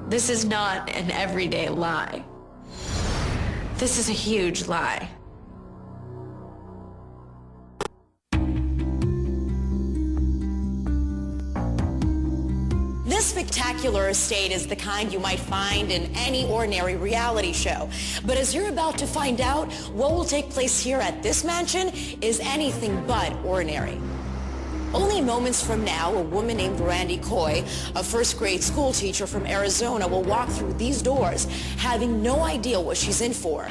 This is not an everyday lie. This is a huge lie. This spectacular estate is the kind you might find in any ordinary reality show. But as you're about to find out, what will take place here at this mansion is anything but ordinary. Only moments from now, a woman named Randy Coy, a first-grade school teacher from Arizona, will walk through these doors, having no idea what she's in for.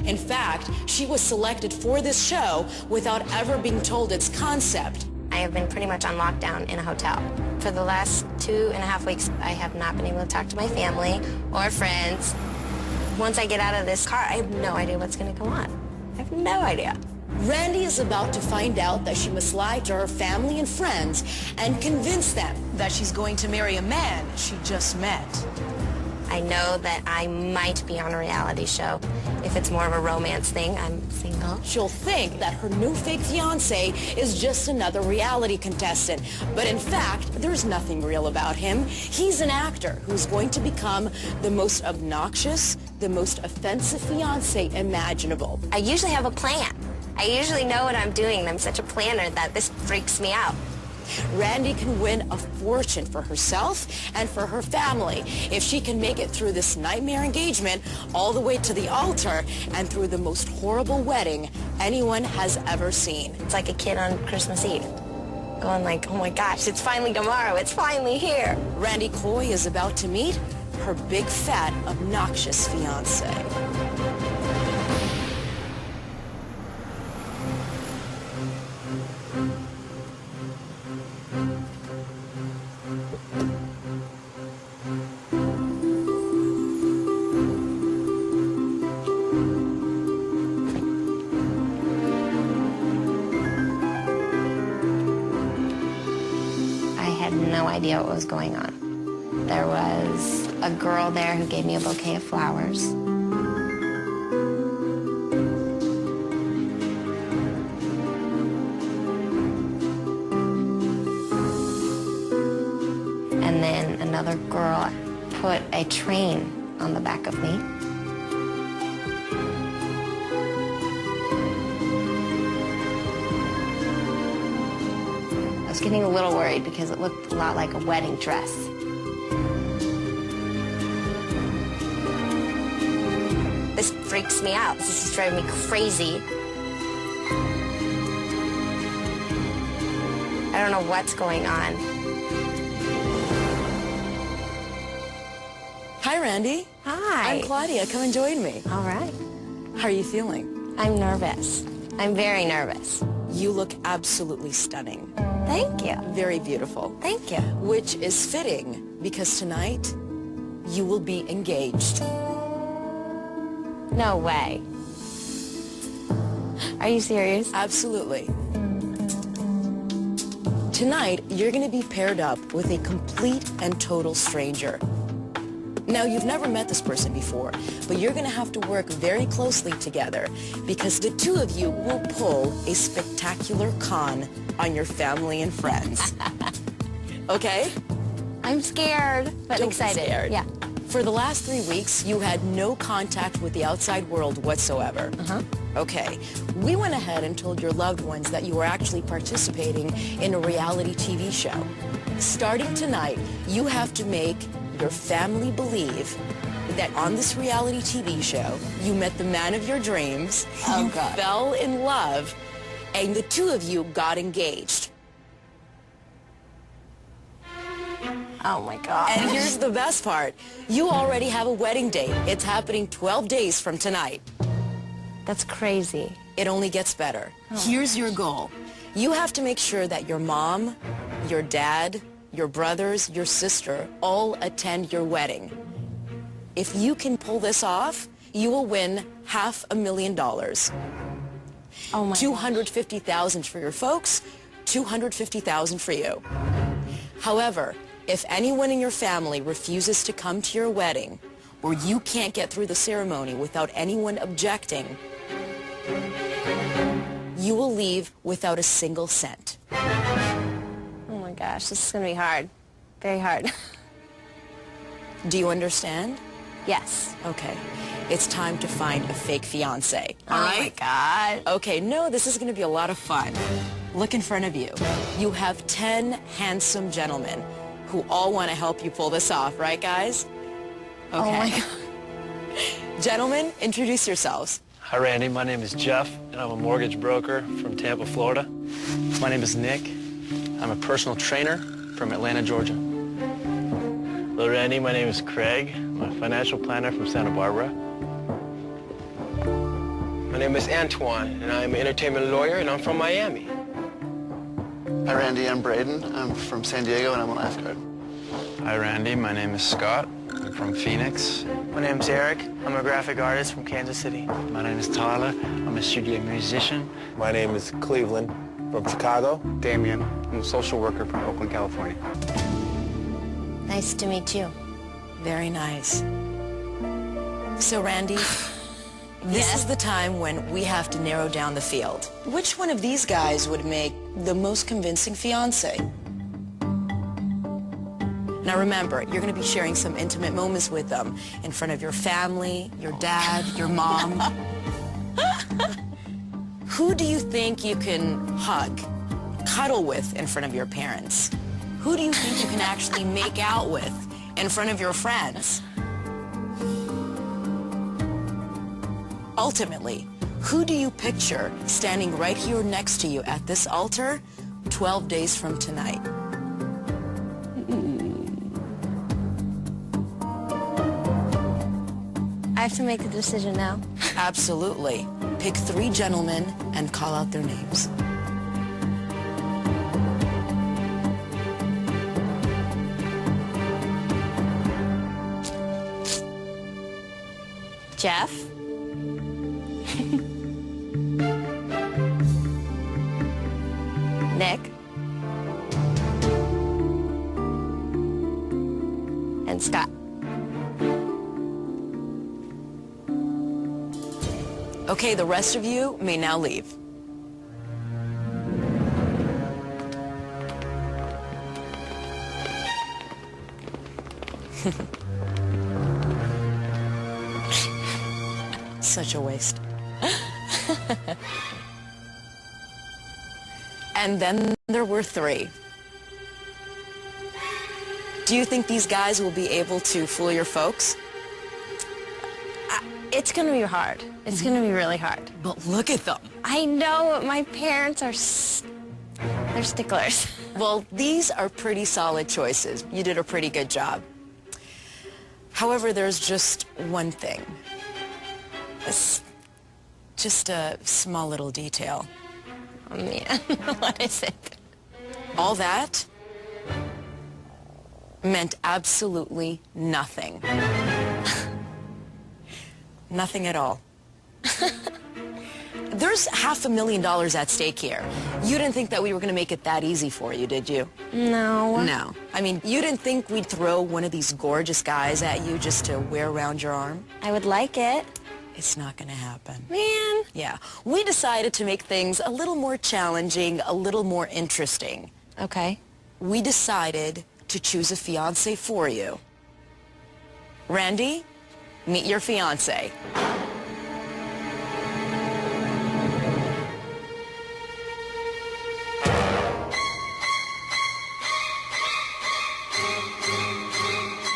In fact, she was selected for this show without ever being told its concept. I have been pretty much on lockdown in a hotel. For the last 2.5 weeks, I have not been able to talk to my family or friends. Once I get out of this car, I have no idea what's going to go on. I have no idea. Randy is about to find out that she must lie to her family and friends and convince them that she's going to marry a man she just met. I know that I might be on a reality show. If it's more of a romance thing, I'm single. She'll think that her new fake fiance is just another reality contestant. But in fact, there's nothing real about him. He's an actor who's going to become the most obnoxious, the most offensive fiance imaginable. I usually have a plan. I usually know what I'm doing, and I'm such a planner that this freaks me out. Randy can win a fortune for herself and for her family if she can make it through this nightmare engagement all the way to the altar and through the most horrible wedding anyone has ever seen. It's like a kid on Christmas Eve, going like, oh my gosh, it's finally tomorrow, it's finally here. Randy Coy is about to meet her big, fat, obnoxious fiance. No idea what was going on. There was a girl there who gave me a bouquet of flowers. And then another girl put a train on the back of me. I was getting a little worried because it looked a lot like a wedding dress. This freaks me out. This is driving me crazy. I don't know what's going on. Hi, Randy. Hi. I'm Claudia. Come and join me. All right. How are you feeling? I'm nervous. I'm very nervous. You look absolutely stunning. Thank you. Very beautiful. Thank you. Which is fitting because tonight you will be engaged. No way. Are you serious? Absolutely. Tonight, you're going to be paired up with a complete and total stranger. Now, you've never met this person before, but you're going to have to work very closely together because the two of you will pull a spectacular con on your family and friends. Okay? I'm scared, but Don't excited. Be scared. Yeah. For the last 3 weeks, you had no contact with the outside world whatsoever. Okay. We went ahead and told your loved ones that you were actually participating in a reality TV show. Starting tonight, you have to make your family believe that on this reality TV show, you met the man of your dreams, you fell in love, and the two of you got engaged. Oh my God. And here's the best part. You already have a wedding date. It's happening 12 days from tonight. That's crazy. It only gets better. Here's your goal. You have to make sure that your mom, your dad, your brothers, your sister all attend your wedding. If you can pull this off, you will win $500,000. Oh my $250,000 for your folks, $250,000 for you. However, if anyone in your family refuses to come to your wedding, or you can't get through the ceremony without anyone objecting, you will leave without a single cent. Oh my gosh, this is going to be hard. Very hard. Do you understand? Yes. Okay. It's time to find a fake fiance. All Oh right? my God. Okay, no, this is going to be a lot of fun. Look in front of you. You have 10 handsome gentlemen who all want to help you pull this off, right, guys? Okay. Oh my God. Gentlemen, introduce yourselves. Hi, Randy. My name is Jeff, and I'm a mortgage broker from Tampa, Florida. My name is Nick. I'm a personal trainer from Atlanta, Georgia. Hello, Randy. My name is Craig. I'm a financial planner from Santa Barbara. My name is Antoine, and I'm an entertainment lawyer, and I'm from Miami. Hi, Randy. I'm Braden. I'm from San Diego, and I'm a lifeguard. Hi, Randy. My name is Scott. I'm from Phoenix. My name's Eric. I'm a graphic artist from Kansas City. My name is Tyler. I'm a studio musician. My name is Cleveland from Chicago. Damien. I'm a social worker from Oakland, California. Nice to meet you. Very nice. So, Randy, this is the time when we have to narrow down the field. Which one of these guys would make the most convincing fiance? Now remember, you're going to be sharing some intimate moments with them in front of your family, your dad, your mom. Who do you think you can hug, cuddle with in front of your parents? Who do you think you can actually make out with in front of your friends? Ultimately, who do you picture standing right here next to you at this altar 12 days from tonight? I have to make a decision now. Absolutely. Pick 3 gentlemen and call out their names. Jeff. Nick. And Scott. Okay, the rest of you may now leave. Such a waste. And then there were 3. Do you think these guys will be able to fool your folks? It's gonna be hard. It's gonna be really hard. But look at them. I know, my parents are they're sticklers. Well, these are pretty solid choices. You did a pretty good job. However, there's just one thing. Just a small little detail. Oh, man. What is it? All that meant absolutely nothing. Nothing at all. There's $500,000 at stake here. You didn't think that we were going to make it that easy for you, did you? No. No. I mean, you didn't think we'd throw one of these gorgeous guys at you just to wear around your arm? I would like it. It's not going to happen. Man. Yeah. We decided to make things a little more challenging, a little more interesting. Okay. We decided to choose a fiancé for you. Randy, meet your fiancé.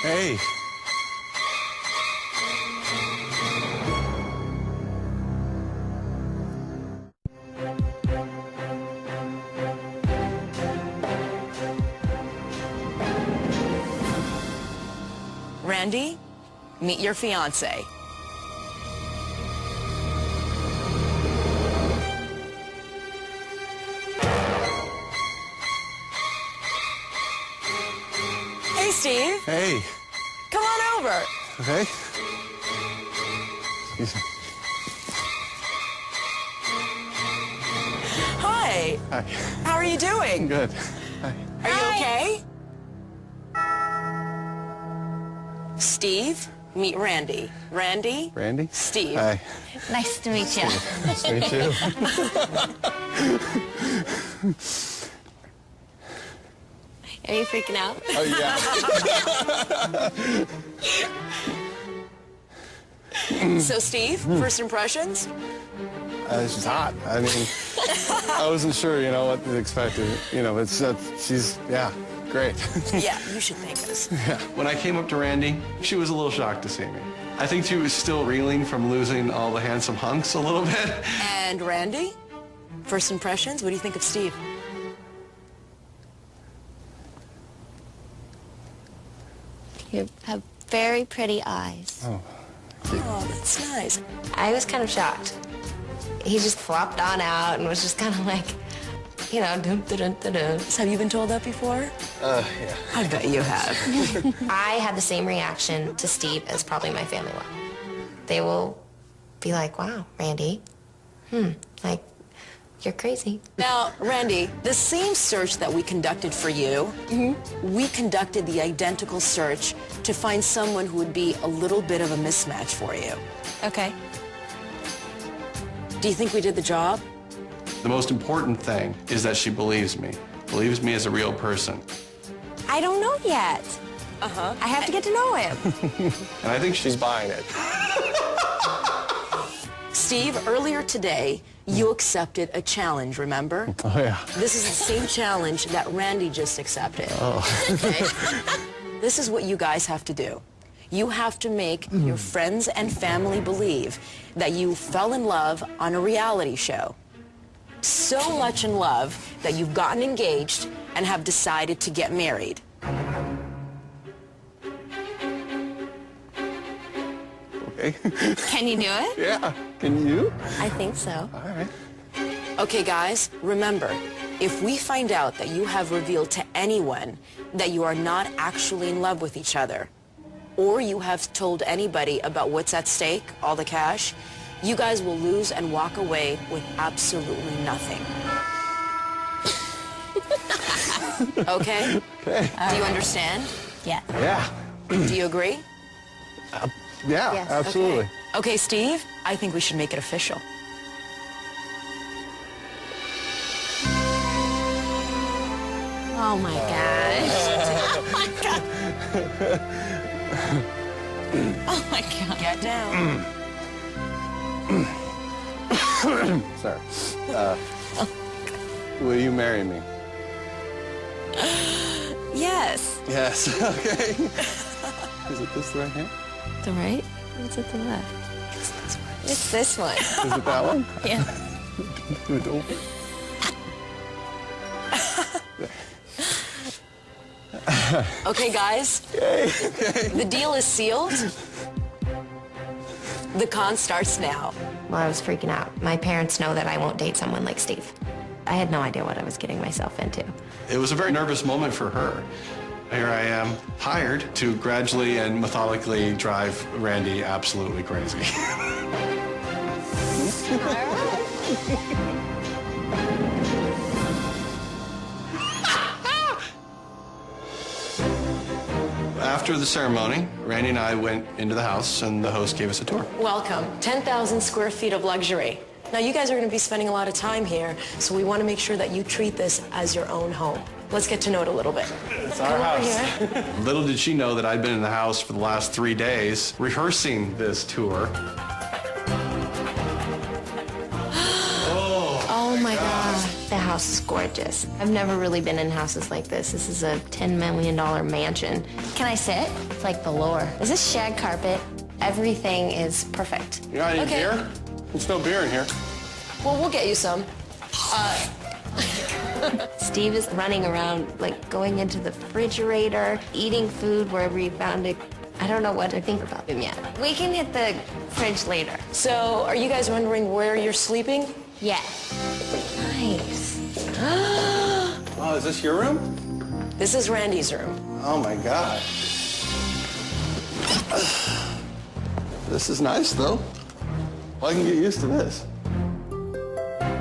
Hey. Randy, meet your fiancé. Hey, Steve. Hey. Come on over. Okay. Excuse me. Hi. Hi. How are you doing? Good. Hi. Are you okay? Steve, meet Randy. Randy? Randy? Steve. Hi. Nice to meet you. Nice to meet you. Are you freaking out? Oh, yeah. So, Steve, first impressions? She's hot. I mean, I wasn't sure, you know, what to expect. You know, she's, yeah, great. Yeah, you should thank us. Yeah. When I came up to Randy, she was a little shocked to see me. I think she was still reeling from losing all the handsome hunks a little bit. And Randy, first impressions? What do you think of Steve? You have very pretty eyes. Oh. Oh, that's nice. I was kind of shocked. He just flopped on out and was just kind of like, you know, dun, dun, dun, dun, dun. Have you been told that before? Yeah. I bet you have. I had the same reaction to Steve as probably my family will. They will be like, wow, Randy, like, you're crazy. Now, Randy, the same search that we conducted for you, we conducted the identical search to find someone who would be a little bit of a mismatch for you. Okay. Do you think we did the job? The most important thing is that she believes me as a real person. I don't know yet. I have to get to know him. And I think she's buying it. Steve, earlier today, you accepted a challenge, remember? Oh, yeah. This is the same challenge that Randy just accepted. Oh. Okay? This is what you guys have to do. You have to make your friends and family believe that you fell in love on a reality show. So much in love that you've gotten engaged and have decided to get married. Okay. Can you do it? Yeah. Can you? I think so. All right. Okay, guys, remember, if we find out that you have revealed to anyone that you are not actually in love with each other, or you have told anybody about what's at stake, all the cash, you guys will lose and walk away with absolutely nothing. Okay? Okay. Do you understand? Yeah. Yeah. Do you agree? Yeah, Yes. absolutely. Okay, Steve, I think we should make it official. Oh my gosh. Oh my God. Get down. Sorry. Will you marry me? Yes. Yes. Okay. Is it this right here? The right? What's it the left? It's this one. Is it that one? Yeah. Do it open. Okay, guys. Okay. The deal is sealed. The con starts now. Well, I was freaking out. My parents know that I won't date someone like Steve. I had no idea what I was getting myself into. It was a very nervous moment for her. Here I am, hired to gradually and methodically drive Randy absolutely crazy. After the ceremony, Randy and I went into the house and the host gave us a tour. Welcome. 10,000 square feet of luxury. Now, you guys are going to be spending a lot of time here, so we want to make sure that you treat this as your own home. Let's get to know it a little bit. It's our house. Here. Little did she know that I'd been in the house for the last 3 days rehearsing this tour. Oh my God. The house is gorgeous. I've never really been in houses like this. This is a $10 million mansion. Can I sit? It's like velour. Is this shag carpet? Everything is perfect. You got any beer? There's no beer in here. Well, we'll get you some. Steve is running around, like going into the refrigerator, eating food wherever he found it. I don't know what to think about him yet. We can hit the fridge later. So, are you guys wondering where you're sleeping? Yeah. Nice. Oh, is this your room? This is Randy's room. Oh my God. This is nice though. Well, I can get used to this.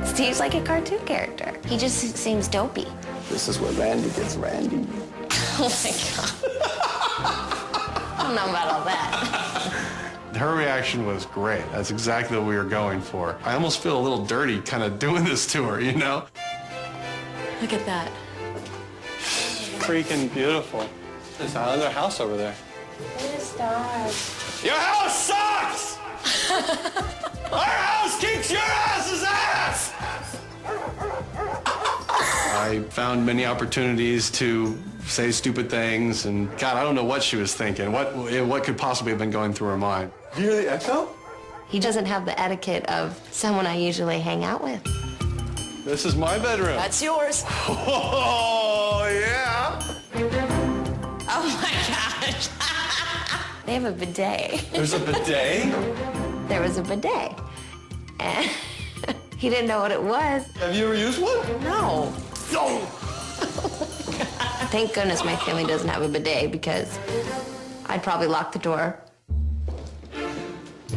Steve's like a cartoon character. He just seems dopey. This is where Randy gets Randy. Oh my God. I don't know about all that. Her reaction was great. That's exactly what we were going for. I almost feel a little dirty kind of doing this to her, you know? Look at that. freaking beautiful. This Islander house over there. Your house sucks! Our house kicks your ass's ass! I found many opportunities to say stupid things, and God, I don't know what she was thinking. What could possibly have been going through her mind? Do you hear the echo? He doesn't have the etiquette of someone I usually hang out with. This is my bedroom. That's yours. Oh, yeah. Oh my gosh. They have a bidet. There's a bidet? There was a bidet. And he didn't know what it was. Have you ever used one? No. No. Thank goodness my family doesn't have a bidet because I'd probably lock the door.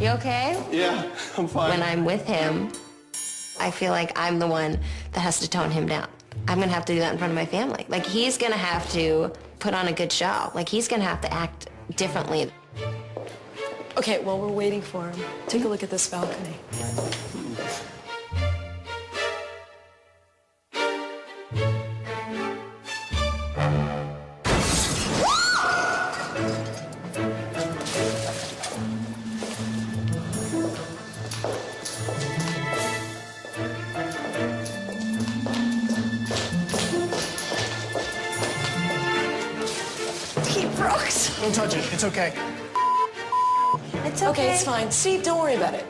You okay? Yeah, I'm fine. When I'm with him, I feel like I'm the one that has to tone him down. I'm gonna have to do that in front of my family. Like, he's gonna have to put on a good show. Like, he's gonna have to act differently. Okay, while we're waiting for him, take a look at this balcony. He broke. Don't touch it. It's okay. It's Okay, it's fine. Steve, don't worry about it.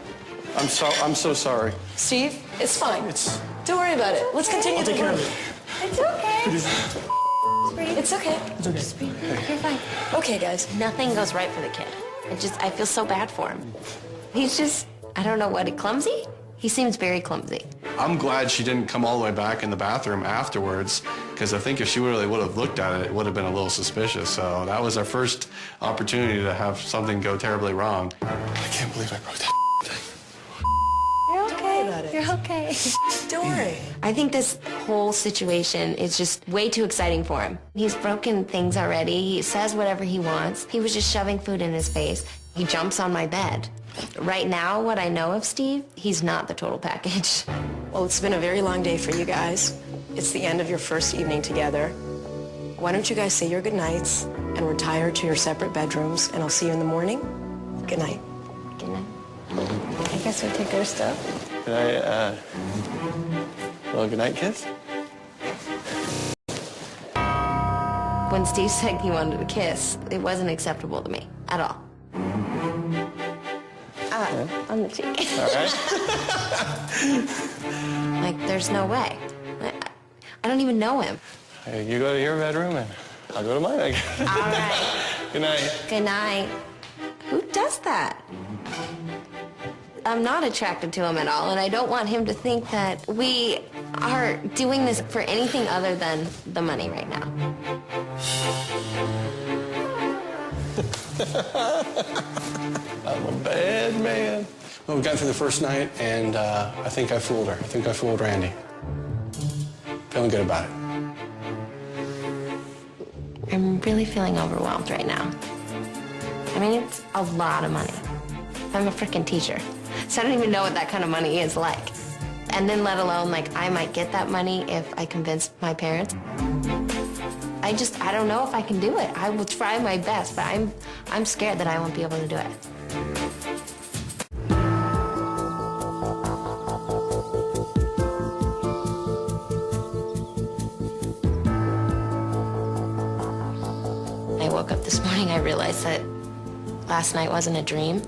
I'm so sorry. Steve, it's fine. It's... Don't worry about it. Let's continue I'll the take care work. of it. It's okay. It's okay. It's okay. You're fine. Okay, guys. Nothing goes right for the kid. I feel so bad for him. He's just, I don't know what, clumsy? He seems very clumsy. I'm glad she didn't come all the way back in the bathroom afterwards, because I think if she really would have looked at it, it would have been a little suspicious. So that was our first opportunity to have something go terribly wrong. I can't believe I broke that thing. You're Don't worry about it. You're okay. Don't worry. I think this whole situation is just way too exciting for him. He's broken things already. He says whatever he wants. He was just shoving food in his face. He jumps on my bed. Right now, what I know of Steve, he's not the total package. Well, it's been a very long day for you guys. It's the end of your first evening together. Why don't you guys say your goodnights and retire to your separate bedrooms, and I'll see you in the morning. Good night. Good night. I guess we take our stuff. Can I, well, good night, kiss? When Steve said he wanted a kiss, it wasn't acceptable to me at all. On the cheek. All right. Like, there's no way. I don't even know him. Hey, you go to your bedroom, and I'll go to mine, I guess. All right. Good night. Good night. Who does that? I'm not attracted to him at all, and I don't want him to think that we are doing this for anything other than the money right now. I'm a bad man. Well, we got through the first night, and I think I fooled her. I think I fooled Randy. Feeling good about it. I'm really feeling overwhelmed right now. I mean, it's a lot of money. I'm a freaking teacher, so I don't even know what that kind of money is like. And then let alone, like, I might get that money if I convince my parents. I don't know if I can do it. I will try my best, but I'm scared that I won't be able to do it. I woke up this morning, I realized that last night wasn't a dream.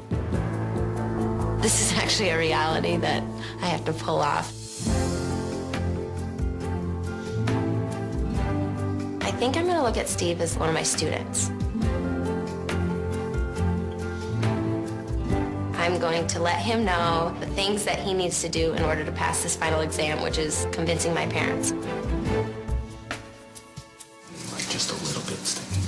This is actually a reality that I have to pull off. I think I'm gonna look at Steve as one of my students. I'm going to let him know the things that he needs to do in order to pass this final exam, which is convincing my parents. Like just a little bit stinky.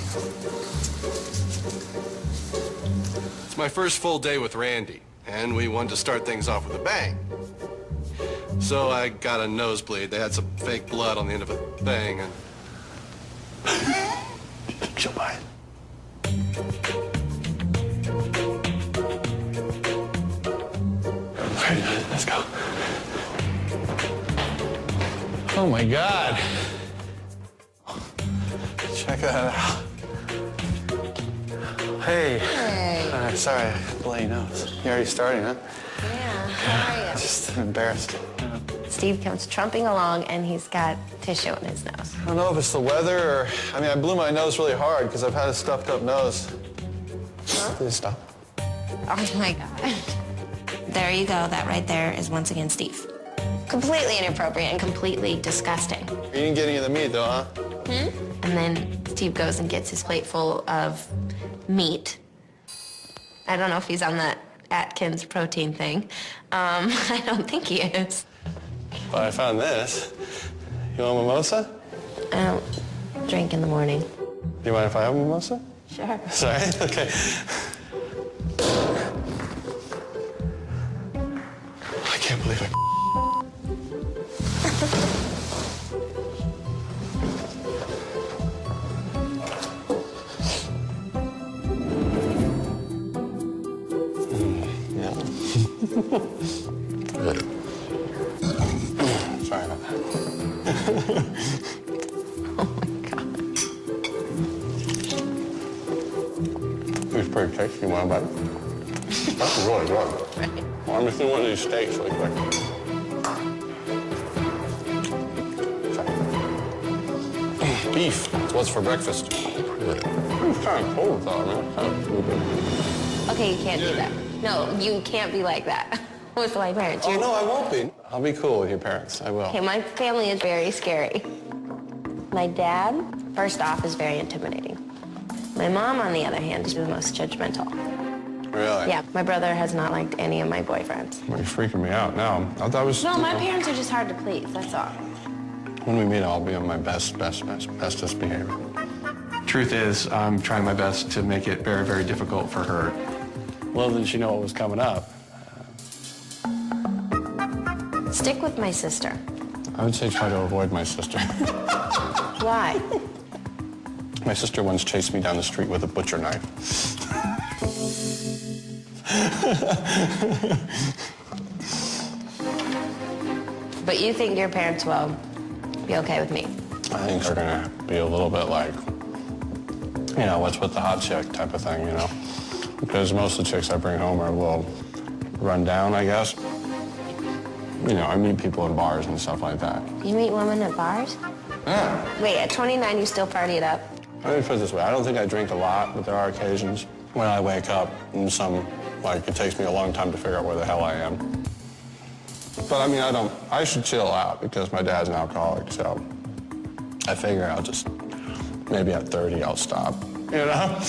It's my first full day with Randy, and we wanted to start things off with a bang. So I got a nosebleed. They had some fake blood on the end of a thing, and she'll buy it. All right, let's go. Oh my God. check that out. Hey. Hey. Sorry, I bloody nose. You're already starting, huh? Yeah, how are you? Just embarrassed. Steve comes trumping along, and he's got tissue in his nose. I don't know if it's the weather or... I mean, I blew my nose really hard because I've had a stuffed up nose. Huh? Please stop. Oh, my God. There you go. That right there is once again Steve. Completely inappropriate and completely disgusting. You didn't get any of the meat, though, huh? And then Steve goes and gets his plate full of meat. I don't know if he's on that Atkins protein thing. I don't think he is. But I found this. You want a mimosa? I don't drink in the morning. Do you mind if I have a mimosa? Sure. Sorry? Okay. I can't believe it. Good. Sorry about that. Oh, my God. It's pretty tasty. You want a bite? That's really good. Right. Well, I'm just doing one of these steaks really quick. Sorry. Beef. It's what's for breakfast. It's kind of cold, though, man. It's kind of good. Okay, you can't do that. No, you can't be like that with my parents. Oh, no, I won't be. I'll be cool with your parents. I will. Okay, my family is very scary. My dad, first off, is very intimidating. My mom, on the other hand, is the most judgmental. Really? Yeah, my brother has not liked any of my boyfriends. Well, you're freaking me out now. I thought it was... No, my parents are just hard to please, that's all. When we meet, I'll be on my bestest behavior. Truth is, I'm trying my best to make it very, very difficult for her. Little did she know what was coming up. Stick with my sister. I would say try to avoid my sister. Why? My sister once chased me down the street with a butcher knife. But you think your parents will be okay with me? I think they're gonna be a little bit like, you know, what's with the hot chick type of thing, you know? Because most of the chicks I bring home are a little run down, I guess. You know, I meet people in bars and stuff like that. You meet women at bars? Yeah. Wait, at 29 you still party it up? Let me put it this way. I don't think I drink a lot, but there are occasions when I wake up and it takes me a long time to figure out where the hell I am. But I mean, I should chill out because my dad's an alcoholic, so I figure I'll just, maybe at 30 I'll stop, you know?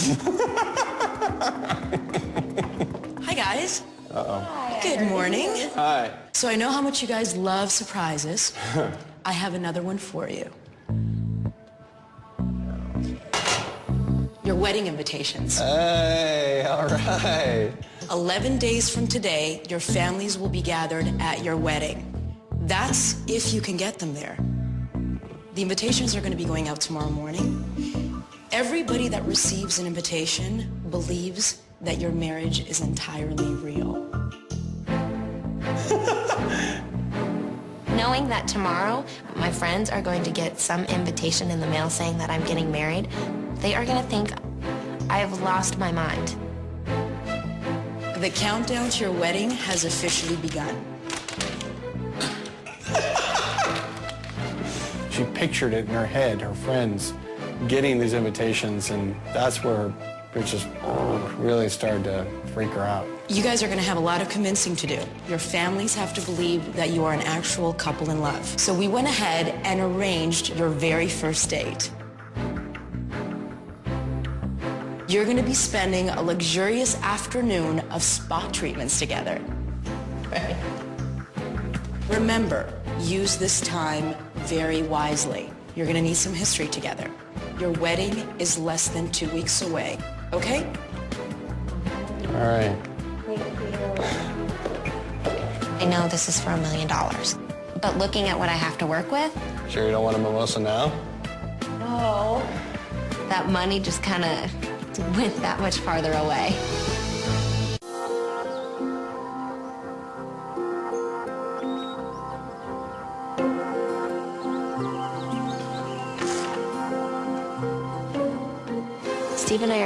Hi, guys. Uh-oh. Good morning. Hi. So I know how much you guys love surprises. I have another one for you. Your wedding invitations. Hey, all right. 11 days from today, your families will be gathered at your wedding. That's if you can get them there. The invitations are going to be going out tomorrow morning. Everybody that receives an invitation believes that your marriage is entirely real. Knowing that tomorrow my friends are going to get some invitation in the mail saying that I'm getting married, they are going to think I've lost my mind. The countdown to your wedding has officially begun. She pictured it in her head, her friends getting these invitations, and that's where it just really started to freak her out. You guys are going to have a lot of convincing to do. Your families have to believe that you are an actual couple in love. So we went ahead and arranged your very first date. You're going to be spending a luxurious afternoon of spa treatments together. Right? Remember, use this time very wisely. You're going to need some history together. Your wedding is less than 2 weeks away, okay? All right. I know this is for $1 million, but looking at what I have to work with, Sure you don't want a mimosa now? no, that money just kind of went that much farther away.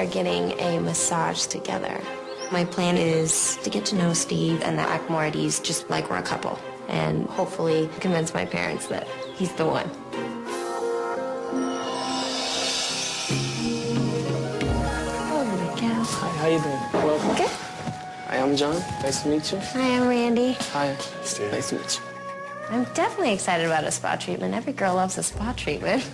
are getting a massage together. My plan is to get to know Steve and act more at ease, just like we're a couple, and hopefully convince my parents that he's the one. Holy cow. Hi, how you doing? Welcome. Good. Hi, I'm John. Nice to meet you. Hi, I'm Randy. Hi, Steve. Nice to meet you. I'm definitely excited about a spa treatment. Every girl loves a spa treatment.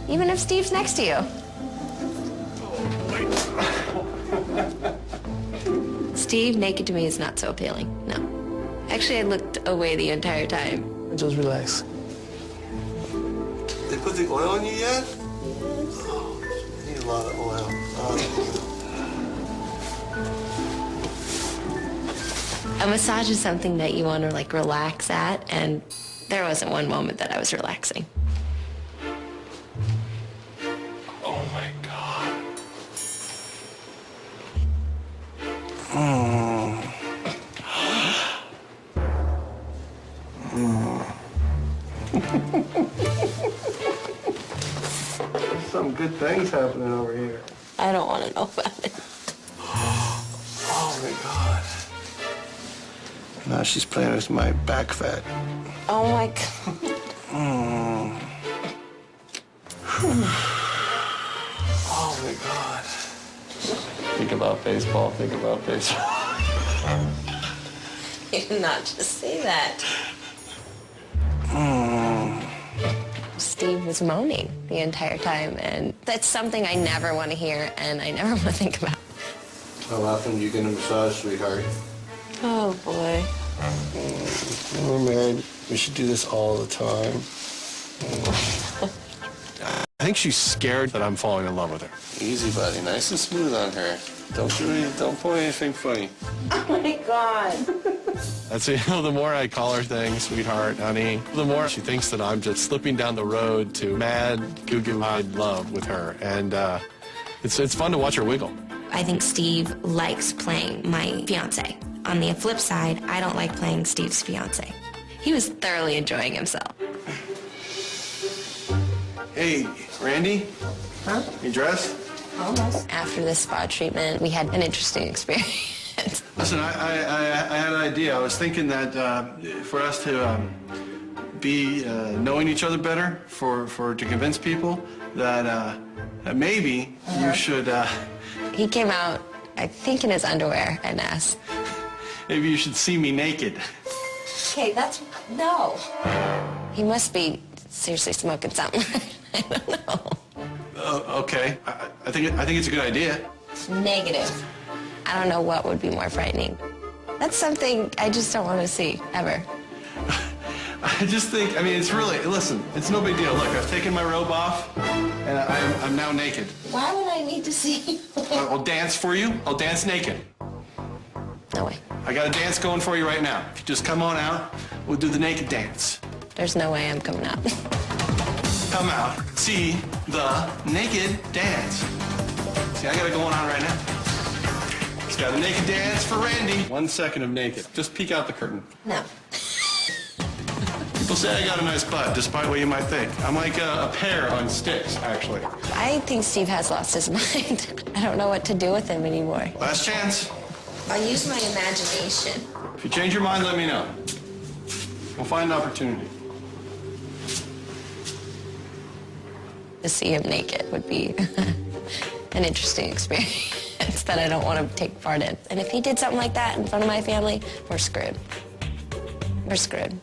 Even if Steve's next to you. Steve naked to me is not so appealing, no. Actually, I looked away the entire time. Just relax. They put the oil on you yet? Oh, you need a lot of oil. A massage is something that you want to like relax at, and there wasn't one moment that I was relaxing. Oh my God. Some good things happening over here. I don't want to know about it. Oh my God. Now she's playing with my back fat. Oh my God. Oh my God. Think about baseball, think about baseball. You did not just say that. Steve was moaning the entire time, and that's something I never want to hear and I never want to think about. How often do you get a massage, sweetheart? Oh, boy. We're married. We should do this all the time. I think she's scared that I'm falling in love with her. Easy, buddy. Nice and smooth on her. Don't pull anything funny. Oh, my God. That's, you know, the more I call her things, sweetheart, honey, the more she thinks that I'm just slipping down the road to mad, goo-goo-eyed love with her. And it's fun to watch her wiggle. I think Steve likes playing my fiance. On the flip side, I don't like playing Steve's fiance. He was thoroughly enjoying himself. Hey, Randy? Huh? You dressed? Almost. After the spa treatment, we had an interesting experience. Listen, I had an idea. I was thinking that for us to be knowing each other better, to convince people that maybe you should... He came out, I think, in his underwear and asked. Maybe you should see me naked. Okay, no. He must be seriously smoking something. I don't know. Okay. I think it's a good idea. Negative. I don't know what would be more frightening. That's something I just don't want to see, ever. I just think, I mean, it's really, listen, it's no big deal. Look, I've taken my robe off, and I'm now naked. Why would I need to see? I'll dance for you. I'll dance naked. No way. I got a dance going for you right now. If you just come on out, we'll do the naked dance. There's no way I'm coming out. Come out, see the naked dance. See, I got it going on right now. Just got a naked dance for Randy. 1 second of naked. Just peek out the curtain. No. People say I got a nice butt, despite what you might think. I'm like a pear on sticks, actually. I think Steve has lost his mind. I don't know what to do with him anymore. Last chance. I'll use my imagination. If you change your mind, let me know. We'll find an opportunity. To see him naked would be an interesting experience that I don't want to take part in. And if he did something like that in front of my family, we're screwed. We're screwed.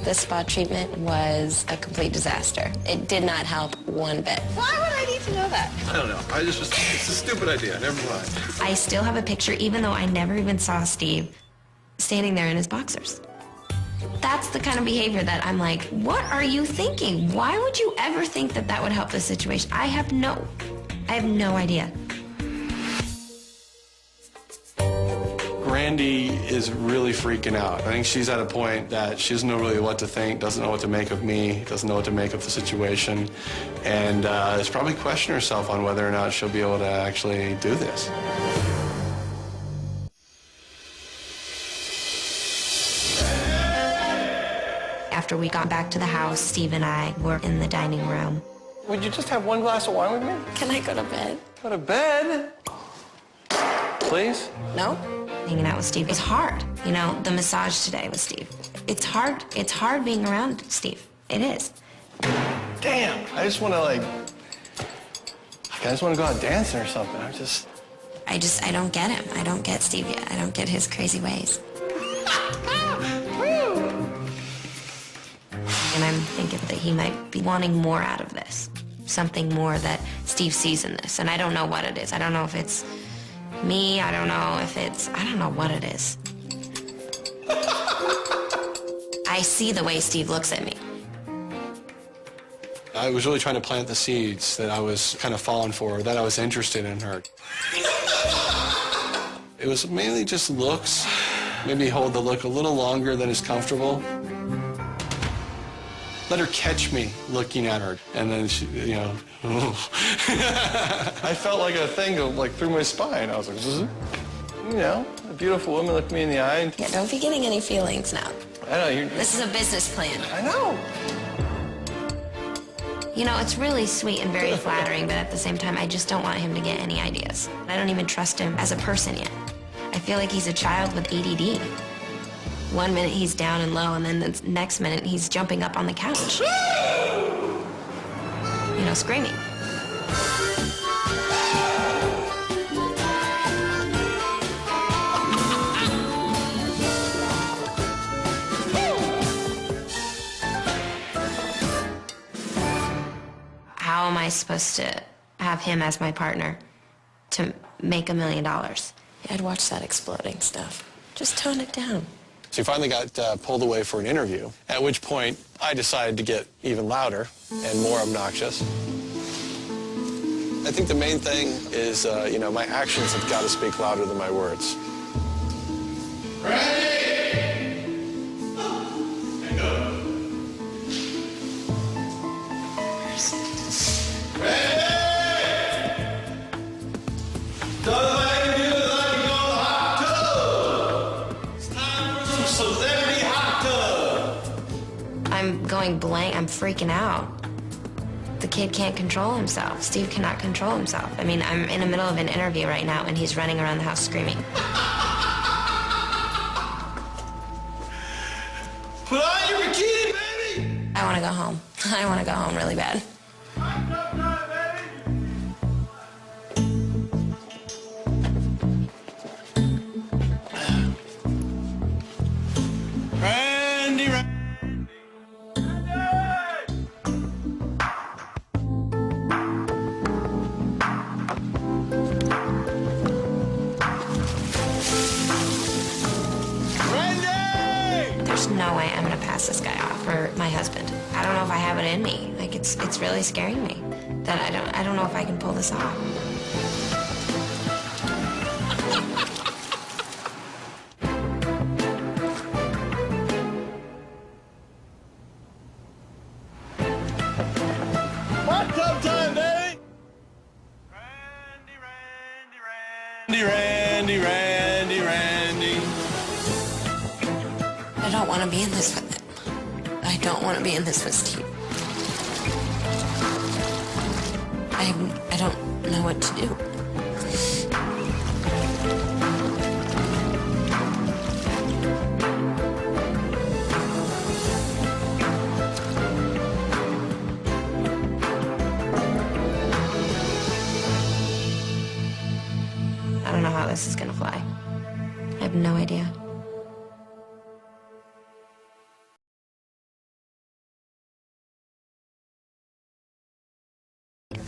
The spa treatment was a complete disaster. It did not help one bit. Why would I need to know that? I don't know. It's a stupid idea. Never mind. I still have a picture, even though I never even saw Steve, standing there in his boxers. That's the kind of behavior that I'm like, what are you thinking? Why would you ever think that that would help the situation? I have no idea. Randy is really freaking out. I think she's at a point that she doesn't know really what to think, doesn't know what to make of me, doesn't know what to make of the situation, and is probably questioning herself on whether or not she'll be able to actually do this. after we got back to the house, Steve and I were in the dining room. Would you just have one glass of wine with me? Can I go to bed? Go to bed? Please? No? Hanging out with Steve was hard. You know, the massage today with Steve. It's hard. It's hard being around Steve. It is. Damn, I just want to I just want to go out dancing or something. I don't get him. I don't get Steve yet. I don't get his crazy ways. And I'm thinking that he might be wanting more out of this. Something more that Steve sees in this. And I don't know what it is. I don't know if it's me. I don't know what it is. I see the way Steve looks at me. I was really trying to plant the seeds that I was kind of falling for, that I was interested in her. It was mainly just looks. Maybe hold the look a little longer than is comfortable. Let her catch me looking at her, and then she, you know. I felt like a thing go through my spine. I was like, zzz. You know, a beautiful woman looked me in the eye. And Yeah, don't be getting any feelings now. I know This is a business plan. I know. You know, it's really sweet and very flattering, but at the same time, I just don't want him to get any ideas. I don't even trust him as a person yet. I feel like he's a child with ADD. One minute he's down and low, and then the next minute he's jumping up on the couch. You know, screaming. How am I supposed to have him as my partner to make $1 million? I'd watch that exploding stuff. Just tone it down. So he finally got pulled away for an interview, at which point I decided to get even louder and more obnoxious. I think the main thing is, you know, my actions have got to speak louder than my words. Ready? And go. Ready? I'm going blank. I'm freaking out. The kid can't control himself. Steve cannot control himself. I mean, I'm in the middle of an interview right now, and he's running around the house screaming. Put on your bikini, baby! I want to go home. I want to go home really bad. There's no way I'm gonna pass this guy off for my husband. I don't know if I have it in me. Like it's really scaring me that I don't know if I can pull this off. Hot tub time, baby! Randy. I don't want to be in this with him. I don't want to be in this with Steve. I don't know what to do. I don't know how this is gonna fly. I have no idea.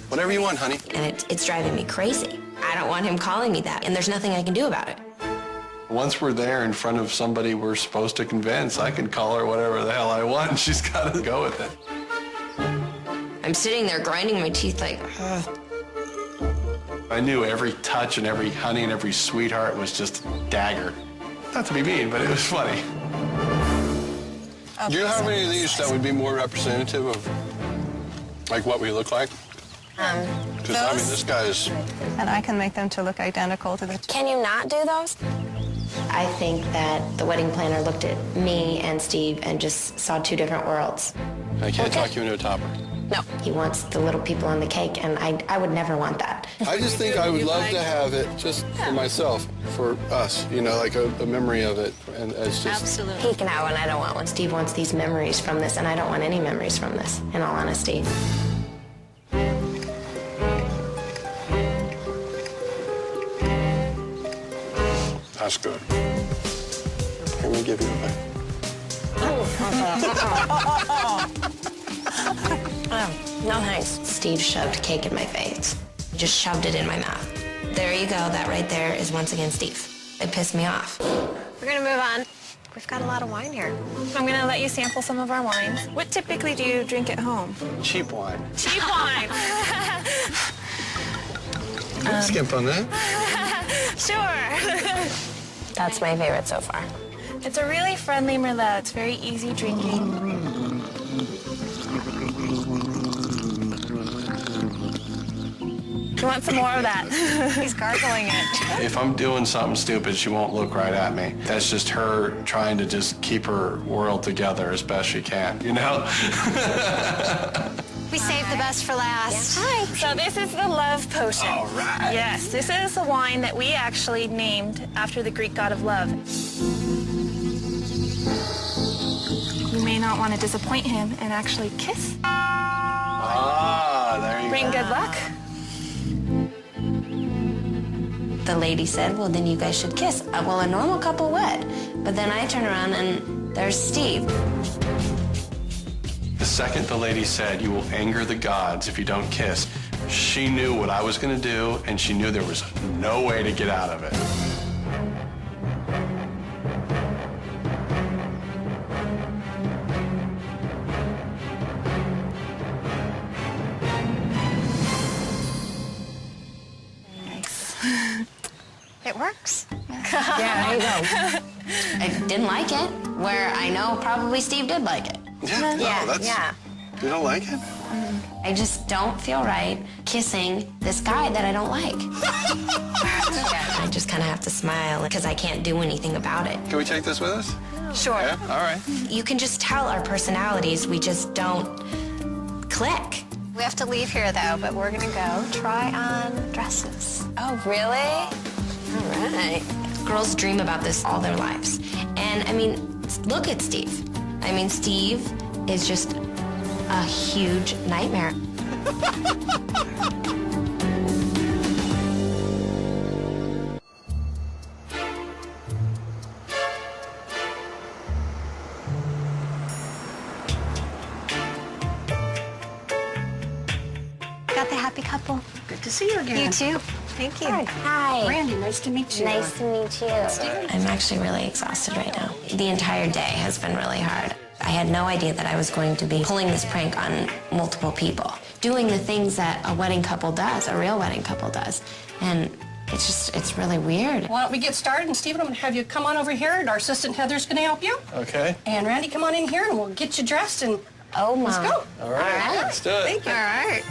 Whatever you want, honey. And it's driving me crazy. I don't want him calling me that, and there's nothing I can do about it. Once we're there in front of somebody we're supposed to convince, I can call her whatever the hell I want, and she's got to go with it. I'm sitting there grinding my teeth like, ugh. I knew every touch and every honey and every sweetheart was just a dagger. Not to be mean, but it was funny. Do you have any of these that would be more representative of, like, what we look like? Because, I mean, this guy is... And I can make them to look identical to the... Can you not do those? I think that the wedding planner looked at me and Steve and just saw two different worlds. I can't talk you into a topper. No. He wants the little people on the cake, and I would never want that. I just think I would love to have it just for myself, for us, you know, like a memory of it. And it's just... Absolutely. He can have one, I don't want one. Steve wants these memories from this, and I don't want any memories from this, in all honesty. That's good. Let me give you a bite. No thanks. Steve shoved cake in my face. Just shoved it in my mouth. There you go. That right there is once again Steve. It pissed me off. We're gonna move on. We've got a lot of wine here. I'm gonna let you sample some of our wines. What typically do you drink at home? Cheap wine. Cheap wine. Skimp on that. Sure. That's my favorite so far. It's a really friendly Merlot. It's very easy drinking. You want some more of that? He's gargling it. If I'm doing something stupid, she won't look right at me. That's just her trying to just keep her world together as best she can, you know? We saved the best for last. Hi. So this is the love potion. All right. Yes, this is the wine that we actually named after the Greek god of love. You may not want to disappoint him and actually kiss. Ah, there you Bring go. good luck. The lady said, well, then you guys should kiss. Well, a normal couple would. But then I turn around and there's Steve. The second the lady said, you will anger the gods if you don't kiss, she knew what I was going to do, and she knew there was no way to get out of it. It works. Yeah, there you go. I didn't like it, where I know probably Steve did like it. Yeah, no, that's... Yeah. You don't like it? I just don't feel right kissing this guy that I don't like. I just kind of have to smile because I can't do anything about it. Can we take this with us? Sure. Yeah? All right. You can just tell our personalities, we just don't click. We have to leave here, though, but we're going to go try on dresses. Oh, really? All right. Girls dream about this all their lives. And, I mean, look at Steve. I mean, Steve is just a huge nightmare. Got the happy couple. Good to see you again. You too. Thank you. Hi. Randy, nice to meet you. Nice to meet you. I'm actually really exhausted right now. The entire day has been really hard. I had no idea that I was going to be pulling this prank on multiple people, doing the things that a wedding couple does, a real wedding couple does. And it's really weird. Why don't we get started? And Stephen, I'm going to have you come on over here, and our assistant Heather's going to help you. Okay. And Randy, come on in here, and we'll get you dressed, and oh, let's go. All right. Let's do it. Thank you. All right.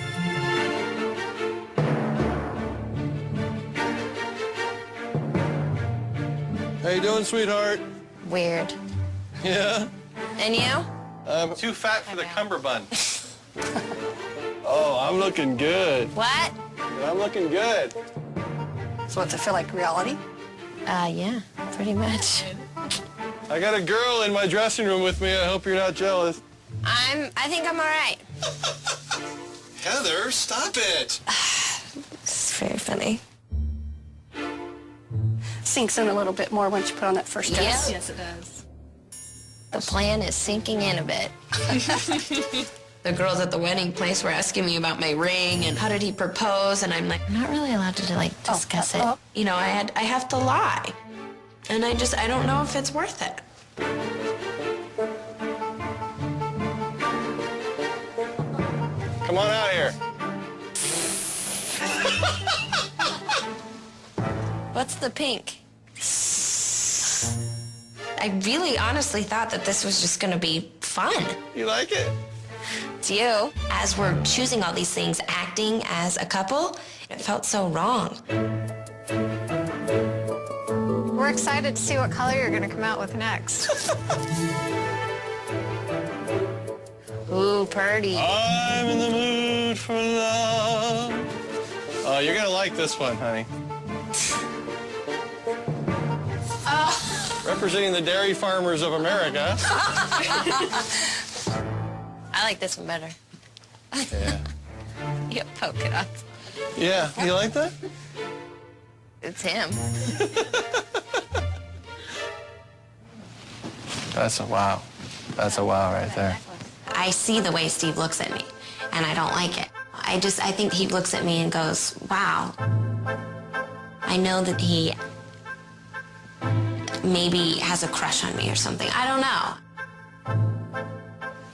How you doing, sweetheart? Weird. Yeah? And you? I'm too fat for the cummerbund. Oh, I'm looking good. What? I'm looking good. So what's it feel like, reality? Yeah, pretty much. I got a girl in my dressing room with me. I hope you're not jealous. I think I'm all right. Heather, stop it. It's very funny. Sinks in a little bit more once you put on that first dress. Yes, it does. The plan is sinking in a bit. The girls at the wedding place were asking me about my ring and how did he propose, and I'm like, I'm not really allowed to discuss it. You know, I have to lie, and I don't know if it's worth it. Come on out here. What's the pink? I really honestly thought that this was just gonna be fun. You like it? It's you. As we're choosing all these things, acting as a couple, it felt so wrong. We're We're excited to see what color you're going to come out with next. Ooh, purdy. I'm in the mood for love. Oh, you're gonna like this one, honey. Representing the dairy farmers of America. I like this one better. Yeah. You got polka dots. Yeah, you like that? It's him. That's a wow. That's a wow right there. I see the way Steve looks at me, and I don't like it. I think he looks at me and goes, wow. I know that he maybe has a crush on me or something. I don't know.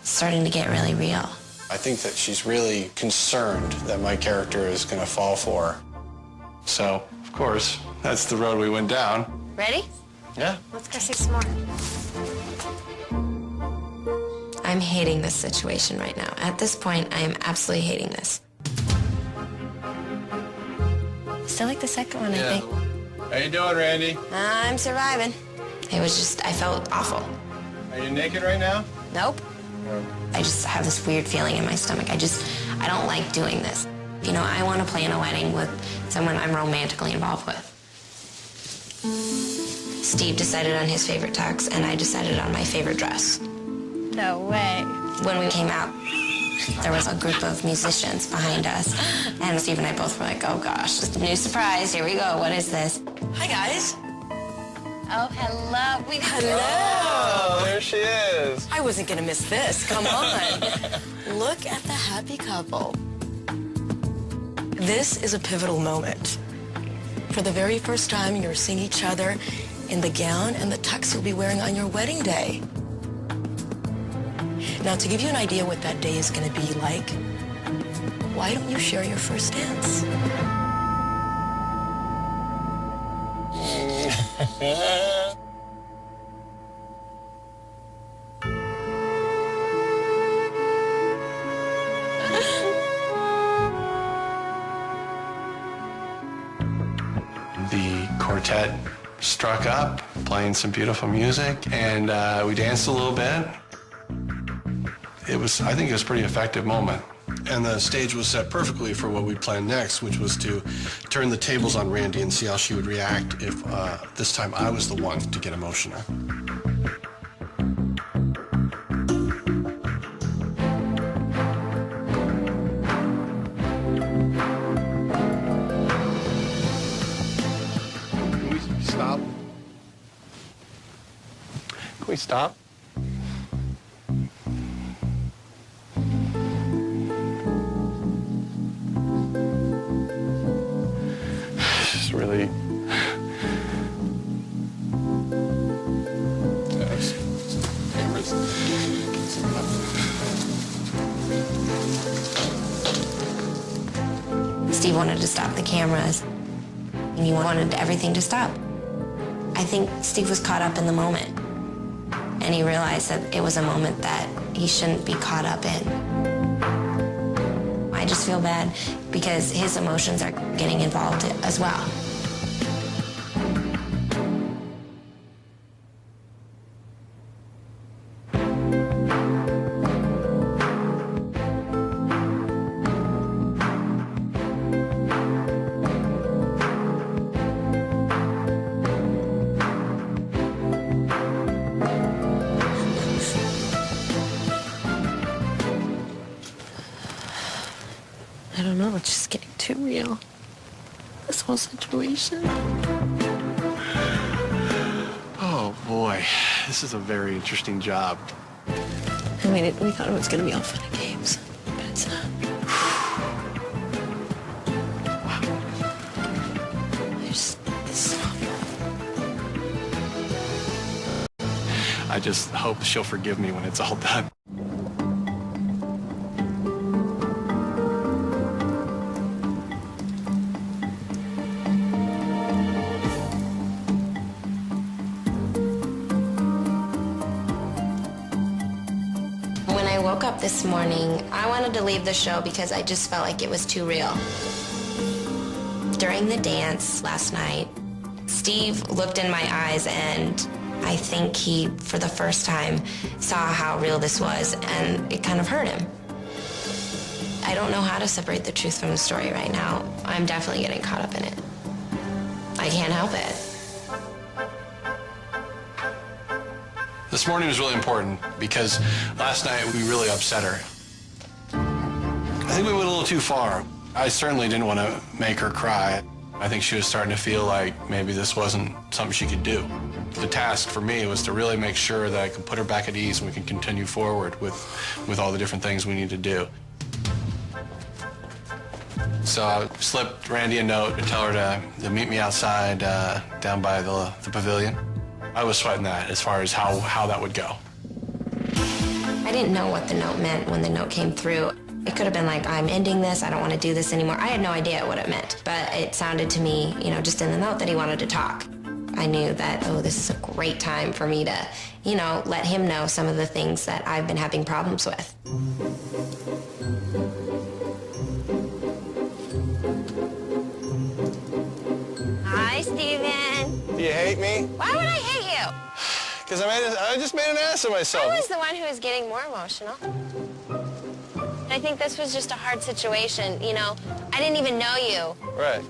It's starting to get really real. I think that she's really concerned that my character is going to fall for her. So, of course, that's the road we went down. Ready? Yeah. Let's go see some more. I'm hating this situation right now. At this point, I am absolutely hating this. Still like the second one, I think. How you doing, Randy? I'm surviving. It was just, I felt awful. Are you naked right now? Nope. I just have this weird feeling in my stomach. I don't like doing this. You know, I want to plan a wedding with someone I'm romantically involved with. Steve decided on his favorite tux, and I decided on my favorite dress. No way. When we came out, there was a group of musicians behind us, and Steve and I both were like, oh gosh, just a new surprise, here we go, what is this? Hi, guys. Oh, hello. Oh, there she is. I wasn't going to miss this. Come on. Look at the happy couple. This is a pivotal moment. For the very first time, you're seeing each other in the gown and the tux you'll be wearing on your wedding day. Now, to give you an idea what that day is going to be like, why don't you share your first dance? The quartet struck up, playing some beautiful music, and we danced a little bit. I think it was a pretty effective moment. And the stage was set perfectly for what we planned next, which was to turn the tables on Randy and see how she would react if this time I was the one to get emotional. Can we stop? Can we stop? Really. Steve wanted to stop the cameras, and he wanted everything to stop. I think Steve was caught up in the moment, and he realized that it was a moment that he shouldn't be caught up in. I just feel bad because his emotions are getting involved as well. I don't know, it's just getting too real. This whole situation. Oh boy, this is a very interesting job. I mean, we thought it was going to be all fun and games, but it's not. Wow. This is awful. I just hope she'll forgive me when it's all done. When I woke up this morning, I wanted to leave the show because I just felt like it was too real. During the dance last night, Steve looked in my eyes, and I think he, for the first time, saw how real this was, and it kind of hurt him. I don't know how to separate the truth from the story right now. I'm definitely getting caught up in it. I can't help it. This morning was really important because last night we really upset her. I think we went a little too far. I certainly didn't want to make her cry. I think she was starting to feel like maybe this wasn't something she could do. The task for me was to really make sure that I could put her back at ease and we can continue forward with all the different things we need to do. So I slipped Randy a note and tell her to meet me outside down by the pavilion. I was sweating that as far as how that would go. I didn't know what the note meant when the note came through. It could have been like, I'm ending this, I don't want to do this anymore. I had no idea what it meant, but it sounded to me, you know, just in the note that he wanted to talk. I knew that, oh, this is a great time for me to, you know, let him know some of the things that I've been having problems with. Hi, Steven. Do you hate me? Why would I hate you? Because I just made an ass of myself. I was the one who was getting more emotional. I think this was just a hard situation, you know. I didn't even know you. Right.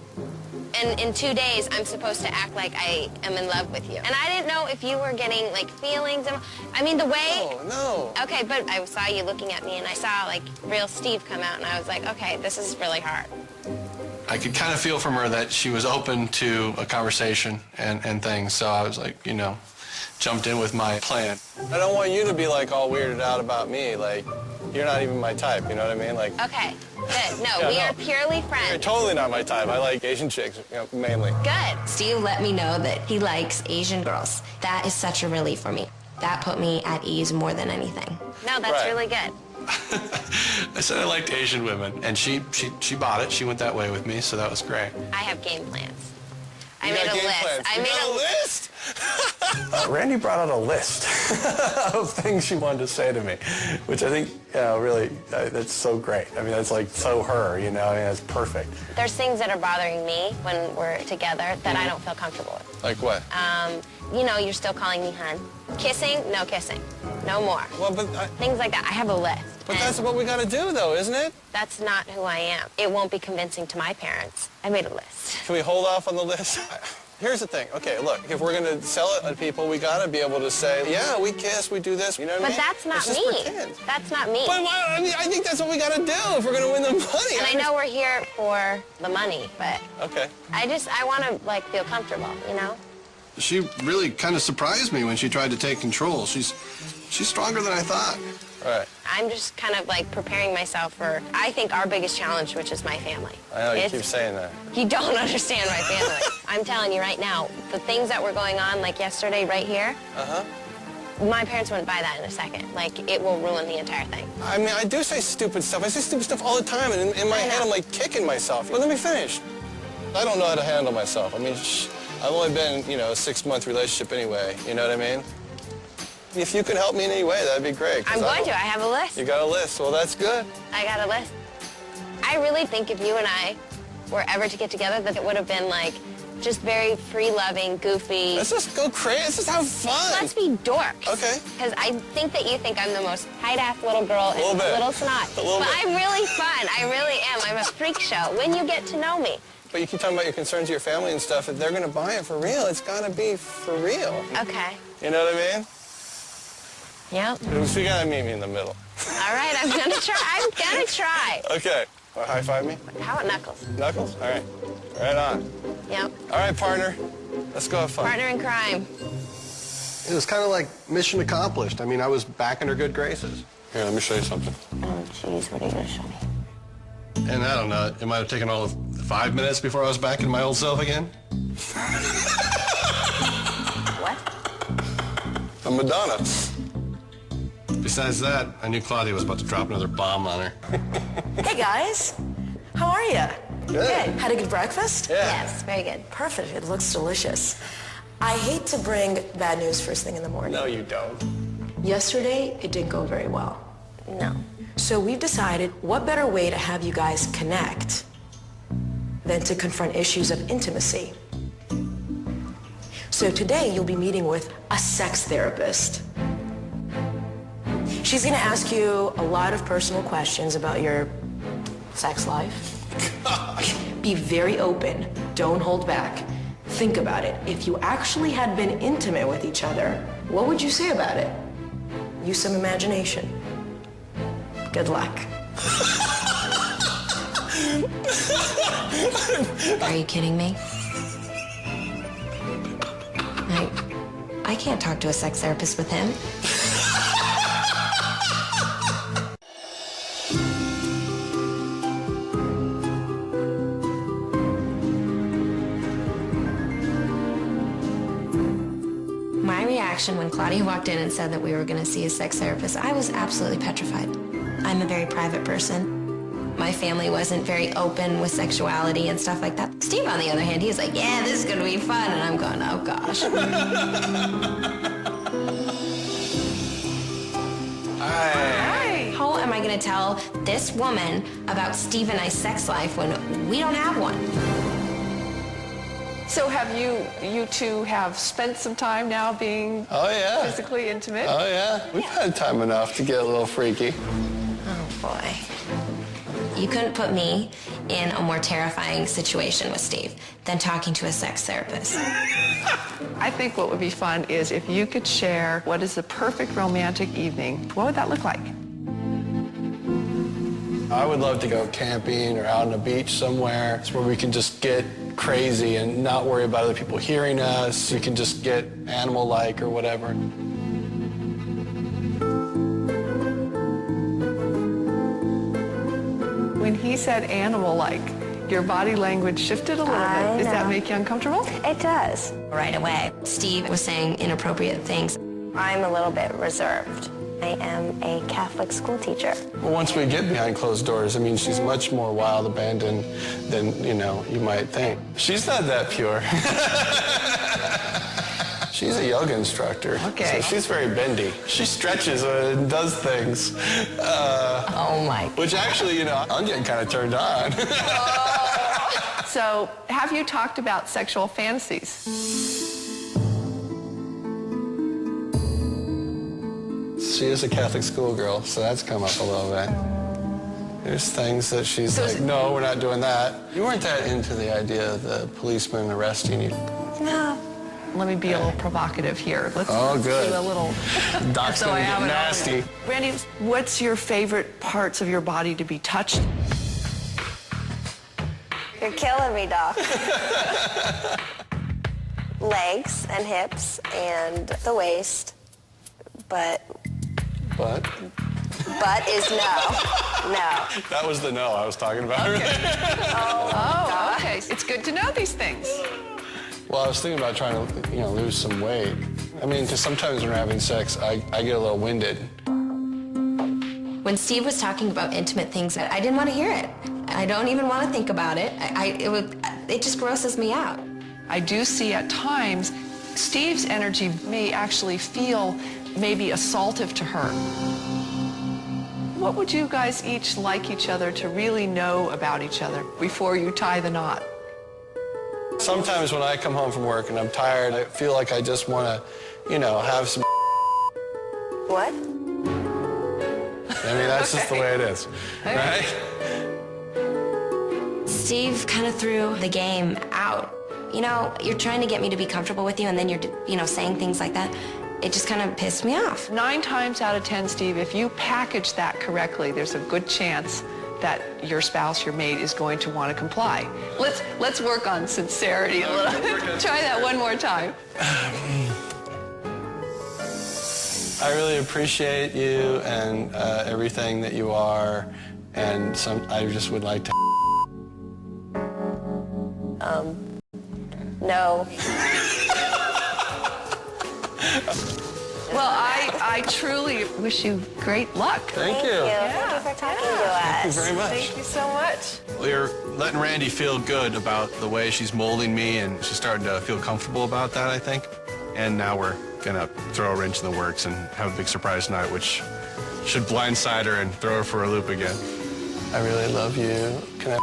And in 2 days, I'm supposed to act like I am in love with you. And I didn't know if you were getting, like, feelings. I mean, the way... Oh, no. Okay, but I saw you looking at me, and I saw, like, real Steve come out, and I was like, okay, this is really hard. I could kind of feel from her that she was open to a conversation and things, so I was like, you know, jumped in with my plan. I don't want you to be, like, all weirded out about me. Like, you're not even my type, you know what I mean? Like. Okay, good. No, we are purely friends. You're totally not my type. I like Asian chicks, you know, mainly. Good. Steve let me know that he likes Asian girls. That is such a relief for me. That put me at ease more than anything. No, that's really good. I said I liked Asian women, and she bought it. She went that way with me, so that was great. I have game plans. I You made got a game list. plans. I You made got a a list? Randy brought out a list of things she wanted to say to me, which I think really, that's so great. I mean, that's like so her, you know, I mean, that's perfect. There's things that are bothering me when we're together that I don't feel comfortable with. Like what? You know, you're still calling me hun. Kissing, no kissing. No more. Well, but things like that. I have a list. But that's what we got to do, though, isn't it? That's not who I am. It won't be convincing to my parents. I made a list. Can we hold off on the list? Here's the thing. Okay, look, if we're going to sell it to people, we got to be able to say, yeah, we kiss, we do this, you know what I mean? But that's not me. Pretend. That's not me. But why, I mean, I think that's what we got to do if we're going to win the money. And I know we're here for the money, but okay. I want to, like, feel comfortable, you know? She really kind of surprised me when she tried to take control. She's stronger than I thought. Right. I'm just kind of like preparing myself for, I think, our biggest challenge, which is my family. I know, you keep saying that. You don't understand my family. I'm telling you right now, the things that were going on, like yesterday right here, my parents wouldn't buy that in a second. Like, it will ruin the entire thing. I mean, I do say stupid stuff. I say stupid stuff all the time, and in my head, I'm like kicking myself. But let me finish. I don't know how to handle myself. I mean, I've only been, you know, a 6-month relationship anyway. You know what I mean? If you could help me in any way, that'd be great. I'm going to. I have a list. You got a list. Well, that's good. I got a list. I really think if you and I were ever to get together, that it would have been like just very free-loving, goofy. Let's just go crazy. Let's just have fun. Let's be dorks. Okay. Because I think that you think I'm the most tight-ass little girl and a little snot. A little but bit. I'm really fun. I really am. I'm a freak show when you get to know me. But you keep talking about your concerns to your family and stuff. If they're going to buy it for real, it's got to be for real. Okay. You know what I mean? Yep. So you got to meet me in the middle. All right, I'm going to try. I'm going to try. Okay. Well, high five me? How about knuckles? Knuckles? All right. Right on. Yep. All right, partner. Let's go have fun. Partner in crime. It was kind of like mission accomplished. I mean, I was back in her good graces. Here, let me show you something. Oh, jeez, what are you going to show me? And I don't know, it might have taken all of 5 minutes before I was back in my old self again. What? A Madonna. Besides that, I knew Claudia was about to drop another bomb on her. Hey, guys. How are you? Good. Had a good breakfast? Yeah. Yes, very good. Perfect. It looks delicious. I hate to bring bad news first thing in the morning. No, you don't. Yesterday, it didn't go very well. No. So we've decided what better way to have you guys connect than to confront issues of intimacy. So today you'll be meeting with a sex therapist. She's going to ask you a lot of personal questions about your sex life. Gosh. Be very open. Don't hold back. Think about it. If you actually had been intimate with each other, what would you say about it? Use some imagination. Good luck. Are you kidding me? I can't talk to a sex therapist with him. My reaction when Claudia walked in and said that we were going to see a sex therapist, I was absolutely petrified. I'm a very private person. My family wasn't very open with sexuality and stuff like that. Steve, on the other hand, he's like, yeah, this is going to be fun. And I'm going, oh, gosh. Hi. How am I going to tell this woman about Steve and I's sex life when we don't have one? So have you two have spent some time now being physically intimate? Oh, yeah. We've had time enough to get a little freaky. Oh, boy. You couldn't put me in a more terrifying situation with Steve than talking to a sex therapist. I think what would be fun is if you could share what is the perfect romantic evening. What would that look like? I would love to go camping or out on a beach somewhere where we can just get crazy and not worry about other people hearing us. We can just get animal-like or whatever. When he said animal-like, your body language shifted a little bit. Does that make you uncomfortable? It does. Right away, Steve was saying inappropriate things. I'm a little bit reserved. I am a Catholic school teacher. Well, once we get behind closed doors, I mean, she's much more wild, abandoned than, you might think. She's not that pure. She's a yoga instructor. Okay. So she's very bendy. She stretches and does things. Oh, my. Which actually, I'm getting kind of turned on. So have you talked about sexual fantasies? She is a Catholic schoolgirl, so that's come up a little bit. There's things that she's like, no, we're not doing that. You weren't that into the idea of the policeman arresting you. No. Let me be a little provocative here. Let's good. do a little... Doc's gonna get nasty. Randy, what's your favorite parts of your body to be touched? You're killing me, Doc. Legs and hips and the waist, but is no. No. That was the no I was talking about. Okay. Oh, okay. It's good to know these things. Well, I was thinking about trying to, lose some weight. I mean, because sometimes when we're having sex, I get a little winded. When Steve was talking about intimate things, I didn't want to hear it. I don't even want to think about it. It just grosses me out. I do see at times Steve's energy may actually feel maybe assaultive to her. What would you guys each like each other to really know about each other before you tie the knot? Sometimes when I come home from work and I'm tired, I feel like I just want to, have some... What? I mean, that's just the way it is, right? Steve kind of threw the game out. You're trying to get me to be comfortable with you, and then you're, saying things like that. It just kind of pissed me off. 9 times out of 10, Steve, if you package that correctly, there's a good chance that your spouse, your mate, is going to want to comply. Let's work on sincerity a little. Try that one more time. I really appreciate you and everything that you are, and I just would like to... No. Well, I truly wish you great luck. Thank you. Thank you for talking to us. Thank you very much. Thank you so much. We're letting Randy feel good about the way she's molding me, and she's starting to feel comfortable about that, I think. And now we're gonna throw a wrench in the works and have a big surprise tonight, which should blindside her and throw her for a loop again. I really love you. Can I...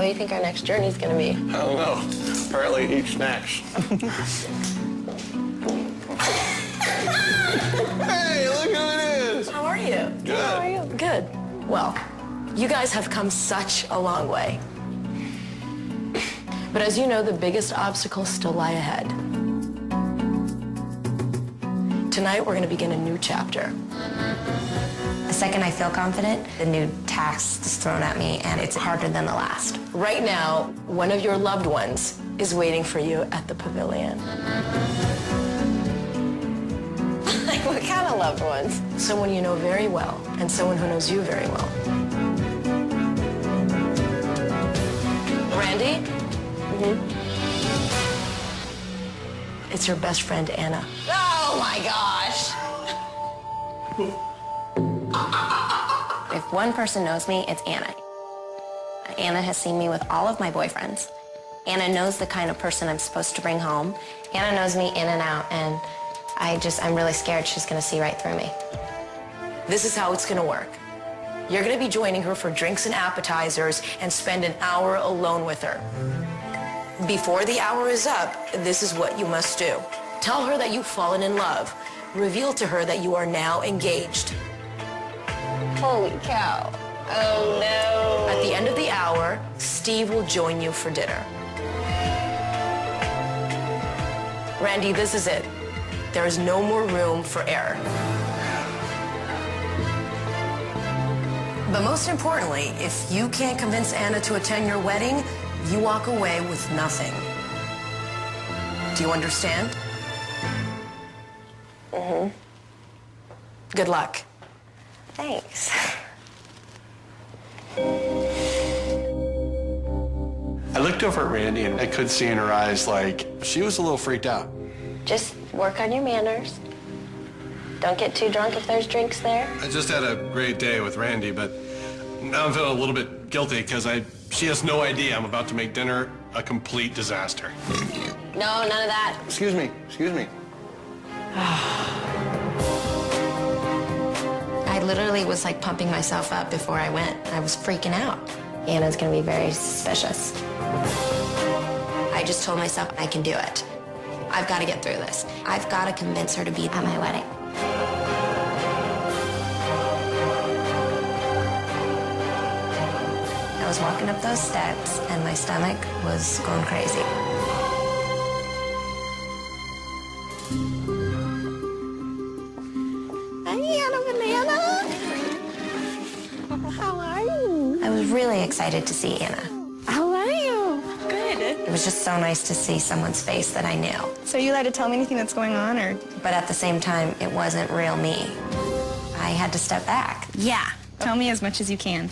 do you think our next journey's gonna be? I don't know. Apparently eat snacks. Hey, look who it is. How are you? Good. How are you? Good. Well, you guys have come such a long way. But as you know, the biggest obstacles still lie ahead. Tonight, we're going to begin a new chapter. The second I feel confident, the new task is thrown at me, and it's harder than the last. Right now, one of your loved ones is waiting for you at the pavilion. What kind of loved ones? Someone you know very well, and someone who knows you very well. Randy? It's your best friend, Anna. Oh my gosh! If one person knows me, it's Anna. Anna has seen me with all of my boyfriends. Anna knows the kind of person I'm supposed to bring home. Anna knows me in and out, and I'm really scared she's gonna see right through me. This is how it's gonna work. You're gonna be joining her for drinks and appetizers and spend an hour alone with her. Before the hour is up, this is what you must do. Tell her that you've fallen in love. Reveal to her that you are now engaged. Holy cow. Oh no. At the end of the hour, Steve will join you for dinner. Randy, this is it. There is no more room for error. But most importantly, if you can't convince Anna to attend your wedding, you walk away with nothing. Do you understand? Mm-hmm. Good luck. Thanks. I looked over at Randy and I could see in her eyes like she was a little freaked out. Just work on your manners. Don't get too drunk if there's drinks there. I just had a great day with Randy, but now I'm feeling a little bit guilty because she has no idea I'm about to make dinner a complete disaster. No, none of that. Excuse me. I literally was like pumping myself up before I went. I was freaking out. Anna's gonna be very suspicious. I just told myself I can do it. I've got to get through this. I've got to convince her to be at my wedding. I was walking up those steps and my stomach was going crazy. Hi, Anna Banana. How are you? I was really excited to see Anna. How are you? Good. It was just so nice to see someone's face that I knew. So are you allowed to tell me anything that's going on, or? But at the same time, it wasn't real me. I had to step back. Yeah. Tell me as much as you can.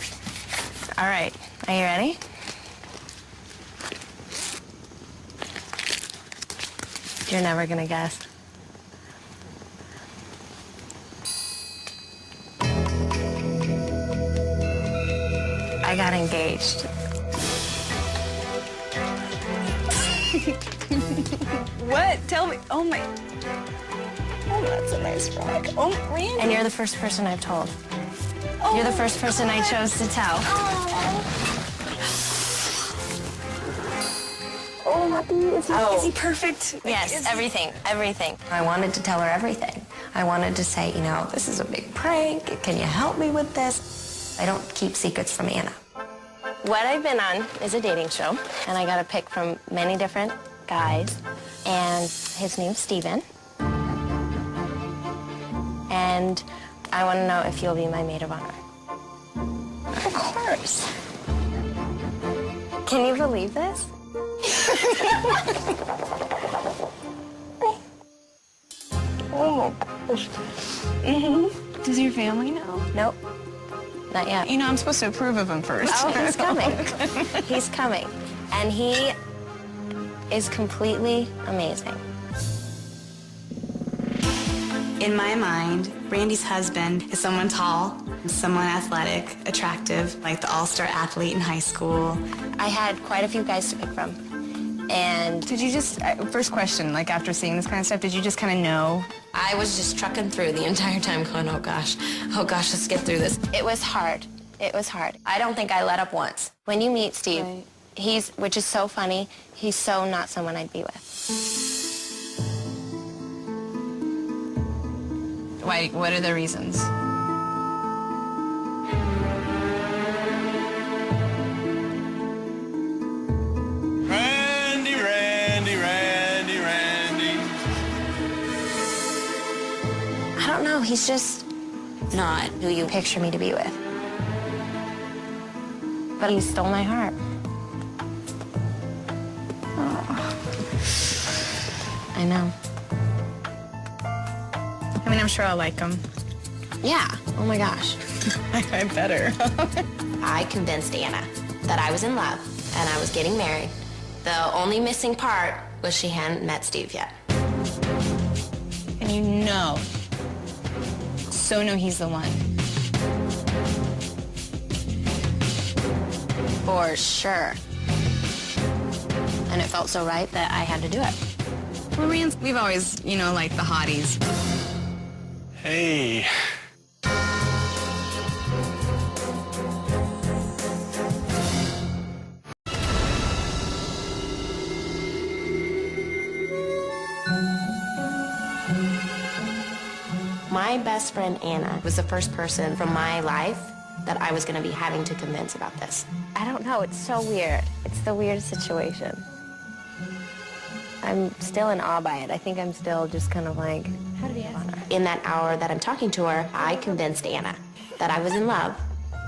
All right. Are you ready? You're never gonna guess. I got engaged. What? Tell me. Oh my. Oh, that's a nice rock. Oh, Randy. And you're the first person I've told. Oh, you're the first person I chose to tell. Oh, happy. Is he perfect? Yes, everything. I wanted to tell her everything. I wanted to say, this is a big prank. Can you help me with this? I don't keep secrets from Anna. What I've been on is a dating show, and I got a pick from many different guys, and his name's Steven. And I want to know if you'll be my maid of honor. Of course. Can you believe this? Oh my gosh. Does your family know? Nope. Not yet. I'm supposed to approve of him first. Oh, he's coming. He's coming. And he is completely amazing. In my mind, Randy's husband is someone tall, someone athletic, attractive, like the all-star athlete in high school. I had quite a few guys to pick from. And did you just, first question, like after seeing this kind of stuff, did you just kind of know? I was just trucking through the entire time going, oh gosh, let's get through this. It was hard. It was hard. I don't think I let up once. When you meet Steve, Which is so funny, he's so not someone I'd be with. Why, what are the reasons? Randy, Randy, Randy, Randy. I don't know, he's just not who you picture me to be with. But he stole my heart. I know. I mean, I'm sure I'll like him. Yeah. Oh my gosh. I better. I convinced Anna that I was in love and I was getting married. The only missing part was she hadn't met Steve yet. And you know, so know he's the one. For sure. And it felt so right that I had to do it. Well, we've always, liked the hotties. Hey. My best friend Anna was the first person from my life that I was going to be having to convince about this. I don't know, it's so weird. It's the weirdest situation. I'm still in awe by it. I think I'm still just kind of like, how did he ask her? In that hour that I'm talking to her, I convinced Anna that I was in love,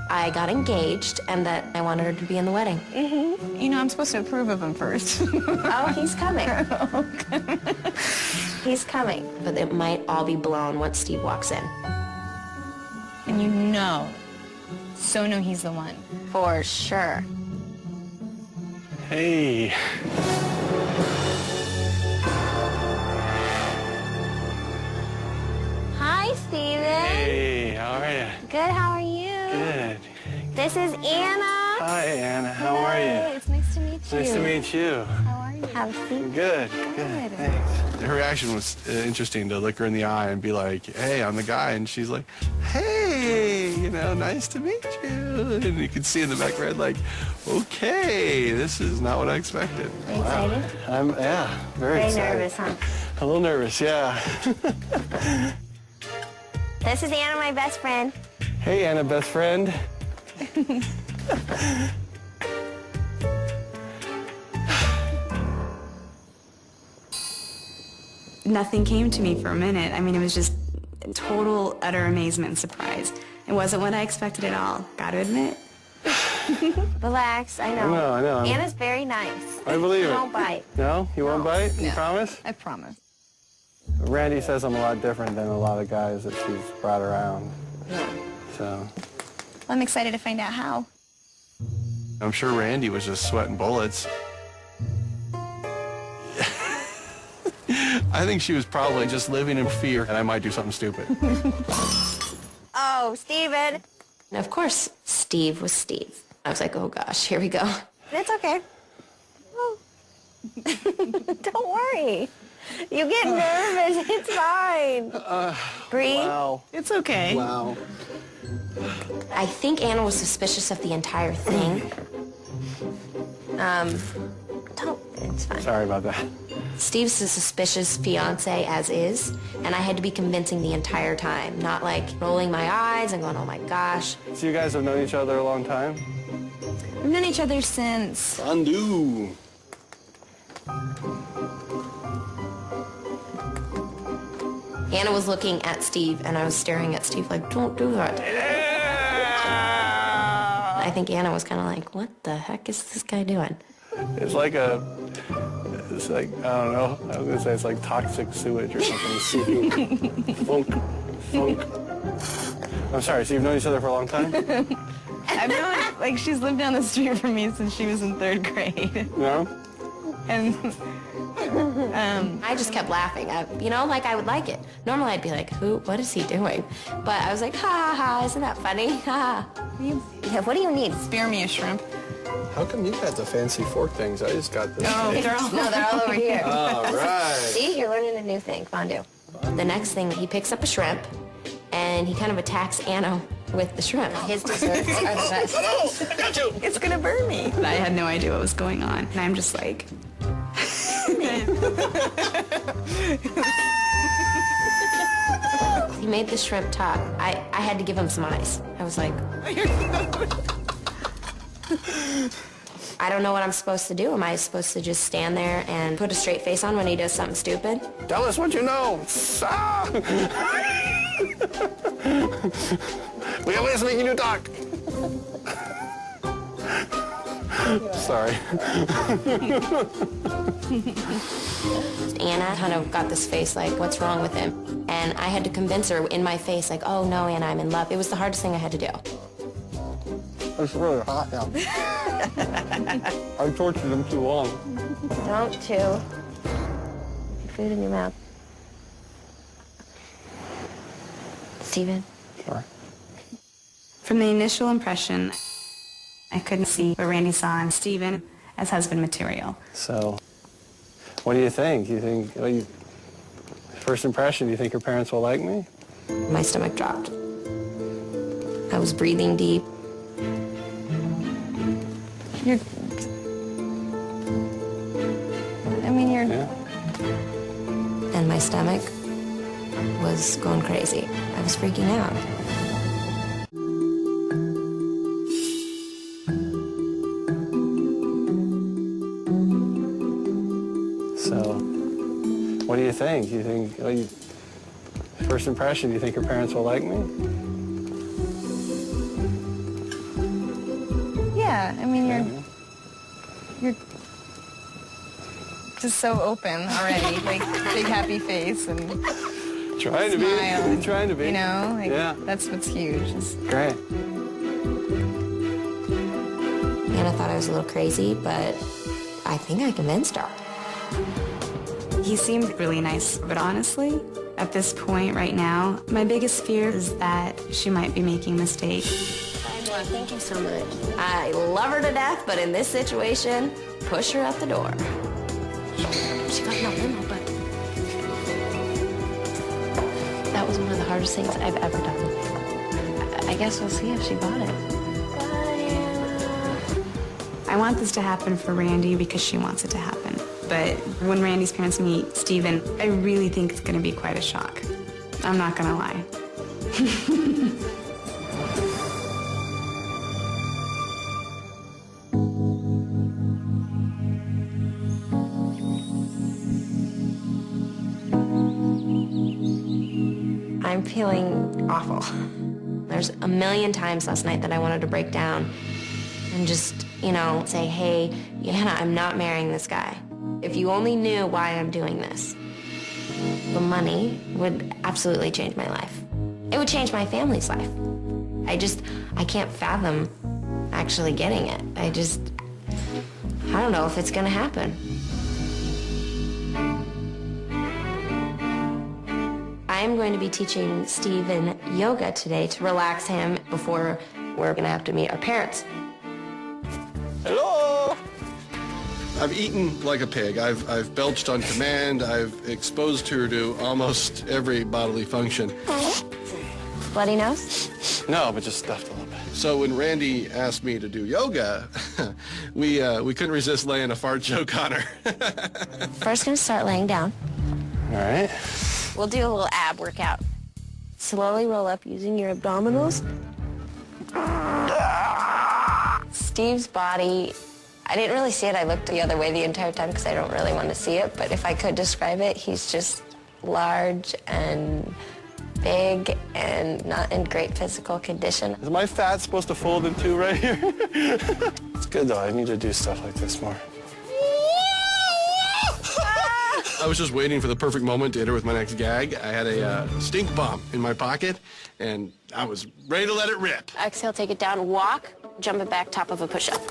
I got engaged, and that I wanted her to be in the wedding. Mm-hmm. I'm supposed to approve of him first. Oh, he's coming. He's coming. But it might all be blown once Steve walks in. And so know he's the one. For sure. Hey. Hi, Steven. Hey, how are you? Good, how are you? Good. This is Anna. Hi, Anna. How are you? It's nice to meet you. Nice to meet you. How are you? Have a seat. Good. Good. Thanks. Her reaction was interesting, to look her in the eye and be like, hey, I'm the guy. And she's like, hey, nice to meet you. And you can see in the back red, like, okay, this is not what I expected. Are you excited? Very excited. Nervous, huh? A little nervous, yeah. This is Anna, my best friend. Hey, Anna, best friend. Nothing came to me for a minute. I mean, it was just total, utter amazement and surprise. It wasn't what I expected at all, gotta admit. Relax, I know. I know. Anna's very nice. I believe it. She won't bite. No? You won't bite? You promise? I promise. Randy says I'm a lot different than a lot of guys that she's brought around. Yeah. So. Well, I'm excited to find out how. I'm sure Randy was just sweating bullets. I think she was probably just living in fear, and I might do something stupid. Oh, Steven. And of course, Steve was Steve. I was like, oh gosh, here we go. It's okay. Oh. Don't worry. You get nervous. It's fine. Breathe. Wow. It's okay. Wow. I think Anna was suspicious of the entire thing. It's fine. Sorry about that. Steve's a suspicious fiance as is, and I had to be convincing the entire time, not like rolling my eyes and going, oh my gosh. So you guys have known each other a long time? We've known each other since... Undo. Anna was looking at Steve, and I was staring at Steve like, don't do that. Yeah! I think Anna was kind of like, what the heck is this guy doing? It's like, I don't know. I was going to say it's like toxic sewage or something. Funk. I'm sorry, so you've known each other for a long time? I've known, she's lived down the street from me since she was in 3rd grade. No? And, I just kept laughing. I would like it. Normally I'd be like, what is he doing? But I was like, ha ha ha, isn't that funny? Ha ha. Yeah, what do you need? Spear me a shrimp. How come you got the fancy fork things? I just got this. Oh, they're all over here. All right. See, you're learning a new thing. Fondue. The next thing, he picks up a shrimp, and he kind of attacks Anna with the shrimp. His desserts are the best. Got you. It's gonna burn me. I had no idea what was going on, and I'm just like. He made the shrimp top. I had to give him some ice. I was like, I don't know what I'm supposed to do. Am I supposed to just stand there and put a straight face on when he does something stupid? Tell us what you know. We are listening to you talk. Sorry. Anna kind of got this face like, what's wrong with him? And I had to convince her in my face, like, oh no, Anna, I'm in love. It was the hardest thing I had to do. It's really hot now. I tortured him too long. Don't chew. Food in your mouth. Steven? Sorry. From the initial impression, I couldn't see what Randy saw in Steven as husband material. So, what do you think? First impression, do you think her parents will like me? My stomach dropped. I was breathing deep. You're... Yeah. And my stomach was going crazy. I was freaking out. So, what do you think? First impression, do you think her parents will like me? Yeah, you're just so open already, like big happy face and Trying to smile be. Trying to be. You know, yeah. That's what's huge. Great. Anna thought I was a little crazy, but I think I convinced her. He seemed really nice, but honestly, at this point right now, my biggest fear is that she might be making a mistake. Thank you so much. I love her to death, but in this situation, push her out the door. She got no limo, but that was one of the hardest things I've ever done. I guess we'll see if she bought it. I want this to happen for Randy because she wants it to happen. But when Randy's parents meet Steven, I really think it's going to be quite a shock. I'm not going to lie. I'm feeling awful. There's a million times last night that I wanted to break down and just, say, hey, Hannah, I'm not marrying this guy. If you only knew why I'm doing this, the money would absolutely change my life. It would change my family's life. I can't fathom actually getting it. I don't know if it's gonna happen. I'm going to be teaching Steven yoga today to relax him before we're gonna have to meet our parents. Hello! I've eaten like a pig. I've belched on command. I've exposed her to almost every bodily function. Bloody nose? No, but just stuffed a little bit. So when Randy asked me to do yoga, we couldn't resist laying a fart joke on her. First gonna start laying down. All right. We'll do a little ab workout. Slowly roll up using your abdominals. Steve's body, I didn't really see it. I looked the other way the entire time because I don't really want to see it. But if I could describe it, he's just large and big and not in great physical condition. Is my fat supposed to fold in two right here? It's good though. I need to do stuff like this more. I was just waiting for the perfect moment to hit her with my next gag. I had a stink bomb in my pocket, and I was ready to let it rip. Exhale, take it down, walk, jump it back, top of a push-up.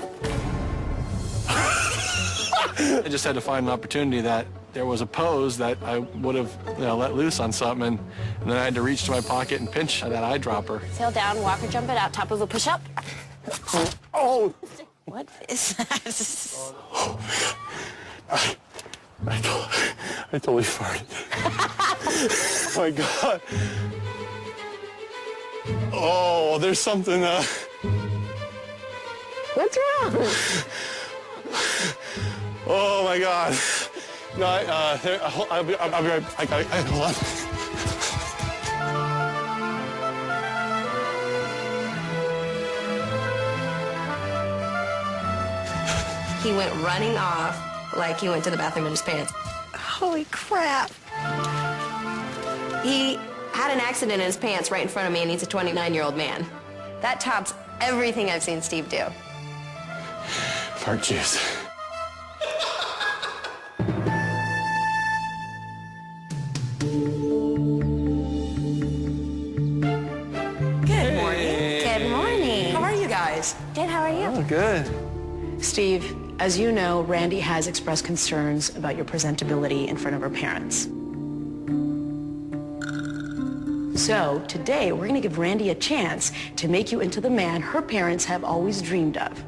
I just had to find an opportunity that there was a pose that I would have let loose on something, and then I had to reach to my pocket and pinch that eyedropper. Exhale down, walk or jump it out, top of a push-up. Oh! What is that? I totally farted. Oh my God. Oh. Oh, there's something, What's wrong? Oh, my God. No, I'll be right back. Hold on. He went running off like he went to the bathroom in his pants. Holy crap. He had an accident in his pants right in front of me, and he's a 29-year-old man. That tops everything I've seen Steve do. Fart juice. Good morning. Good morning. How are you guys? Good, how are you? Oh, good. Steve, as you know, Randy has expressed concerns about your presentability in front of her parents. So today, we're going to give Randy a chance to make you into the man her parents have always dreamed of.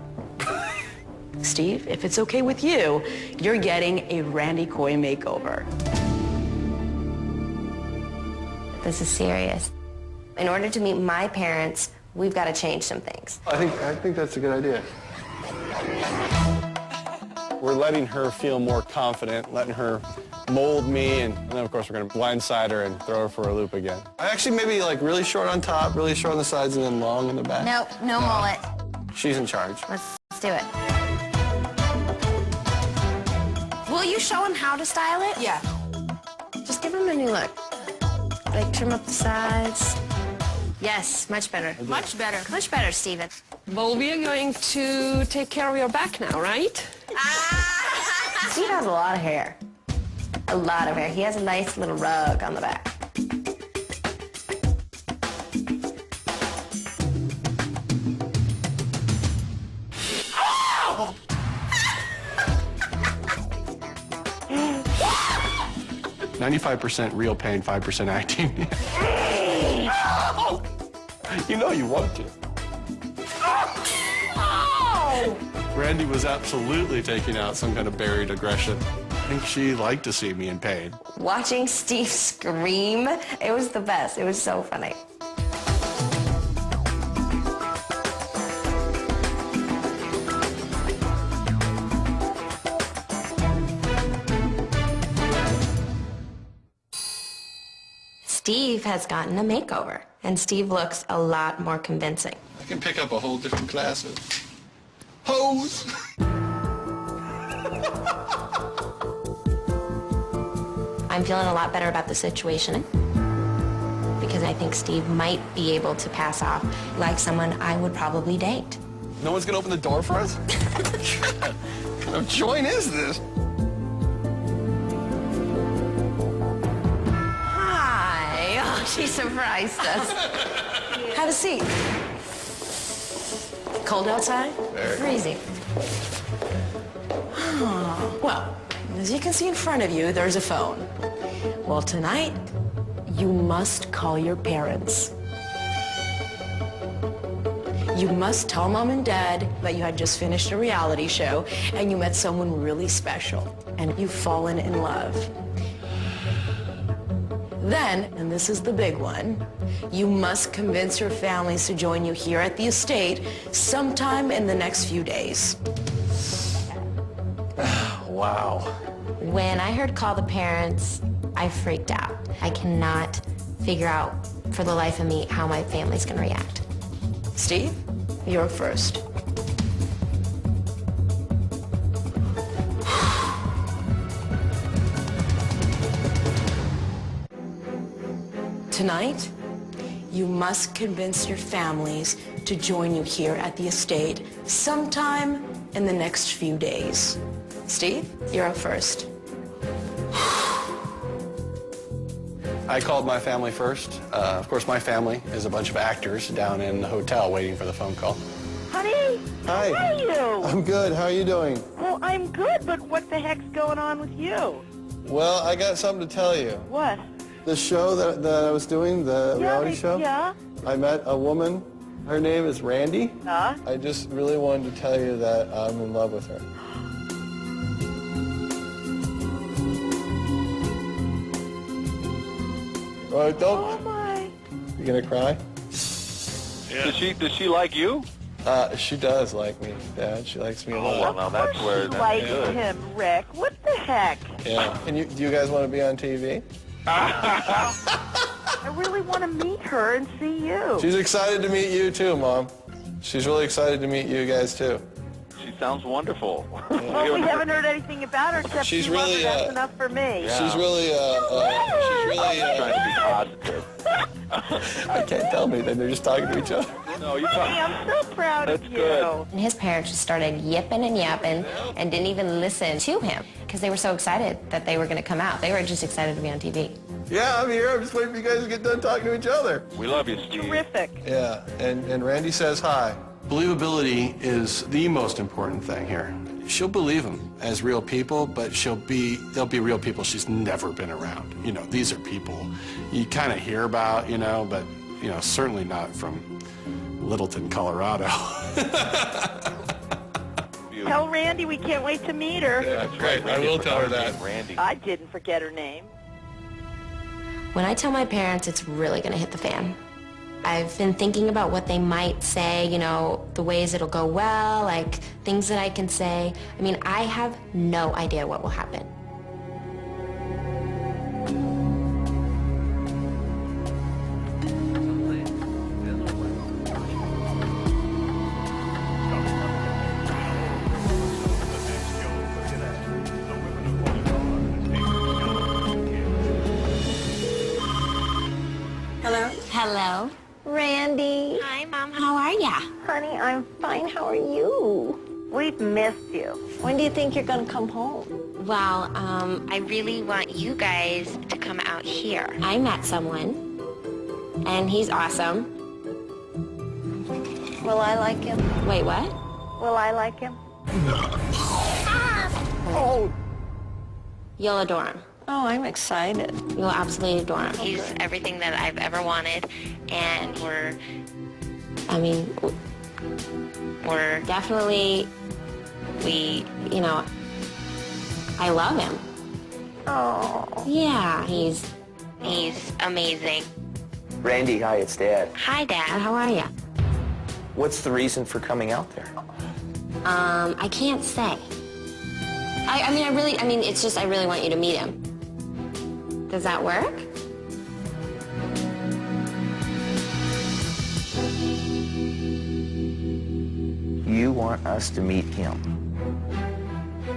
Steve, if it's okay with you, you're getting a Randy Coy makeover. This is serious. In order to meet my parents, we've got to change some things. I think that's a good idea. We're letting her feel more confident, letting her mold me, and then, of course, we're going to blindside her and throw her for a loop again. I actually maybe like really short on top, really short on the sides, and then long in the back. Nope, no mullet. She's in charge. Let's do it. Will you show him how to style it? Yeah. Just give him a new look. Like trim up the sides. Yes, much better. Much better. Much better, Steven. Well, we are going to take care of your back now, right? Steve has a lot of hair. A lot of hair. He has a nice little rug on the back. Oh! 95% real pain, 5% acting. You know you want to. Randy was absolutely taking out some kind of buried aggression. I think she liked to see me in pain. Watching Steve scream, it was the best. It was so funny. Steve has gotten a makeover, and Steve looks a lot more convincing. I can pick up a whole different class of hose. I'm feeling a lot better about the situation because I think Steve might be able to pass off like someone I would probably date. No one's gonna open the door for us? What kind of joint is this? Hi. Oh, she surprised us. Have a seat. Cold outside? Very. Freezing. Well, as you can see in front of you, there's a phone. Well, tonight, you must call your parents. You must tell Mom and Dad that you had just finished a reality show and you met someone really special and you've fallen in love. Then, and this is the big one, you must convince your families to join you here at the estate sometime in the next few days. Wow. When I heard call the parents, I freaked out. I cannot figure out for the life of me how my family's gonna react. Steve, you're first. Tonight, you must convince your families to join you here at the estate sometime in the next few days. Steve, you're up first. I called my family first. Of course, my family is a bunch of actors down in the hotel waiting for the phone call. Honey, Hi. how are you? I'm good. How are you doing? Well, I'm good, but what the heck's going on with you? Well, I got something to tell you. What? The show that I was doing, the reality show, Yeah? I met a woman. Her name is Randy. I just really wanted to tell you that I'm in love with her. Oh, don't. Oh, my. You gonna cry? Yeah. Does she like you? She does like me, Dad. She likes me a lot. Well, now that's where You that's like good. him, Rick. What the heck? Yeah. And do you guys want to be on TV? I really want to meet her and see you. She's excited to meet you too, Mom. She's really excited to meet you guys too. She sounds wonderful. Well, we haven't heard anything about her except She's she loves really, her. That's enough for me. Yeah. She's really, trying to be positive. I can't tell me. They're just talking to each other. No, you're Honey, I'm so proud of you. good. And his parents just started yipping and yapping and didn't even listen to him because they were so excited that they were going to come out. They were just excited to be on TV. Yeah, I'm here. I'm just waiting for you guys to get done talking to each other. We love you, Steve. Terrific. Yeah, and Randy says hi. Believability is the most important thing here. She'll believe them as real people, but they'll be real people she's never been around. You know, these are people you kind of hear about, you know, but, you know, certainly not from Littleton, Colorado. Tell Randy we can't wait to meet her. Yeah, that's great. I will tell her that. Randy. I didn't forget her name. When I tell my parents, it's really going to hit the fan. I've been thinking about what they might say, you know, the ways it'll go well, like things that I can say. I mean, I have no idea what will happen. Hello? Hello? Randy. Hi, Mom. How are ya? Honey, I'm fine. How are you? We've missed you. When do you think you're going to come home? Well, I really want you guys to come out here. I met someone, and he's awesome. Will I like him? Wait, what? Will I like him? Oh. You'll adore him. Oh, I'm excited. You'll absolutely adore him. He's everything that I've ever wanted, and we're definitely, you know, I love him. Oh. Yeah, he's amazing. Randy, hi, it's Dad. Hi, Dad. How are you? What's the reason for coming out there? I can't say. I really want you to meet him. Does that work? You want us to meet him?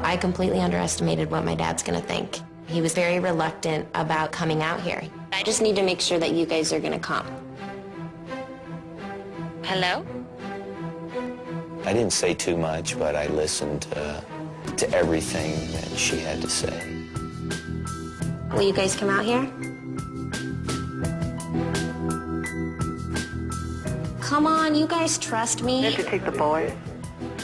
I completely underestimated what my dad's gonna think. He was very reluctant about coming out here. I just need to make sure that you guys are gonna come. Hello? I didn't say too much, but I listened to everything that she had to say. Will you guys come out here? Come on, you guys trust me. You have to take the boys.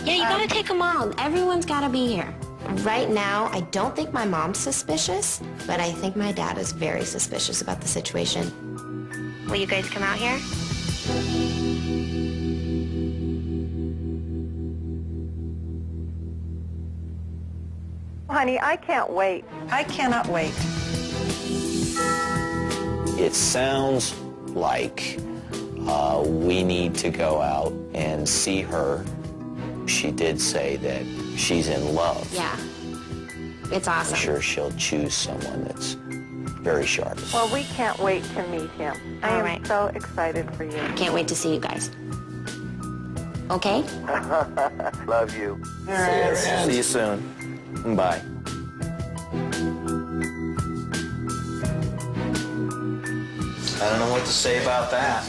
Yeah, you gotta take them all. Everyone's gotta be here. Right now, I don't think my mom's suspicious, but I think my dad is very suspicious about the situation. Will you guys come out here? Honey, I can't wait. I cannot wait. It sounds like we need to go out and see her. She did say that she's in love. Yeah. It's awesome. I'm sure she'll choose someone that's very sharp. Well, we can't wait to meet him. I am so excited for you. Can't wait to see you guys. Okay? Love you. All right. See you soon. Bye. I don't know what to say about that.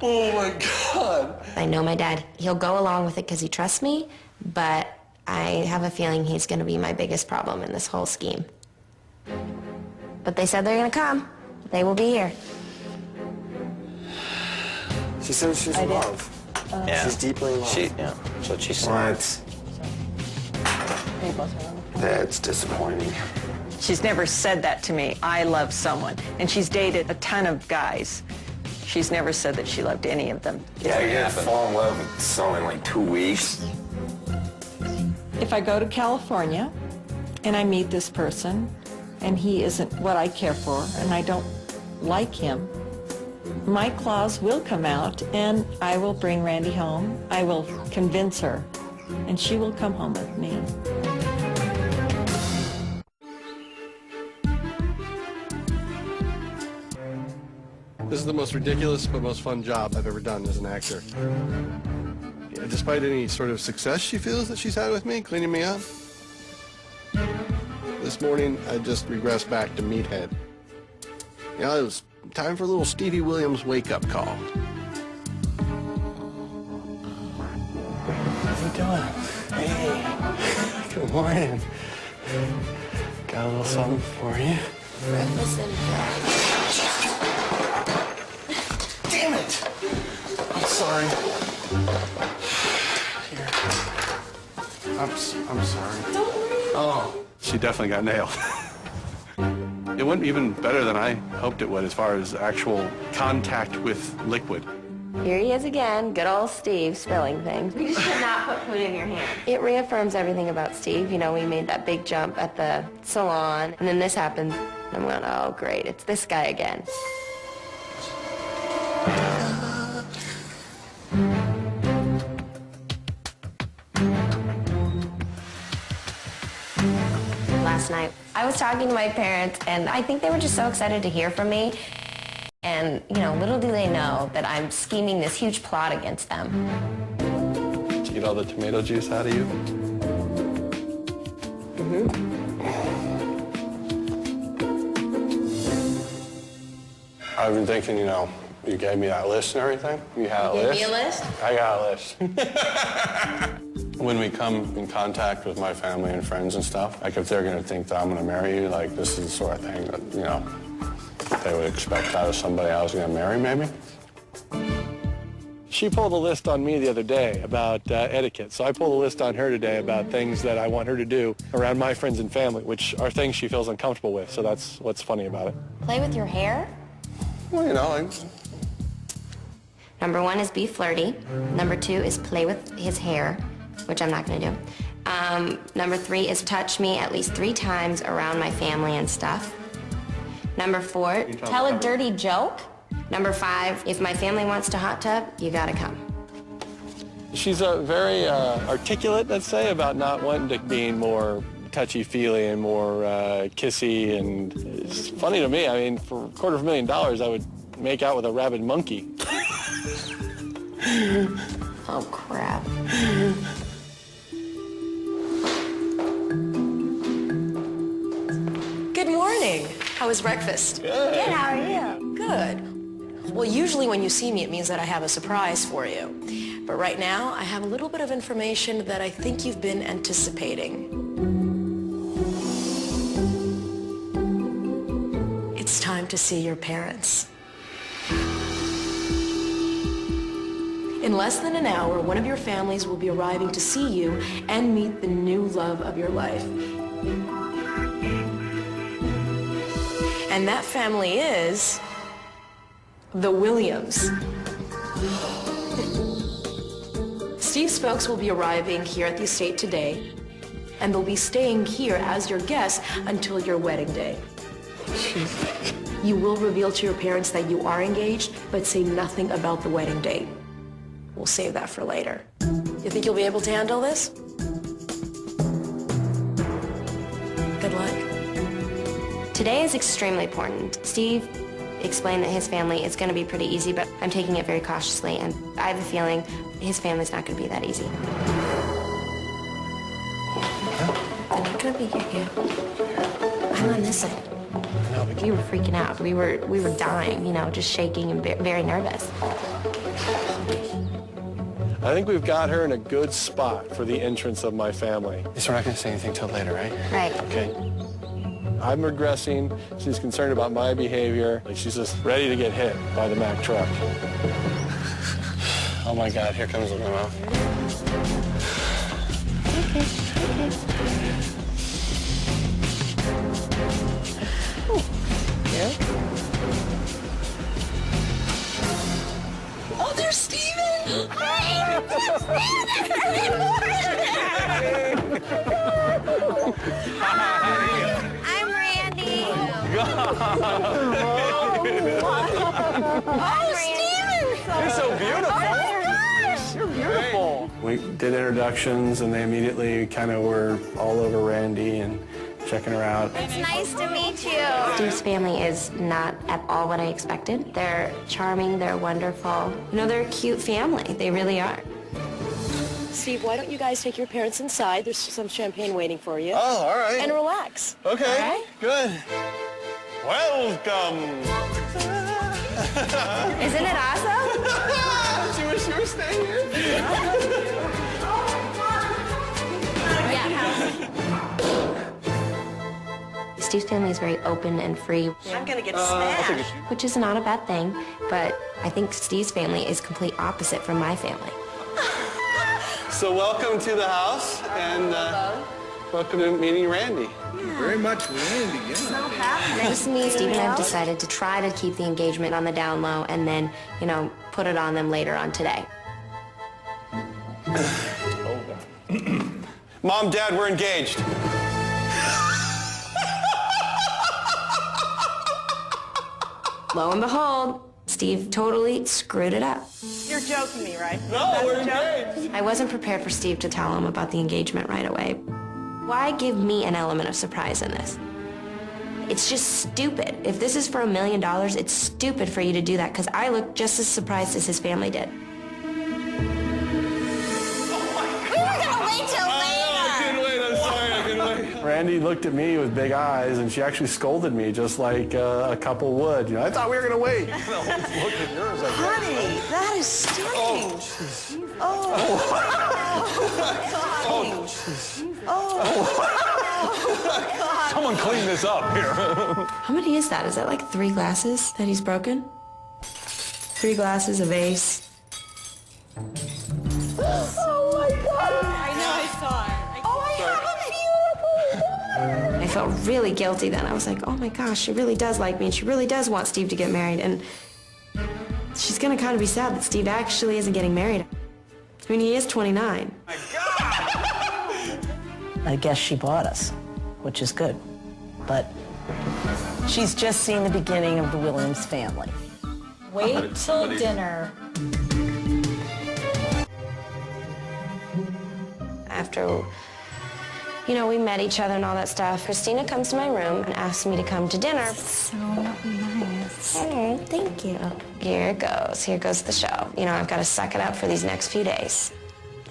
Oh my God. I know my dad. He'll go along with it because he trusts me, but I have a feeling he's going to be my biggest problem in this whole scheme. But they said they're going to come. They will be here. She says she's in love. Yeah. She's deeply in love. Yeah, that's what she said. That's disappointing. She's never said that to me. I love someone. And she's dated a ton of guys. She's never said that she loved any of them. Yeah, you're gonna fall in love with someone in like 2 weeks. If I go to California and I meet this person and he isn't what I care for and I don't like him, my claws will come out and I will bring Randy home. I will convince her and she will come home with me. This is the most ridiculous but most fun job I've ever done as an actor. Despite any sort of success she feels that she's had with me, cleaning me up, this morning I just regressed back to meathead. You know, it was time for a little Stevie Williams wake-up call. How you doing? Hey, good morning. Got a little something for you. Breakfast and Damn it! I'm sorry. Here. I'm sorry. Don't worry. Oh, she definitely got nailed. It went even better than I hoped it would as far as actual contact with liquid. Here he is again, good old Steve, spilling things. You should not put food in your hand. It reaffirms everything about Steve. You know, we made that big jump at the salon, and then this happened. I'm going, oh, great, it's this guy again. Last night, I was talking to my parents, and I think they were just so excited to hear from me. And, you know, little do they know that I'm scheming this huge plot against them. Did you get all the tomato juice out of you? Mm-hmm. I've been thinking, you know, you gave me that list and everything. You had a You list. gave me a list? I got a list. When we come in contact with my family and friends and stuff, like if they're going to think that I'm going to marry you, like this is the sort of thing that, you know, they would expect out of somebody I was going to marry, maybe. She pulled a list on me the other day about etiquette, so I pulled a list on her today about things that I want her to do around my friends and family, which are things she feels uncomfortable with, so that's what's funny about it. Play with your hair? Well, you know, Number 1 is be flirty. Number 2 is play with his hair, which I'm not going to do. Number 3 is touch me at least 3 times around my family and stuff. Number 4, tell a dirty joke. Number 5, if my family wants to hot tub, you gotta come. She's very articulate, let's say, about not wanting to being more touchy-feely and more kissy, and it's funny to me. I mean, for $250,000, I would make out with a rabid monkey. Oh, crap. Good morning. How was breakfast? Good, how are you? Good. Well, usually when you see me, it means that I have a surprise for you. But right now, I have a little bit of information that I think you've been anticipating. It's time to see your parents. In less than an hour, one of your families will be arriving to see you and meet the new love of your life. And that family is the Williams. Steve's folks will be arriving here at the estate today, and they'll be staying here as your guests until your wedding day. You will reveal to your parents that you are engaged, but say nothing about the wedding date. We'll save that for later. You think you'll be able to handle this? Good luck. Today is extremely important. Steve explained that his family is going to be pretty easy, but I'm taking it very cautiously, and I have a feeling his family's not going to be that easy. They're not going to be here. I'm on this side. We were freaking out. We were dying, you know, just shaking and very nervous. I think we've got her in a good spot for the entrance of my family. So we're not going to say anything till later, right? Right. Okay. I'm regressing. She's concerned about my behavior. Like she's just ready to get hit by the Mack truck. Oh my God, here comes the limo. Okay. Yeah. Oh, there's Steven! Hi! I'm Randy. God. Steven! You're so beautiful. Oh my gosh! You're beautiful. We did introductions, and they immediately kind of were all over Randy and checking her out. It's nice to meet you. Steve's family is not at all what I expected. They're charming, they're wonderful. You know, they're a cute family. They really are. Steve, why don't you guys take your parents inside? There's some champagne waiting for you. Oh, all right. And relax. Okay, All right? good. Welcome. Isn't it awesome? She wish you were staying here. Steve's family is very open and free. I'm gonna get smashed. Which is not a bad thing, but I think Steve's family is complete opposite from my family. So welcome to the house, and welcome to meeting Randy. Very much Randy, yeah. So happy. Next to me, Steve and I have decided to try to keep the engagement on the down low and then, you know, put it on them later on today. Mom, Dad, we're engaged. Lo and behold, Steve totally screwed it up. You're joking me, right? No, we're engaged. I wasn't prepared for Steve to tell him about the engagement right away. Why give me an element of surprise in this? It's just stupid. If this is for $1 million, it's stupid for you to do that because I look just as surprised as his family did. Randy looked at me with big eyes, and she actually scolded me just like a couple would. You know, I thought we were gonna wait. Look at yours. Honey, that is stunning. Someone clean this up here. How many is that? Is that like 3 glasses that he's broken? 3 glasses, a vase. Oh my God! I know, I saw it. I felt really guilty then. I was like, oh my gosh, she really does like me and she really does want Steve to get married. And she's gonna kind of be sad that Steve actually isn't getting married. I mean, he is 29. I guess she bought us, which is good. But she's just seen the beginning of the Williams family. Wait till dinner. After, you know, we met each other and all that stuff, Christina comes to my room and asks me to come to dinner. So nice. Oh, thank you. Here goes the show. You know, I've got to suck it up for these next few days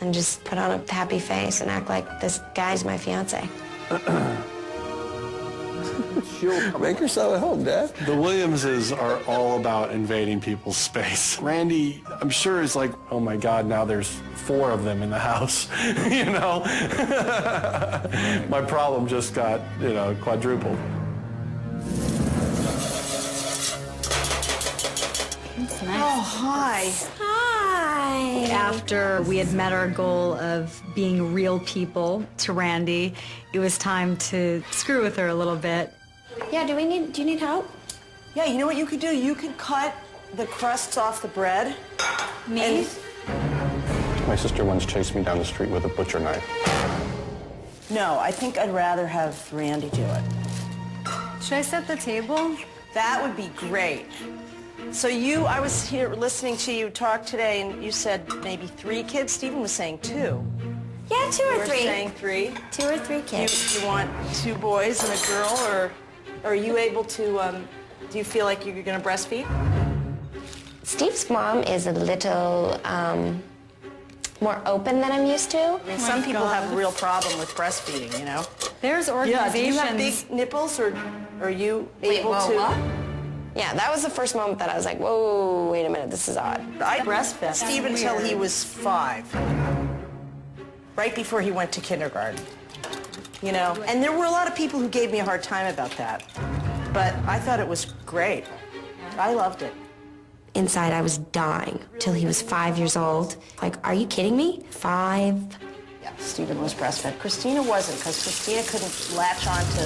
and just put on a happy face and act like this guy's my fiance. Make yourself at home, Dad. The Williamses are all about invading people's space. Randy, I'm sure, is like, oh my God, now there's 4 of them in the house, you know? My problem just got, you know, quadrupled. That's nice. Oh, hi. Hi. After we had met our goal of being real people to Randy, it was time to screw with her a little bit. Yeah, do you need help? Yeah, you know what you could do? You could cut the crusts off the bread. Me? My sister once chased me down the street with a butcher knife. No, I think I'd rather have Randy do it. Should I set the table? That would be great. So I was here listening to you talk today, and you said maybe 3 kids. Stephen was saying 2. Yeah, 2 or 3. You were saying 3? 2 or 3 kids. You want 2 boys and a girl, or are you able to, do you feel like you're going to breastfeed? Steve's mom is a little more open than I'm used to. I mean, some people have a real problem with breastfeeding, you know? There's Yeah, do you have organizations. big nipples, or are you able whoa, to? what? Yeah, that was the first moment that I was like, whoa, wait a minute, this is odd. I breastfed Steve until he was 5, right before he went to kindergarten. You know, and there were a lot of people who gave me a hard time about that, but I thought it was great. I loved it. Inside, I was dying till he was 5 years old. Like, are you kidding me? 5? Yeah, Stephen was breastfed. Christina wasn't, because Christina couldn't latch onto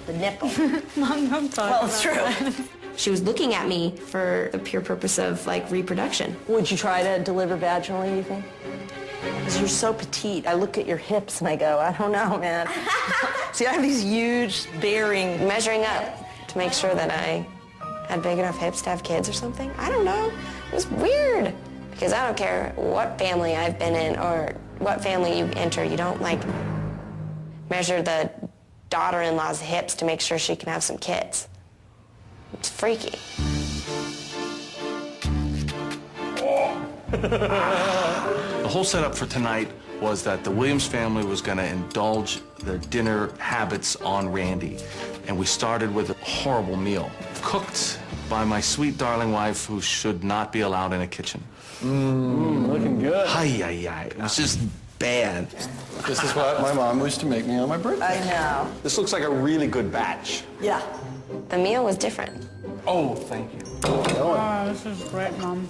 the nipple. Mom, don't talk Well, it's true. about She was looking at me for the pure purpose of, like, reproduction. Would you try to deliver vaginally, you think? Because you're so petite. I look at your hips and I go, I don't know, man. See, I have these huge bearing. Measuring up to make sure that I had big enough hips to have kids or something. I don't know. It was weird. Because I don't care what family I've been in or what family you enter, you don't like measure the daughter-in-law's hips to make sure she can have some kids. It's freaky. The whole setup for tonight was that the Williams family was going to indulge their dinner habits on Randy. And we started with a horrible meal, cooked by my sweet darling wife, who should not be allowed in a kitchen. Looking good. It was just bad. This is what my mom used to make me on my birthday. I know. This looks like a really good batch. Yeah. The meal was different. Oh, thank you. Oh, this is great, Mom.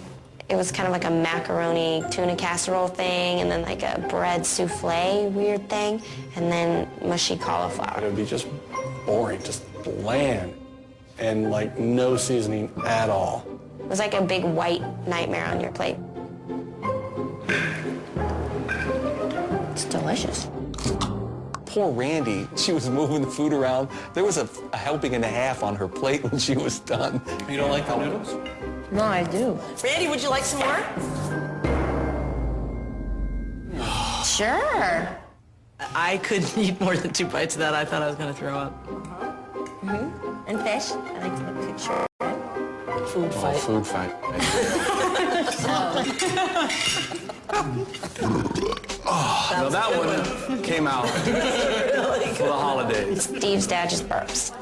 It was kind of like a macaroni tuna casserole thing, and then like a bread souffle weird thing, and then mushy cauliflower. It would be just boring, just bland, and like no seasoning at all. It was like a big white nightmare on your plate. It's delicious. Poor Randy, she was moving the food around. There was a helping and a half on her plate when she was done. You don't like the noodles? No, I do. Randy, would you like some more? Sure. I couldn't eat more than 2 bites of that. I thought I was going to throw up. And fish. I like to look picture. Food fight. Food fight. Now that one came out for the holidays. Steve's dad just burps.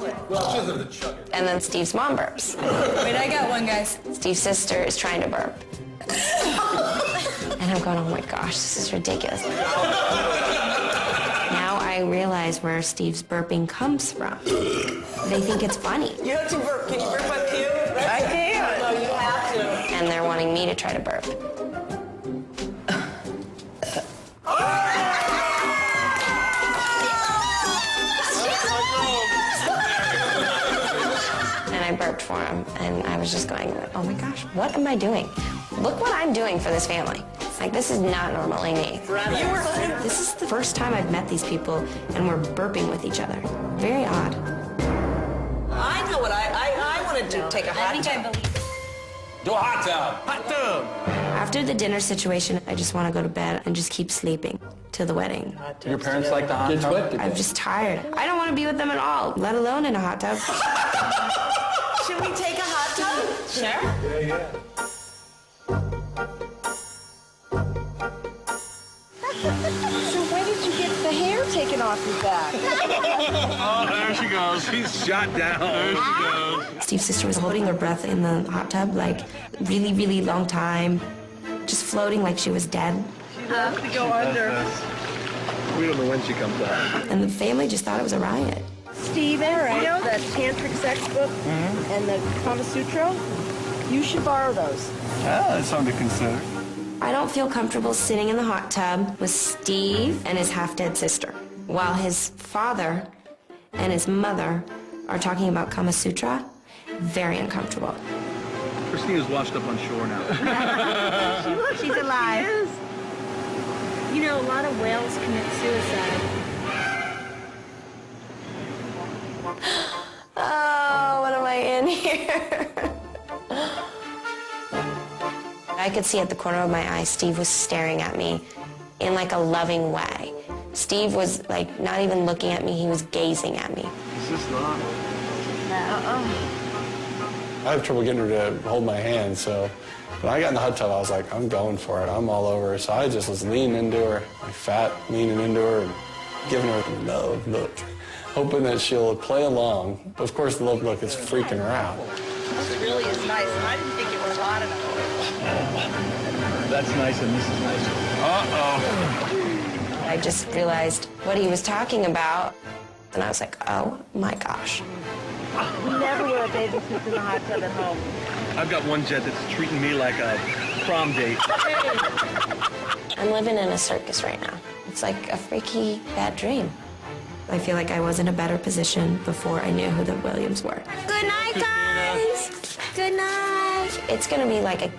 And then Steve's mom burps. Wait, I got one, guys. Steve's sister is trying to burp. And I'm going, oh my gosh, this is ridiculous. Now I realize where Steve's burping comes from. They think it's funny. You have to burp. Can you burp on cue? I can. No, you have to. And they're wanting me to try to burp. And I burped for him, and I was just going, oh my gosh, what am I doing? Look what I'm doing for this family. Like, this is not normally me. This is the first time I've met these people, and we're burping with each other. Very odd. I know what I want to do. Take a hot tub. Do a hot tub. Hot tub. After the dinner situation, I just want to go to bed and just keep sleeping till the wedding. Your parents like the hot tub? I'm just tired. I don't want to be with them at all, let alone in a hot tub. Should we take a hot tub? Sure. Yeah. So when did you get the hair taken off your back? Oh, there she goes. She's shot down. There she goes. Steve's sister was holding her breath in the hot tub, like, really, really long time, just floating like she was dead. She has to go under. We don't know when she comes out. And the family just thought it was a riot. Steven, you know the tantric sex book and the Kama Sutra? You should borrow those. Yeah, that's something to consider. I don't feel comfortable sitting in the hot tub with Steve and his half-dead sister, while his father and his mother are talking about Kama Sutra. Very uncomfortable. Christina's washed up on shore now. She's alive. She is. You know, a lot of whales commit suicide. Oh, what am I in here? I could see at the corner of my eye, Steve was staring at me in like a loving way. Steve was like not even looking at me, he was gazing at me. Is this not? I have trouble getting her to hold my hand, so when I got in the hot tub, I was like, I'm going for it. I'm all over her. So I just was leaning into her, like fat, leaning into her, and giving her a love look, hoping that she'll play along. Of course, the love look is freaking her out. This really is nice, and I didn't think it was hot enough. That's nice and this is nice. Uh-oh. I just realized what he was talking about, and I was like, oh my gosh. We never wear a bathing suit in the hot tub at home. I've got one jet that's treating me like a prom date. I'm living in a circus right now. It's like a freaky bad dream. I feel like I was in a better position before I knew who the Williams were. Good night, guys. Good night. It's gonna be like a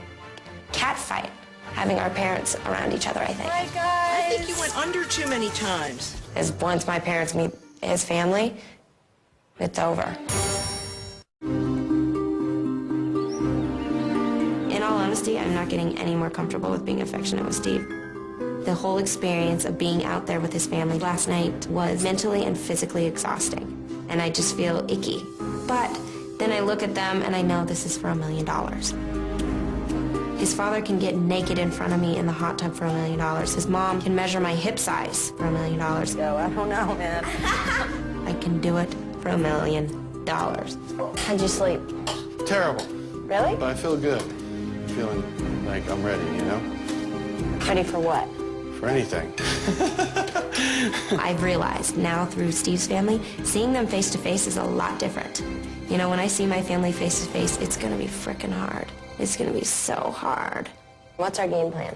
cat fight, having our parents around each other, I think. Hi, guys. I think you went under too many times. As once my parents meet his family, it's over. In all honesty, I'm not getting any more comfortable with being affectionate with Steve. The whole experience of being out there with his family last night was mentally and physically exhausting, and I just feel icky. But then I look at them and I know this is for $1 million. His father can get naked in front of me in the hot tub for $1 million. His mom can measure my hip size for $1 million. No, I don't know, man. I can do it for $1 million. How'd you sleep? Terrible. Really? But I feel good. Feeling like I'm ready, you know? Ready for what? For anything. I've realized now through Steve's family, seeing them face to face is a lot different. You know, when I see my family face to face, it's gonna be frickin' hard. It's gonna be so hard. What's our game plan?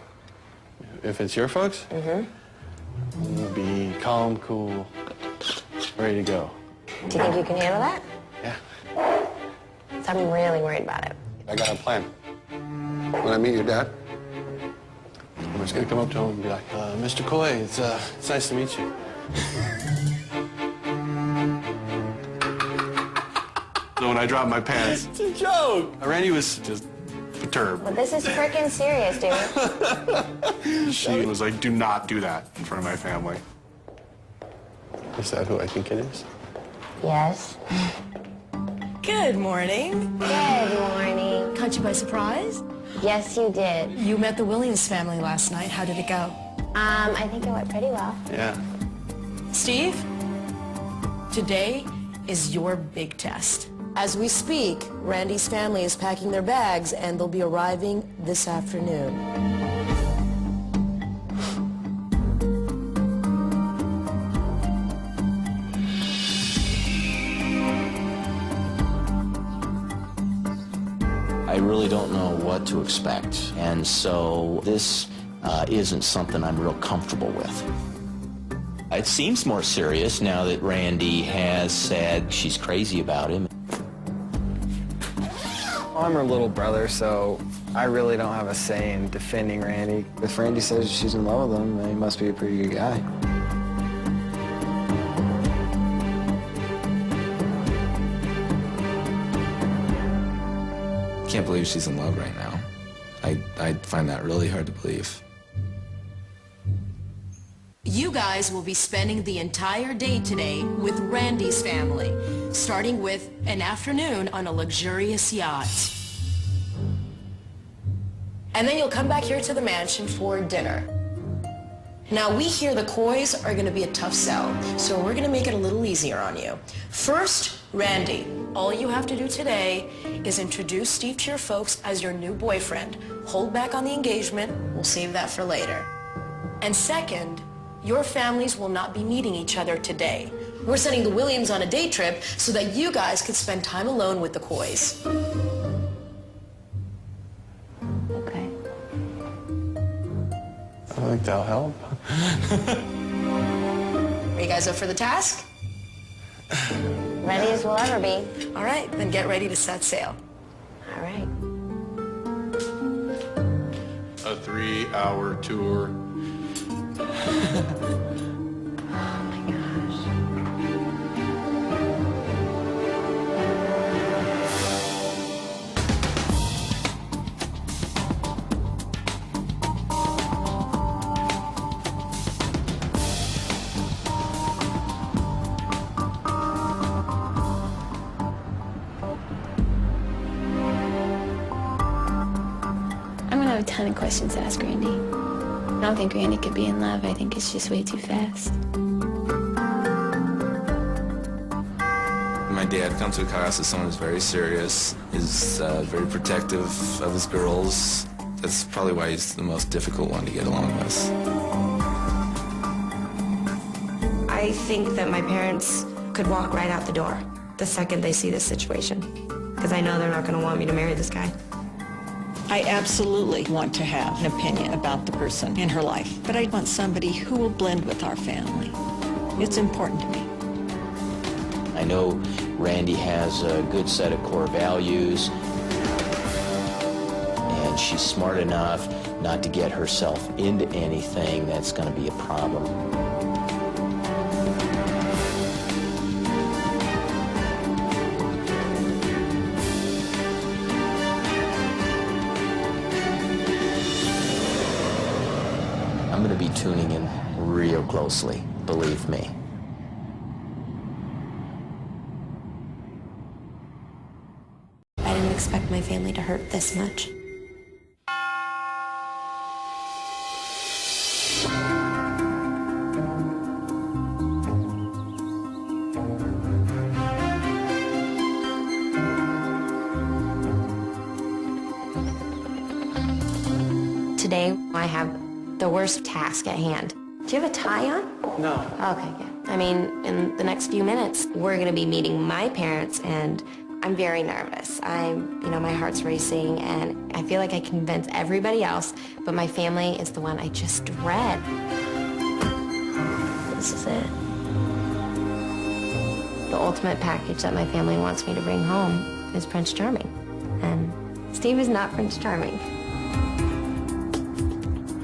If it's your folks, we'll be calm, cool, ready to go. Do you think you can handle that? Yeah. So I'm really worried about it. I got a plan. When I meet your dad, I'm just gonna come up to him and be like, Mr. Coys, it's nice to meet you. So when I dropped my pants, It's a joke. Randy was just perturbed. But this is freaking serious, dude. She was like, do not do that in front of my family. Is that who I think it is? Yes. Good morning. Good morning. Caught you by surprise? Yes, you did. You met the Williams family last night. How did it go? I think it went pretty well. Yeah. Steve, today is your big test. As we speak, Randy's family is packing their bags and they'll be arriving this afternoon. I really don't know what to expect, and so this isn't something I'm real comfortable with. It seems more serious now that Randy has said she's crazy about him. I'm her little brother, so I really don't have a say in defending Randy. If Randy says she's in love with him, then he must be a pretty good guy. Can't believe she's in love right now. I find that really hard to believe. You guys will be spending the entire day today with Randy's family, starting with an afternoon on a luxurious yacht. And then you'll come back here to the mansion for dinner. Now, we hear the Coys are going to be a tough sell, so we're going to make it a little easier on you. First, Randy, all you have to do today is introduce Steve to your folks as your new boyfriend. Hold back on the engagement. We'll save that for later. And second, your families will not be meeting each other today. We're sending the Williams on a day trip so that you guys could spend time alone with the Coys. Okay. I think that'll help. Are you guys up for the task? Ready as we'll ever be. All right, then get ready to set sail. All right. A 3-hour tour. I'm gonna have a ton of questions to ask Randy. I don't think Randy could be in love. I think it's just way too fast. My dad comes across as someone who's very serious, is very protective of his girls. That's probably why he's the most difficult one to get along with. I think that my parents could walk right out the door the second they see this situation, because I know they're not going to want me to marry this guy. I absolutely want to have an opinion about the person in her life, but I want somebody who will blend with our family. It's important to me. I know Randy has a good set of core values, and she's smart enough not to get herself into anything that's going to be a problem. tuning in real closely, believe me. I didn't expect my family to hurt this much. Today, I have the worst task at hand. Do you have a tie on? No. Okay, good. I mean, in the next few minutes, we're going to be meeting my parents, and I'm very nervous. My heart's racing, and I feel like I convince everybody else, but my family is the one I just dread. This is it. The ultimate package that my family wants me to bring home is Prince Charming. And Steve is not Prince Charming.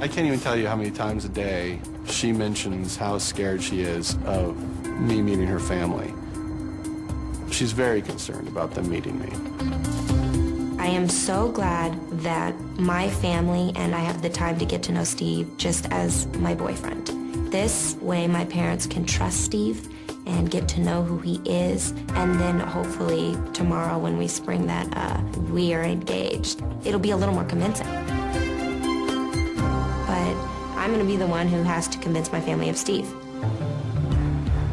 I can't even tell you how many times a day she mentions how scared she is of me meeting her family. She's very concerned about them meeting me. I am so glad that my family and I have the time to get to know Steve just as my boyfriend. This way my parents can trust Steve and get to know who he is, and then hopefully tomorrow when we spring that we are engaged, it'll be a little more convincing. But I'm gonna be the one who has to convince my family of Steve.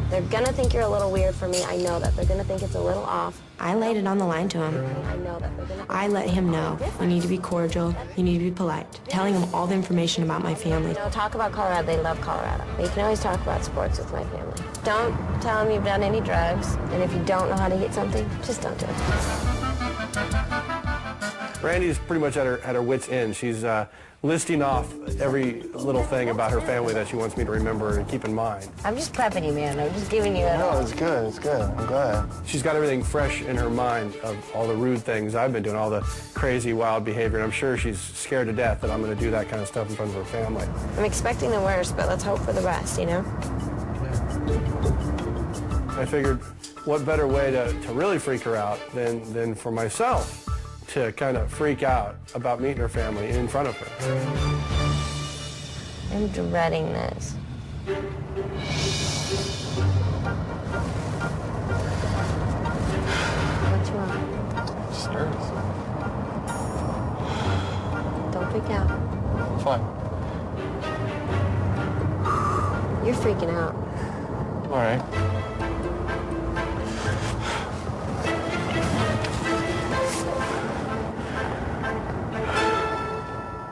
They're gonna think you're a little weird for me. I know that. They're gonna think it's a little off. I laid it on the line to him. I know that. I let him know. You need to be cordial. You need to be polite. Telling him all the information about my family. Talk about Colorado. They love Colorado. But you can always talk about sports with my family. Don't tell them you've done any drugs. And if you don't know how to eat something, just don't do it. Randy's pretty much at her wit's end. She's listing off every little thing about her family that she wants me to remember and keep in mind. I'm just prepping you, man. I'm just giving you a... No, it's good. It's good. I'm glad. She's got everything fresh in her mind of all the rude things I've been doing, all the crazy, wild behavior. And I'm sure she's scared to death that I'm going to do that kind of stuff in front of her family. I'm expecting the worst, but let's hope for the best, you know? I figured what better way to really freak her out than for myself to kind of freak out about meeting her family in front of her. I'm dreading this. What's wrong? Just nervous. Don't freak out. Fine. You're freaking out. All right.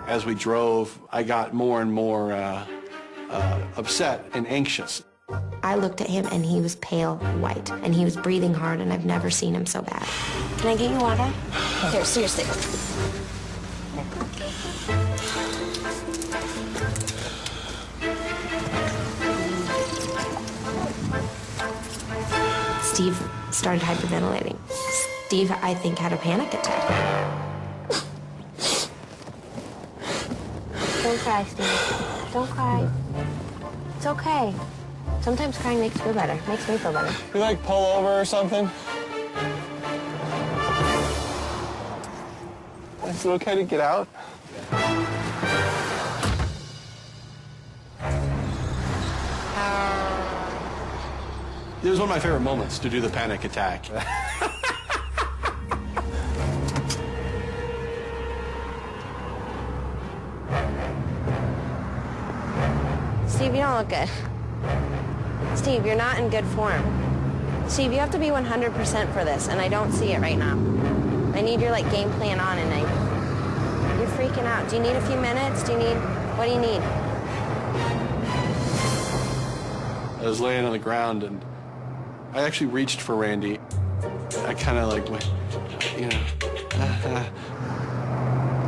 As we drove, I got more and more upset and anxious. I looked at him and he was pale white and he was breathing hard and I've never seen him so bad. Can I get you water? Here, seriously. Steve started hyperventilating. Steve, I think, had a panic attack. Don't cry, Steve. Don't cry. It's okay. Sometimes crying makes you feel better. Makes me feel better. You like pull over or something? Is it okay to get out? It was one of my favorite moments to do the panic attack. Steve, you don't look good. Steve, you're not in good form. Steve, you have to be 100% for this, and I don't see it right now. I need your, game plan on, and you're freaking out. Do you need a few minutes? What do you need? I was laying on the ground, and I actually reached for Randy. I kind of went,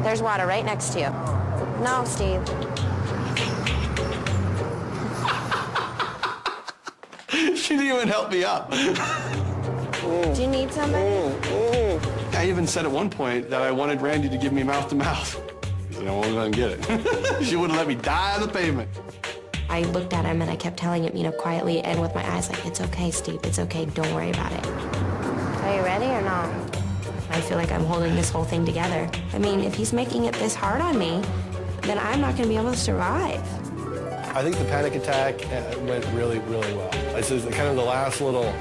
There's water right next to you. No, Steve. She didn't even help me up. Do you need somebody? I even said at one point that I wanted Randy to give me mouth to mouth. He said, I won't let him get it. She wouldn't let me die on the pavement. I looked at him and I kept telling him, quietly and with my eyes, it's okay, Steve, it's okay, don't worry about it. Are you ready or not? I feel like I'm holding this whole thing together. I mean, if he's making it this hard on me, then I'm not going to be able to survive. I think the panic attack went really, really well. This is kind of the last little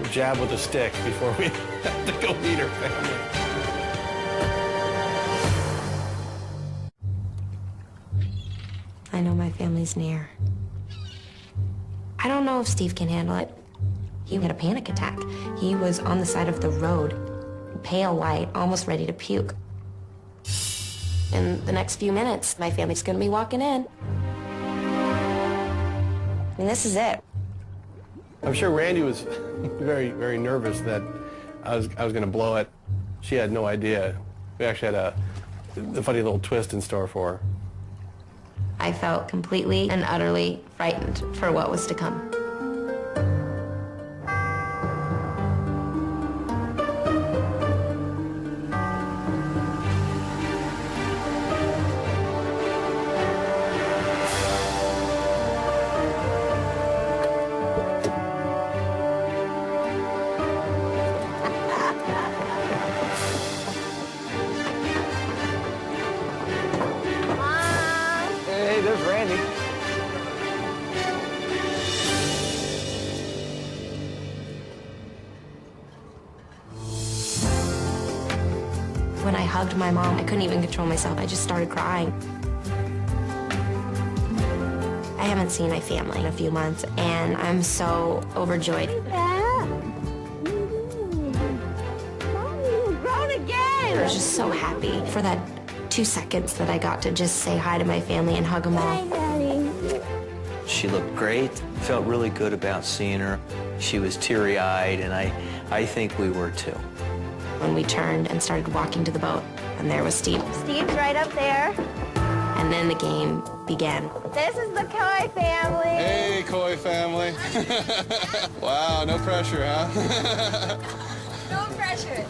jab with a stick before we have to go meet her family. I know my family's near. I don't know if Steve can handle it. He had a panic attack. He was on the side of the road, pale white, almost ready to puke. In the next few minutes, my family's gonna be walking in. I mean, this is it. I'm sure Randy was very, very nervous that I was going to blow it. She had no idea. We actually had a funny little twist in store for her. I felt completely and utterly frightened for what was to come. Hey, there's Randy. When I hugged my mom, I couldn't even control myself. I just started crying. I haven't seen my family in a few months, and I'm so overjoyed. I was just so happy for that 2 seconds that I got to just say hi to my family and hug them all. She looked great, felt really good about seeing her. She was teary-eyed, and I think we were too. When we turned and started walking to the boat, and there was Steve. Steve's right up there. And then the game began. This is the Coy family. Hey, Coy family. Wow, no pressure, huh? No pressure.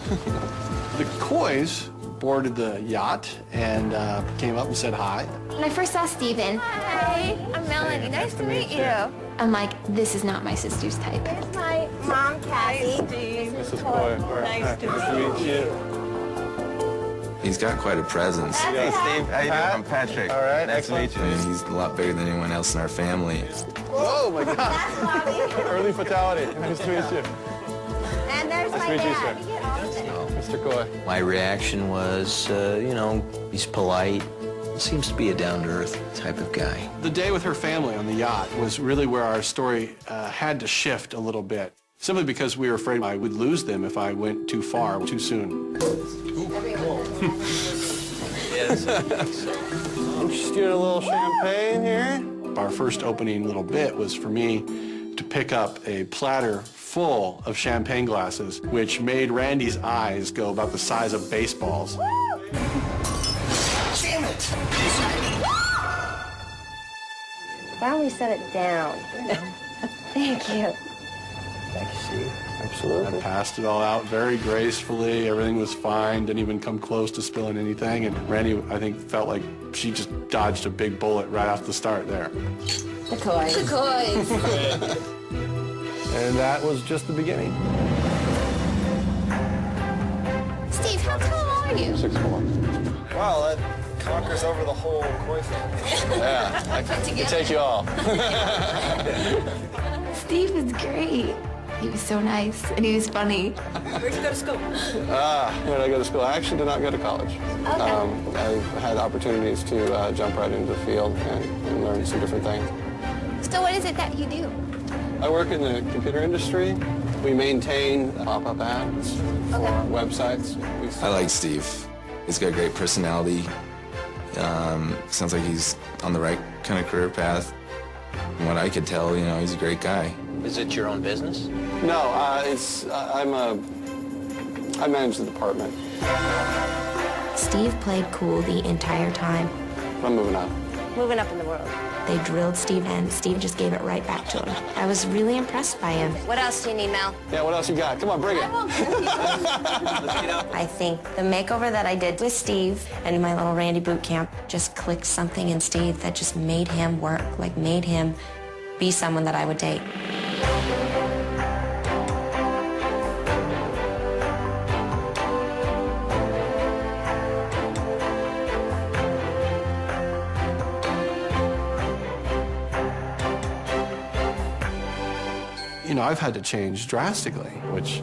The Coys boarded the yacht and came up and said hi. When I first saw Steven, Hi, I'm Melanie. Nice to meet you. I'm like, this is not my sister's type. Here's my mom, Kathy. This is Coy. Nice to meet you. He's got quite a presence. Hey, Steve. How you doing? I'm Patrick. All right, Nice to meet you. And he's a lot bigger than anyone else in our family. Oh, my God. Early fatality. Nice to meet you. And there's Nice my to meet you, dad. sir. Mr. Coy. My reaction was, he's polite. Seems to be a down-to-earth type of guy. The day with her family on the yacht was really where our story had to shift a little bit, simply because we were afraid I would lose them if I went too far, too soon. Just doing a little champagne here. Our first opening little bit was for me to pick up a platter full of champagne glasses, which made Randy's eyes go about the size of baseballs. Damn it! Why don't we set it down? Thank you. Thank you, Steve. Absolutely. I passed it all out very gracefully. Everything was fine. Didn't even come close to spilling anything. And Randy, I think, felt like she just dodged a big bullet right off the start there. The Coys. The Coys. And that was just the beginning. Steve, how tall are you? 6'4". Wow, that conquers over the whole Coy family. Yeah, I can take you all. Steve is great. He was so nice, and he was funny. Where'd you go to school? Where did I go to school? I actually did not go to college. Okay. I had opportunities to jump right into the field and learn some different things. So what is it that you do? I work in the computer industry. We maintain pop-up ads for websites. I like Steve. He's got a great personality. Sounds like he's on the right kind of career path. From what I could tell, he's a great guy. Is it your own business? No, I manage the department. Steve played cool the entire time. I'm moving up. Moving up in the world. They drilled Steve and Steve just gave it right back to him. I was really impressed by him. What else do you need, Mel? Yeah, what else you got? Come on, bring it. I think the makeover that I did with Steve and my little Randy boot camp just clicked something in Steve that just made him work, like made him be someone that I would date. I've had to change drastically, which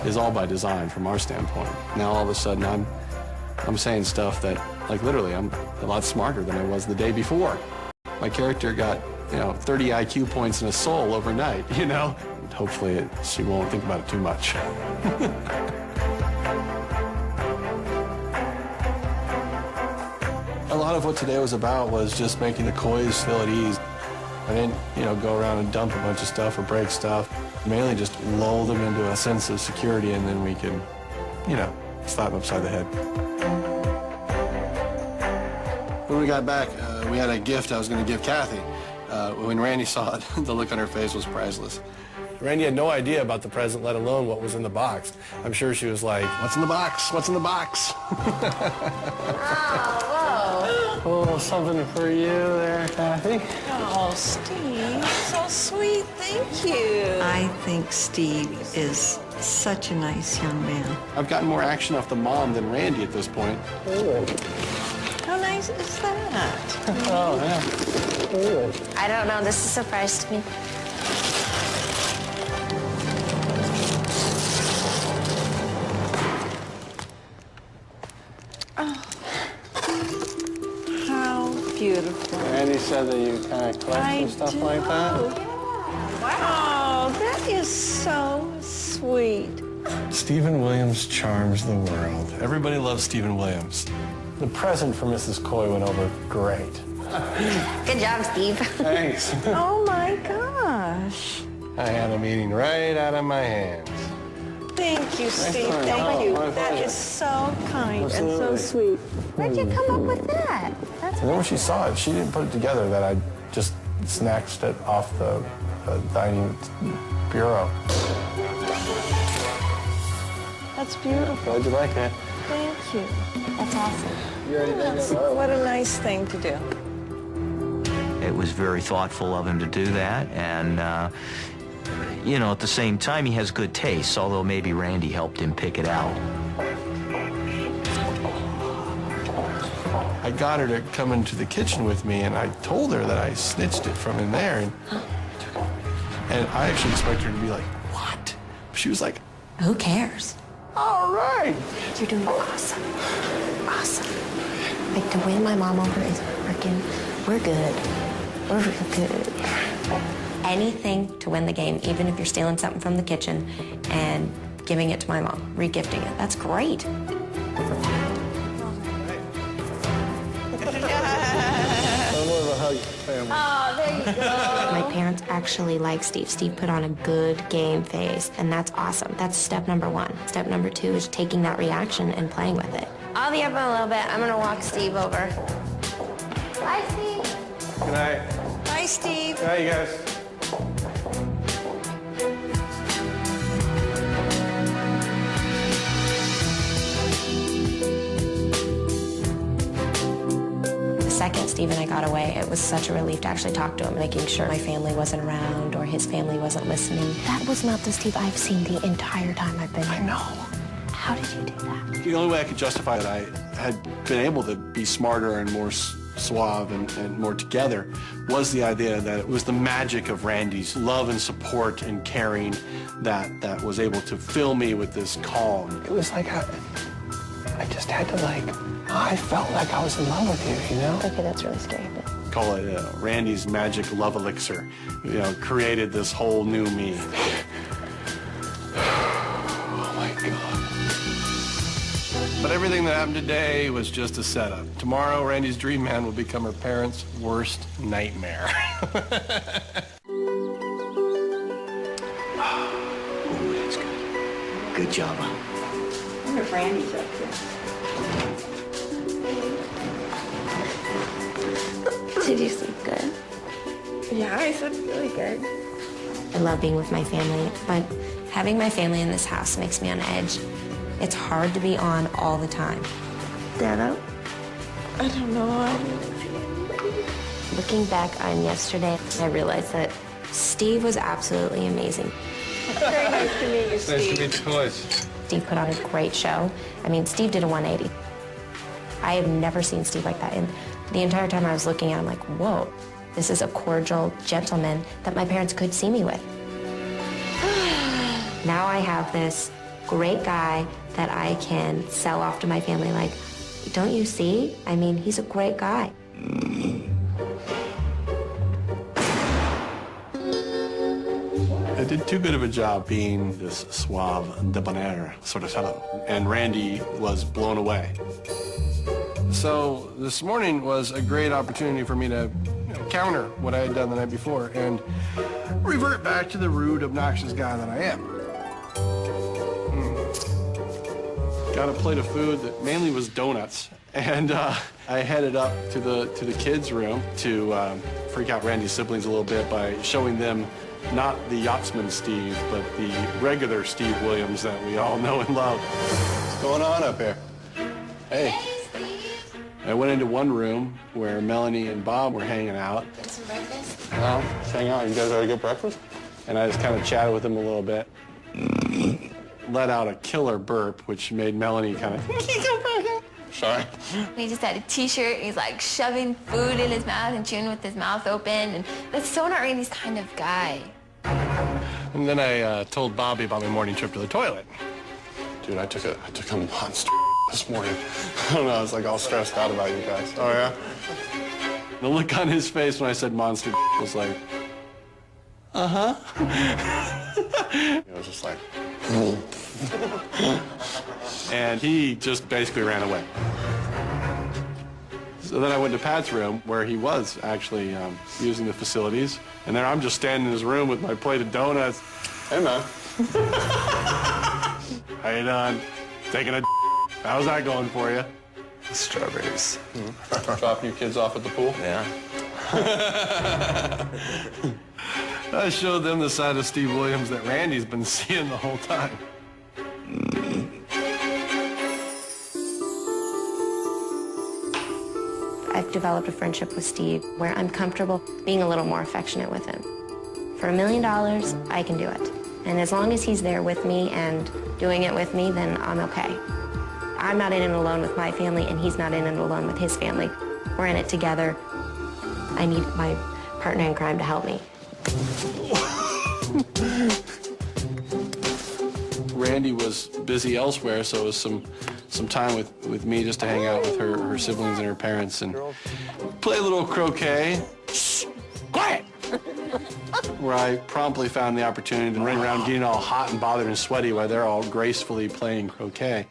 is all by design from our standpoint. Now all of a sudden I'm saying stuff that, like, literally, I'm a lot smarter than I was the day before. My character got, 30 IQ points and a soul overnight, Hopefully she won't think about it too much. A lot of what today was about was just making the Coys feel at ease. I didn't, go around and dump a bunch of stuff or break stuff. Mainly just lull them into a sense of security, and then we can, slap them upside the head. When we got back, we had a gift I was going to give Kathy. When Randy saw it, the look on her face was priceless. Randy had no idea about the present, let alone what was in the box. I'm sure she was like, "What's in the box? What's in the box?" Oh, something for you there, Kathy. Oh, Steve, so sweet. Thank you. I think Steve is such a nice young man. I've gotten more action off the mom than Randy at this point. How nice is that? Oh, yeah. I don't know. This is a surprise to me. Beautiful. Randy said that you kind of collect stuff like that. Wow, that is so sweet. Stephen Williams charms the world. Everybody loves Stephen Williams. The present for Mrs. Coy went over great. Good job, Steve. Thanks. Oh my gosh. I had a meeting right out of my hands. Thank you, Steve. Thank you. That is so kind and so Absolutely. sweet. Where'd you come up with that? That's And then when she saw it, she didn't put it together that I just snatched it off the dining bureau. That's beautiful. How'd you like it? Thank you. That's awesome. What a nice thing to do. It was very thoughtful of him to do that, and at the same time, he has good taste, although maybe Randy helped him pick it out. I got her to come into the kitchen with me, and I told her that I snitched it from in there, and I actually expected her to be like, "What?" She was like, Who cares? "All right." You're doing awesome. Awesome. Like, to win my mom over is freaking, we're good. We're real good. Anything to win the game, even if you're stealing something from the kitchen and giving it to my mom, re-gifting it. That's great. Oh, there you go. My parents actually like Steve. Steve put on a good game face, and that's awesome. That's step number one. Step number two is taking that reaction and playing with it. I'll be up in a little bit. I'm gonna walk Steve over. Bye, Steve. Good night. Bye, Steve. Good night, you guys. The second Steve and I got away, it was such a relief to actually talk to him, making sure my family wasn't around or his family wasn't listening. That was not the Steve I've seen the entire time I've been here. I know. How did you do that? The only way I could justify that I had been able to be smarter and more suave and more together was the idea that it was the magic of Randy's love and support and caring that was able to fill me with this calm. It was like I just had to I felt like I was in love with you, Okay, that's really scary. Call it Randy's magic love elixir. Created this whole new me. Oh my God. But everything that happened today was just a setup. Tomorrow, Randy's dream man will become her parents' worst nightmare. Oh, that's good. Good job. I wonder if Randy's up here. Did you sleep good? Yeah, I slept really good. I love being with my family, but having my family in this house makes me on edge. It's hard to be on all the time. Dada? I don't know. Looking back on yesterday, I realized that Steve was absolutely amazing. Very nice to meet you, Steve. Nice to meet you, Coys. Steve put on a great show. I mean, Steve did a 180. I have never seen Steve like that. And the entire time I was looking at him like, whoa, this is a cordial gentleman that my parents could see me with. Now I have this great guy that I can sell off to my family like, don't you see? I mean, he's a great guy. I did too good of a job being this suave, debonair sort of fellow, and Randy was blown away. So this morning was a great opportunity for me to counter what I had done the night before and revert back to the rude, obnoxious guy that I am. Got a plate of food that mainly was donuts, and I headed up to the kids' room to freak out Randy's siblings a little bit by showing them not the yachtsman Steve, but the regular Steve Williams that we all know and love. What's going on up here? Hey. I went into one room where Melanie and Bob were hanging out. Get some breakfast? Well, just hang out. You guys ready to get breakfast? And I just kind of chatted with them a little bit. Let out a killer burp, which made Melanie kind of... Sorry. He just had a t-shirt, and he's like shoving food in his mouth and chewing with his mouth open, and that's so not Randy's kind of guy. And then I told Bobby about my morning trip to the toilet. Dude, I took a monster this morning. I don't know, I was like all stressed out about you guys. Oh, yeah? The look on his face when I said monster was like, uh-huh. It was just like... And he just basically ran away. So then I went to Pat's room, where he was actually using the facilities. And there I'm just standing in his room with my plate of donuts. Hey, man. How you doing? Taking a How's that going for you? Strawberries. Dropping your kids off at the pool? Yeah. I showed them the side of Steve Williams that Randy's been seeing the whole time. I've developed a friendship with Steve where I'm comfortable being a little more affectionate with him. For $1 million, I can do it. And as long as he's there with me and doing it with me, then I'm okay. I'm not in it alone with my family, and he's not in it alone with his family. We're in it together. I need my partner in crime to help me. Randy was busy elsewhere, so it was some time with me just to hang out with her siblings and her parents and play a little croquet. Shh, quiet! Where I promptly found the opportunity to run around getting all hot and bothered and sweaty while they're all gracefully playing croquet.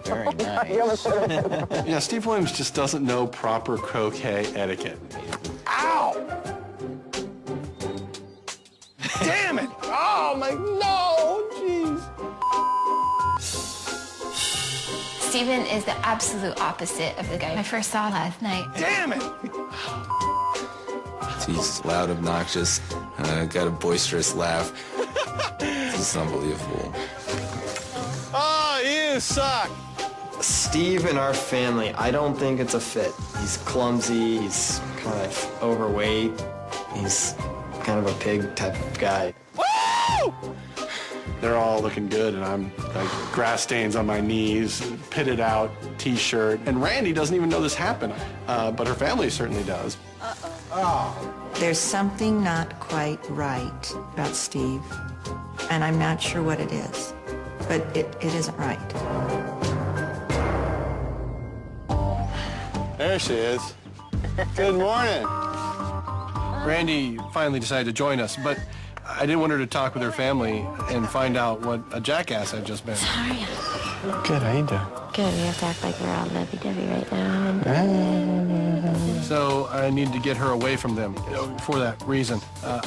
Very nice. Yeah, Steve Williams just doesn't know proper croquet etiquette. Ow! Damn it! Oh, my, no! Jeez. Steven is the absolute opposite of the guy I first saw last night. Damn it! He's loud, obnoxious, got a boisterous laugh. It's unbelievable. Oh, you suck! Steve in our family, I don't think it's a fit. He's clumsy, he's kind of overweight, he's kind of a pig type of guy. Woo! They're all looking good, and I'm like grass stains on my knees, pitted out t-shirt. And Randy doesn't even know this happened, but her family certainly does. There's something not quite right about Steve, and I'm not sure what it is, but it isn't right. There she is. Good morning. Randy finally decided to join us, but I didn't want her to talk with her family and find out what a jackass I'd just been. Sorry. Good, how you doing? Good, we have to act like we're all lovey-dovey right now. So I needed to get her away from them for that reason.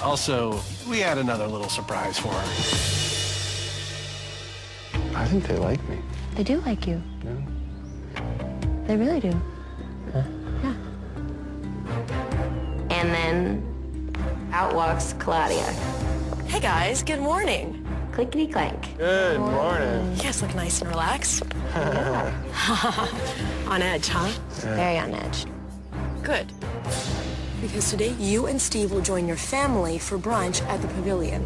Also, we had another little surprise for her. I think they like me. They do like you. Yeah. They really do. Huh? Yeah. And then out walks Claudia. Hey guys, good morning. Clickety clank. Good morning. You guys look nice and relaxed. On edge, huh? Very on edge. Good. Because today you and Steve will join your family for brunch at the pavilion.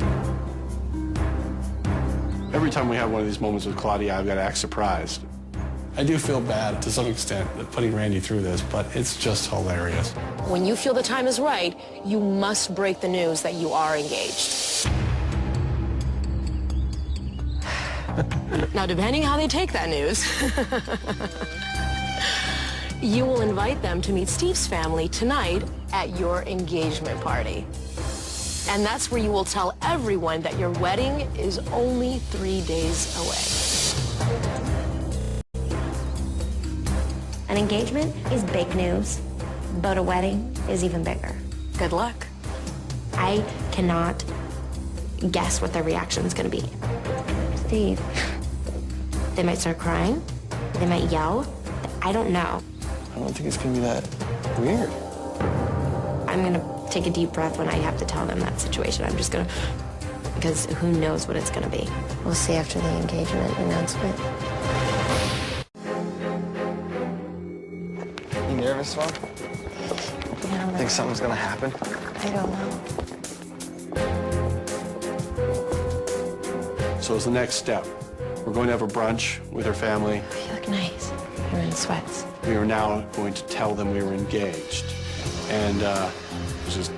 Every time we have one of these moments with Claudia, I've got to act surprised. I do feel bad to some extent putting Randy through this, but it's just hilarious. When you feel the time is right, you must break the news that you are engaged. Now, depending how they take that news, you will invite them to meet Steve's family tonight at your engagement party. And that's where you will tell everyone that your wedding is only 3 days away. An engagement is big news, but a wedding is even bigger. Good luck. I cannot guess what their reaction is going to be. Steve, they might start crying. They might yell. I don't know. I don't think it's going to be that weird. I'm going to take a deep breath when I have to tell them that situation. I'm just going to, because who knows what it's going to be. We'll see after the engagement announcement. You nervous, Mom? Yeah, Think something's gonna happen? I don't know. So it's the next step. We're going to have a brunch with her family. You look nice. You're in sweats. We are now going to tell them we were engaged. And it's just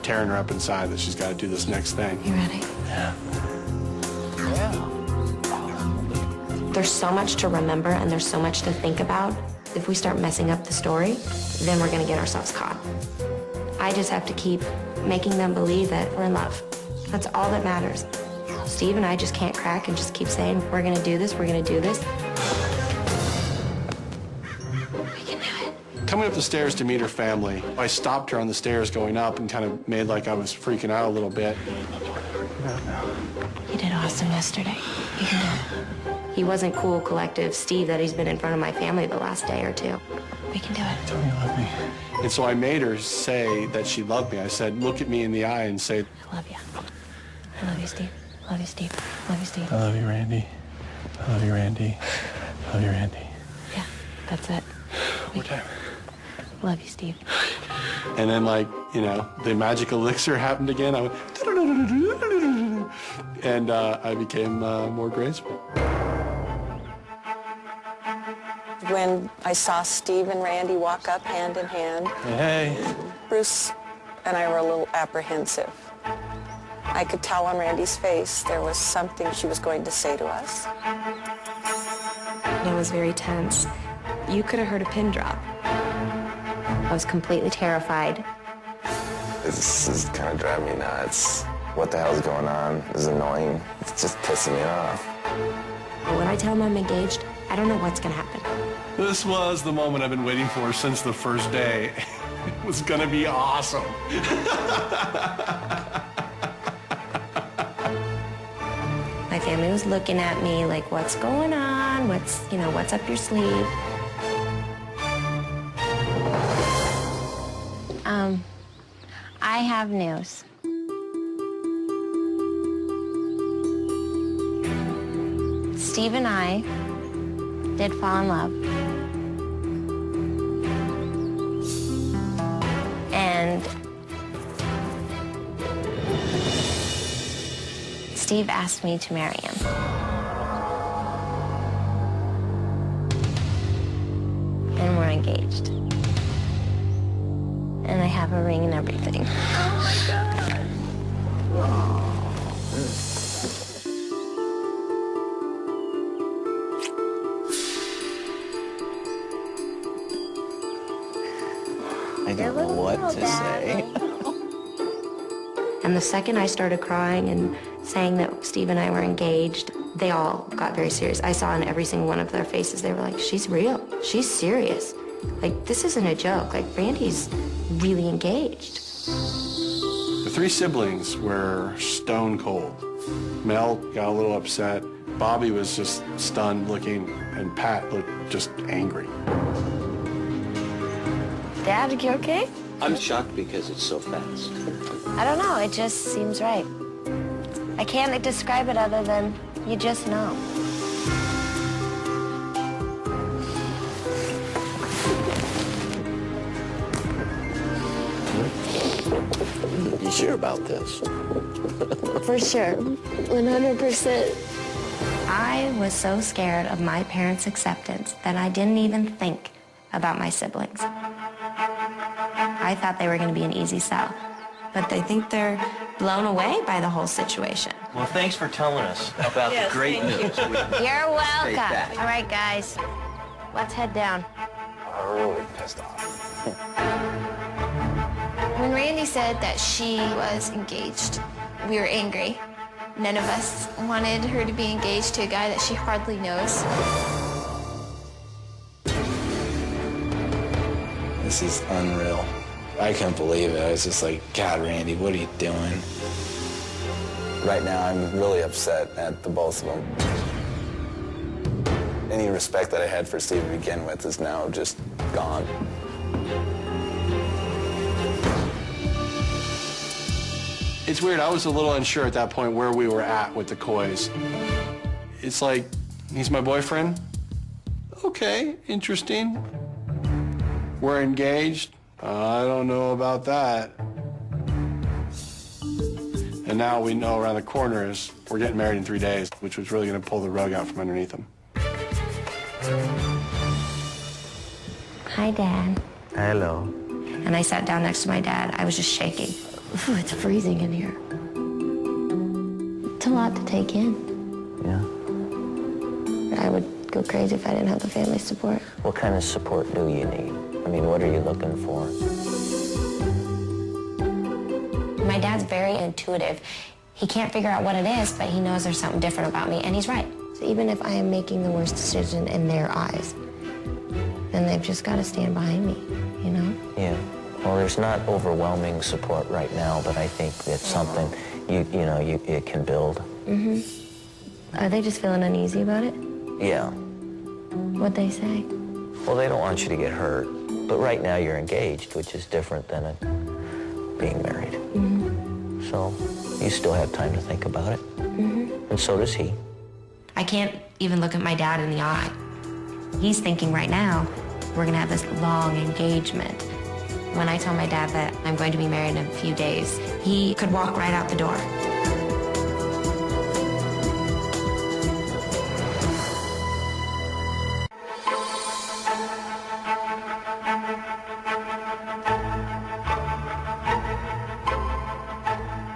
tearing her up inside that she's got to do this next thing. You ready? Yeah. There's so much to remember and there's so much to think about. If we start messing up the story, then we're going to get ourselves caught. I just have to keep making them believe that we're in love. That's all that matters. Steve and I just can't crack and just keep saying, we're going to do this, we're going to do this. Coming up the stairs to meet her family, I stopped her on the stairs going up and kind of made like I was freaking out a little bit. You did awesome yesterday. You can do it. He wasn't cool, collective Steve that he's been in front of my family the last day or two. We can do it. Tell me you love me. And so I made her say that she loved me. I said, look at me in the eye and say, I love you. I love you, Steve. I love you, Steve. I love you, Steve. I love you, Randy. I love you, Randy. I love you, Randy. Yeah, that's it. One more time. Love you, Steve. And then, like, you know, the magic elixir happened again. I went, and I became more graceful. When I saw Steve and Randy walk up hand in hand, Hey. Bruce and I were a little apprehensive. I could tell on Randy's face there was something she was going to say to us. It was very tense. You could have heard a pin drop. I was completely terrified. This is kind of driving me nuts. What the hell's going on? This is annoying. It's just pissing me off. But when I tell him I'm engaged, I don't know what's going to happen. This was the moment I've been waiting for since the first day. It was gonna be awesome. My family was looking at me like, what's going on? What's up your sleeve? I have news. Steve and I did fall in love. And Steve asked me to marry him. And we're engaged. And I have a ring and everything. Oh my God. I don't know what to say. And the second I started crying and saying that Steve and I were engaged, they all got very serious. I saw in every single one of their faces, they were like, she's real. She's serious. Like, this isn't a joke. Like, Randy's really engaged. The three siblings were stone cold. Mel got a little upset. Bobby was just stunned looking, and Pat looked just angry. Dad, you okay? I'm shocked because it's so fast. I don't know, it just seems right. I can't describe it other than you just know. You sure about this? For sure. 100%. I was so scared of my parents' acceptance that I didn't even think about my siblings. I thought they were going to be an easy sell, but they think they're blown away by the whole situation. Well, thanks for telling us about the great news. You're welcome. All right, guys, let's head down. I'm really pissed off. When Randy said that she was engaged, we were angry. None of us wanted her to be engaged to a guy that she hardly knows. This is unreal. I couldn't believe it. I was just like, God, Randy, what are you doing? Right now, I'm really upset at the both of them. Any respect that I had for Steve to begin with is now just gone. It's weird. I was a little unsure at that point where we were at with the Coys. It's like, he's my boyfriend? Okay, interesting. We're engaged? I don't know about that. And now we know around the corner is we're getting married in 3 days, which was really going to pull the rug out from underneath them. Hi, Dad. Hello. And I sat down next to my dad. I was just shaking. Ooh, it's freezing in here. It's a lot to take in. Yeah. I would go crazy if I didn't have the family support. What kind of support do you need? I mean, what are you looking for? My dad's very intuitive. He can't figure out what it is, but he knows there's something different about me, and he's right. So even if I am making the worst decision in their eyes, then they've just got to stand behind me, you know? Yeah. Well, there's not overwhelming support right now, but I think it's something it can build. Mm-hmm. Are they just feeling uneasy about it? Yeah. What'd they say? Well, they don't want you to get hurt, but right now you're engaged, which is different than being married. Mm-hmm. So you still have time to think about it. Mm-hmm. And so does he. I can't even look at my dad in the eye. He's thinking right now, we're gonna have this long engagement. When I tell my dad that I'm going to be married in a few days, he could walk right out the door.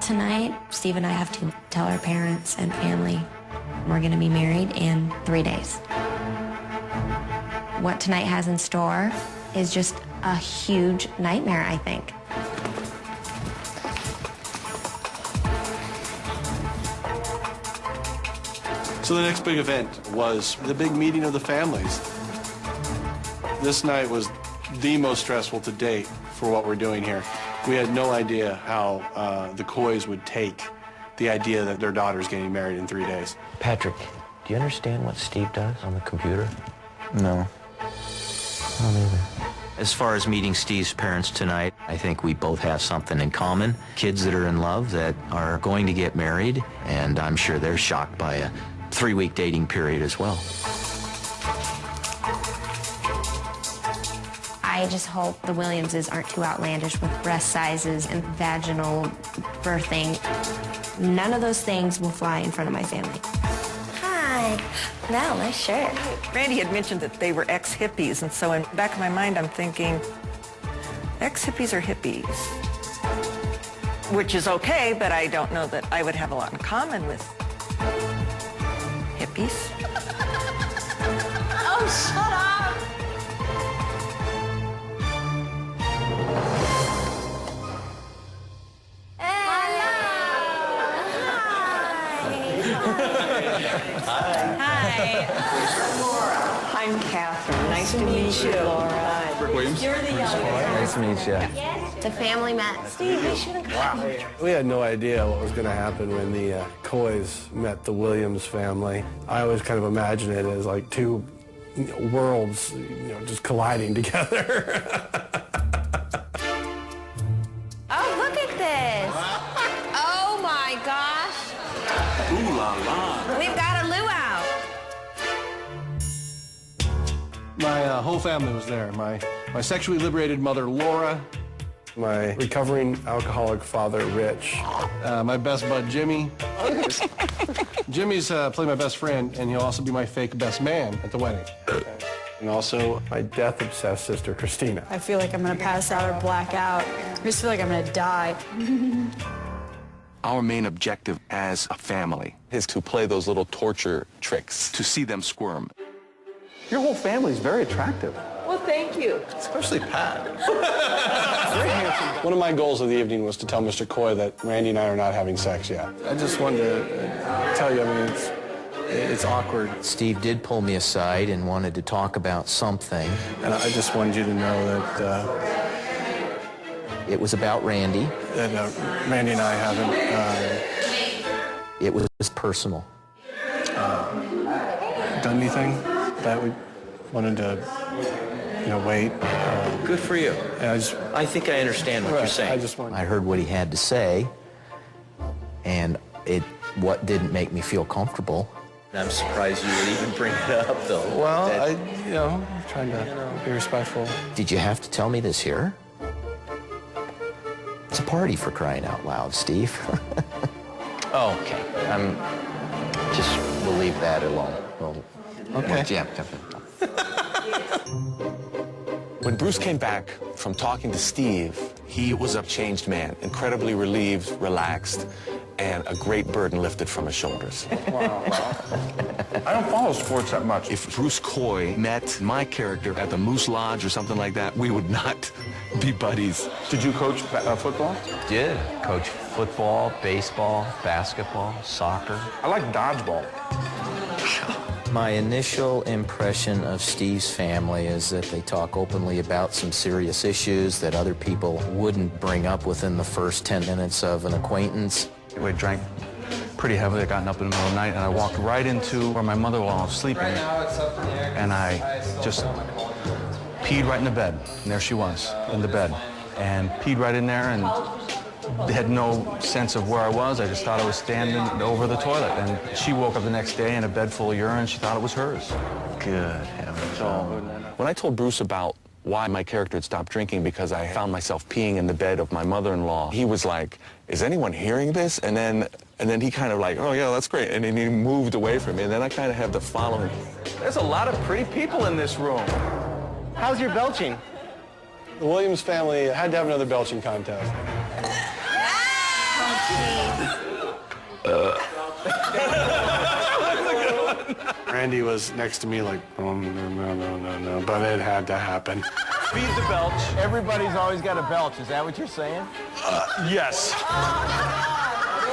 Tonight, Steve and I have to tell our parents and family we're gonna be married in 3 days. What tonight has in store is just a huge nightmare, I think. So the next big event was the big meeting of the families. This night was the most stressful to date for what we're doing here. We had no idea how the Coys would take the idea that their daughter's getting married in 3 days. Patrick, do you understand what Steve does on the computer? No. I don't either. As far as meeting Steve's parents tonight, I think we both have something in common. Kids that are in love that are going to get married, and I'm sure they're shocked by a 3-week dating period as well. I just hope the Williamses aren't too outlandish with breast sizes and vaginal birthing. None of those things will fly in front of my family. Hi. No, nice shirt. Randy had mentioned that they were ex-hippies, and so in the back of my mind, I'm thinking, ex-hippies are hippies. Which is okay, but I don't know that I would have a lot in common with hippies. Oh, shut up! Hi. I'm Catherine. Nice to meet you, Laura. Rick Williams. You're the youngest. Nice to meet you. The family met. Steve, we should have come. We had no idea what was going to happen when the Coys met the Williams family. I always kind of imagine it as like two worlds, just colliding together. Oh, look at this. Oh, my gosh. Ooh la la. We've got a luau. My whole family was there. My sexually liberated mother, Laura. My recovering alcoholic father, Rich. My best bud, Jimmy. Jimmy's playing my best friend, and he'll also be my fake best man at the wedding. And also my death-obsessed sister, Christina. I feel like I'm gonna pass out or black out. I just feel like I'm gonna die. our main objective as a family is to play those little torture tricks, to see them squirm. Your whole family's very attractive. Well, thank you. Especially Pat. Very handsome. One of my goals of the evening was to tell Mr. Coy that Randy and I are not having sex yet. I just wanted to tell you, I mean, it's awkward. Steve did pull me aside and wanted to talk about something. And I just wanted you to know that... it was about Randy. That Randy and I haven't... it was personal. Done anything that we wanted to, wait. Good for you. I think I understand what you're saying. I heard what he had to say, and what didn't make me feel comfortable. I'm surprised you would even bring it up, though. Well, I'm trying to be respectful. Did you have to tell me this here? It's a party, for crying out loud, Steve. Oh, okay. Just we'll leave that alone. Okay. Yeah. When Bruce came back from talking to Steve, he was a changed man, incredibly relieved, relaxed, and a great burden lifted from his shoulders. Wow. I don't follow sports that much. If Bruce Coy met my character at the Moose Lodge or something like that, we would not be buddies. Did you coach football? Did. Coach football, baseball, basketball, soccer. I like dodgeball. My initial impression of Steve's family is that they talk openly about some serious issues that other people wouldn't bring up within the first 10 minutes of an acquaintance. We drank pretty heavily. I got up in the middle of the night, and I walked right into where my mother-in-law was sleeping, and I just peed right in the bed. And there she was, in the bed, and peed right in there, and had no sense of where I was. I just thought I was standing over the toilet, and she woke up the next day in a bed full of urine. She thought it was hers. Good heavens. When I told Bruce about why my character had stopped drinking because I found myself peeing in the bed of my mother-in-law, he was like, is anyone hearing this? And then he kind of like, oh yeah, that's great. And then he moved away from me, and then I kind of had to follow him. There's a lot of pretty people in this room. How's your belching? The Williams family had to have another belching contest. Randy was next to me like, oh, no, but it had to happen. Feed the belch. Everybody's always got a belch. Is that what you're saying? Yes.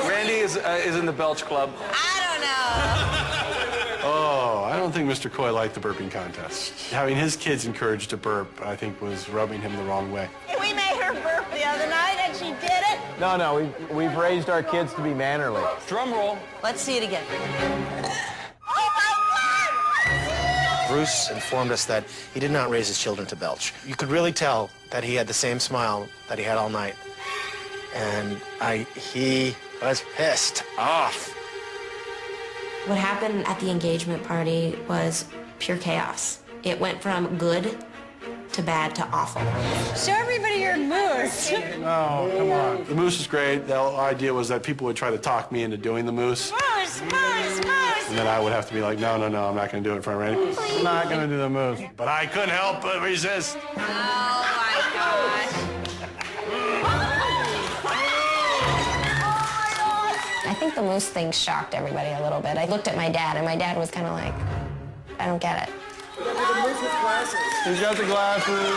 Randy is in the belch club. Oh, I don't think Mr. Coy liked the burping contest. Having his kids encouraged to burp, I think, was rubbing him the wrong way. We made her burp the other night and she did it. No, we've raised our kids to be mannerly. Drum roll. Let's see it again. Bruce informed us that he did not raise his children to belch. You could really tell that he had the same smile that he had all night. And he was pissed off. What happened at the engagement party was pure chaos. It went from good to bad to awful. Show everybody your moose. Oh, come on. The moose is great. The idea was that people would try to talk me into doing the moose. Moose, moose, moose. And then I would have to be like, no, I'm not going to do it in front of Randy. I'm not going to do the moose. But I couldn't help but resist. Oh, my gosh. I think the moose thing shocked everybody a little bit. I looked at my dad, and my dad was kind of like, I don't get it. He's got the glasses.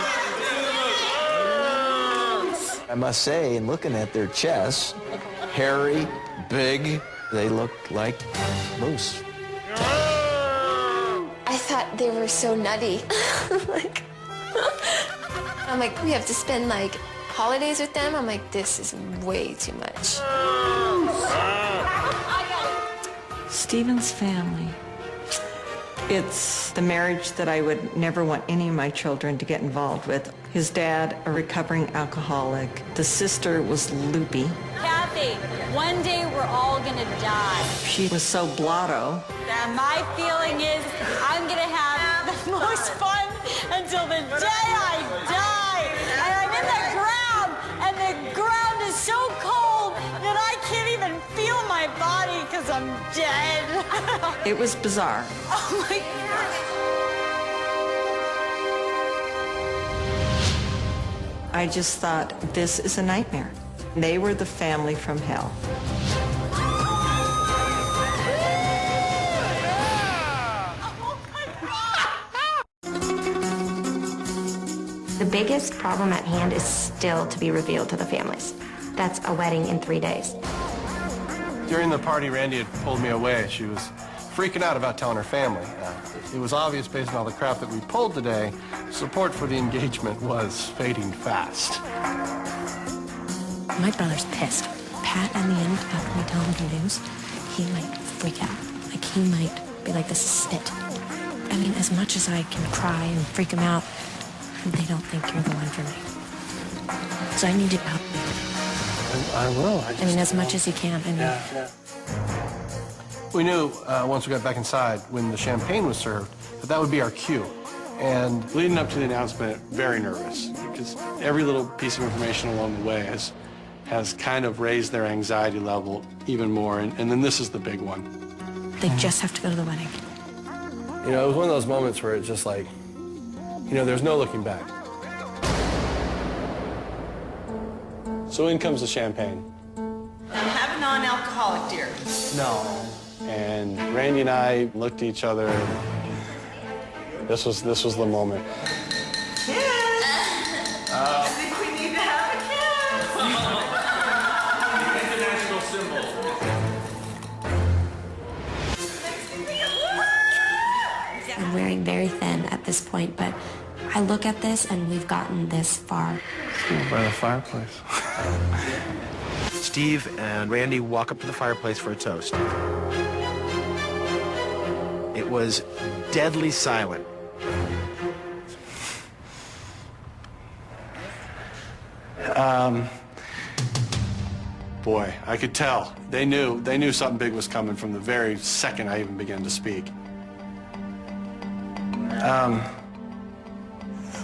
I must say, in looking at their chests, hairy, big, they looked like moose. I thought they were so nutty. I'm like, we have to spend like holidays with them. I'm like, this is way too much. Stephen's family. It's the marriage that I would never want any of my children to get involved with. His dad, a recovering alcoholic. The sister was loopy. Kathy, one day we're all gonna die. She was so blotto. And my feeling is I'm gonna have the most fun until the day I die. And I'm in the ground, and the ground is so cold that I can't even feel my body because I'm dead. It was bizarre. Oh my God. I just thought, this is a nightmare. They were the family from hell. The biggest problem at hand is still to be revealed to the families. That's a wedding in 3 days. During the party, Randy had pulled me away. She was freaking out about telling her family. It was obvious based on all the crap that we pulled today, support for the engagement was fading fast. My brother's pissed. Pat, at the end, after we tell him the news, he might freak out. Like, he might be like, this is it. I mean, as much as I can cry and freak him out, they don't think you're the one for me. So I need you to help me. I will. I mean, as much as you can. I mean, Yeah. We knew once we got back inside, when the champagne was served, that would be our cue. And leading up to the announcement, very nervous, because every little piece of information along the way has kind of raised their anxiety level even more. And then this is the big one. they just have to go to the wedding. You know, it was one of those moments where it's just like, you know, there's no looking back. So in comes the champagne. Have a non-alcoholic, dear. No. And Randy and I looked at each other. This was the moment. I think we need to have a kiss. International symbol. I'm wearing very thin at this point, but I look at this and we've gotten this far. By the fireplace. Steve and Randy walk up to the fireplace for a toast. It was deadly silent. Boy, I could tell. They knew something big was coming from the very second I even began to speak.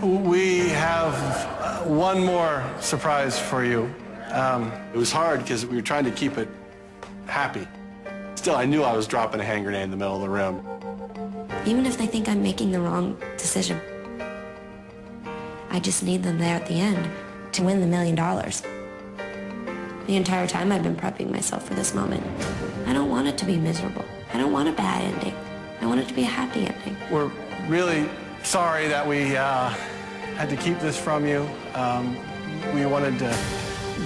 We have one more surprise for you. It was hard because we were trying to keep it happy. Still, I knew I was dropping a hand grenade in the middle of the room. Even if they think I'm making the wrong decision, I just need them there at the end to win the $1 million. The entire time I've been prepping myself for this moment. I don't want it to be miserable. I don't want a bad ending. I want it to be a happy ending. We're really sorry that we had to keep this from you. We wanted to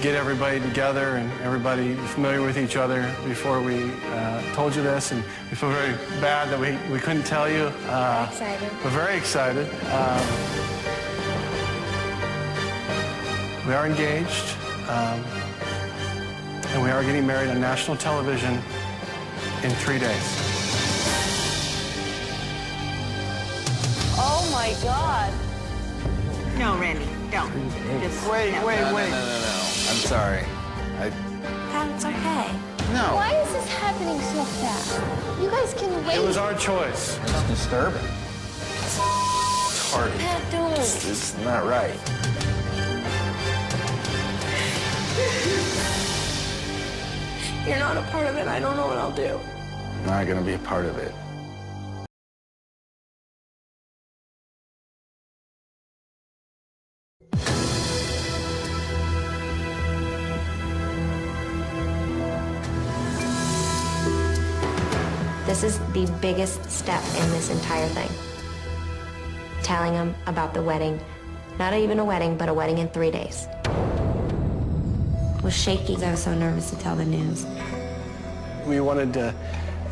get everybody together and everybody familiar with each other before we told you this, and we feel very bad that we couldn't tell you. Excited. We're very excited. We are engaged, and we are getting married on national television in 3 days. Oh my God. No, Randy, don't. Just Wait. No. I'm sorry. Pat, it's okay. No. Why is this happening so fast? You guys can wait. It was our choice. It's disturbing. It's hard. Pat, don't. It's not right. You're not a part of it. I don't know what I'll do. I'm not going to be a part of it. This is the biggest step in this entire thing. Telling him about the wedding. Not even a wedding, but a wedding in 3 days. I was shaking. I was so nervous to tell the news. We wanted to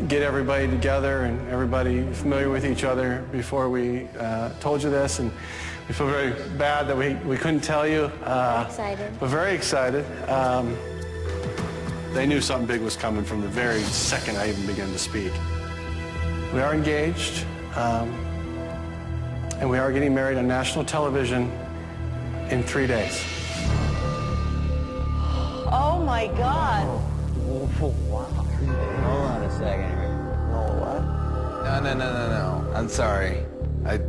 get everybody together and everybody familiar with each other before we told you this, and we feel very bad that we couldn't tell you. Excited. We're very excited. They knew something big was coming from the very second I even began to speak. We are engaged, and we are getting married on national television in 3 days. Oh my God. Wow. Hold on a second here. Oh, what? No. I'm sorry. Pat,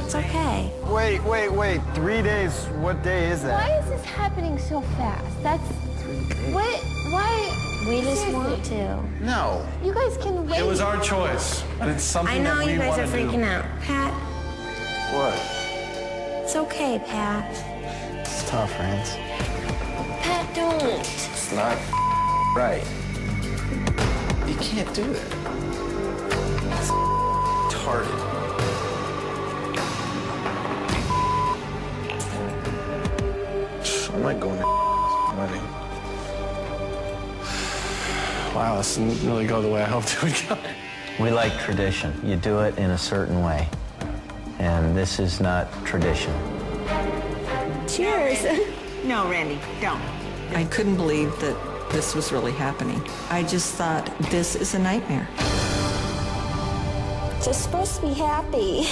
it's okay. Wait. 3 days. What day is that? Why is this happening so fast? That's... What? Why? We just want to. No. You guys can wait. It was our choice, but it's something I know that we you guys want are to do. freaking out. Pat, What? it's okay, Pat. It's tough, Rance. Pat, Don't. It's not right. You can't do that. It's retarded. I'm not going to wedding. Wow, this didn't really go the way I hoped it would go. We like tradition. You do it in a certain way. And this is not tradition. Cheers. No, Randy, don't. I couldn't believe that this was really happening. I just thought, this is a nightmare. Just supposed to be happy.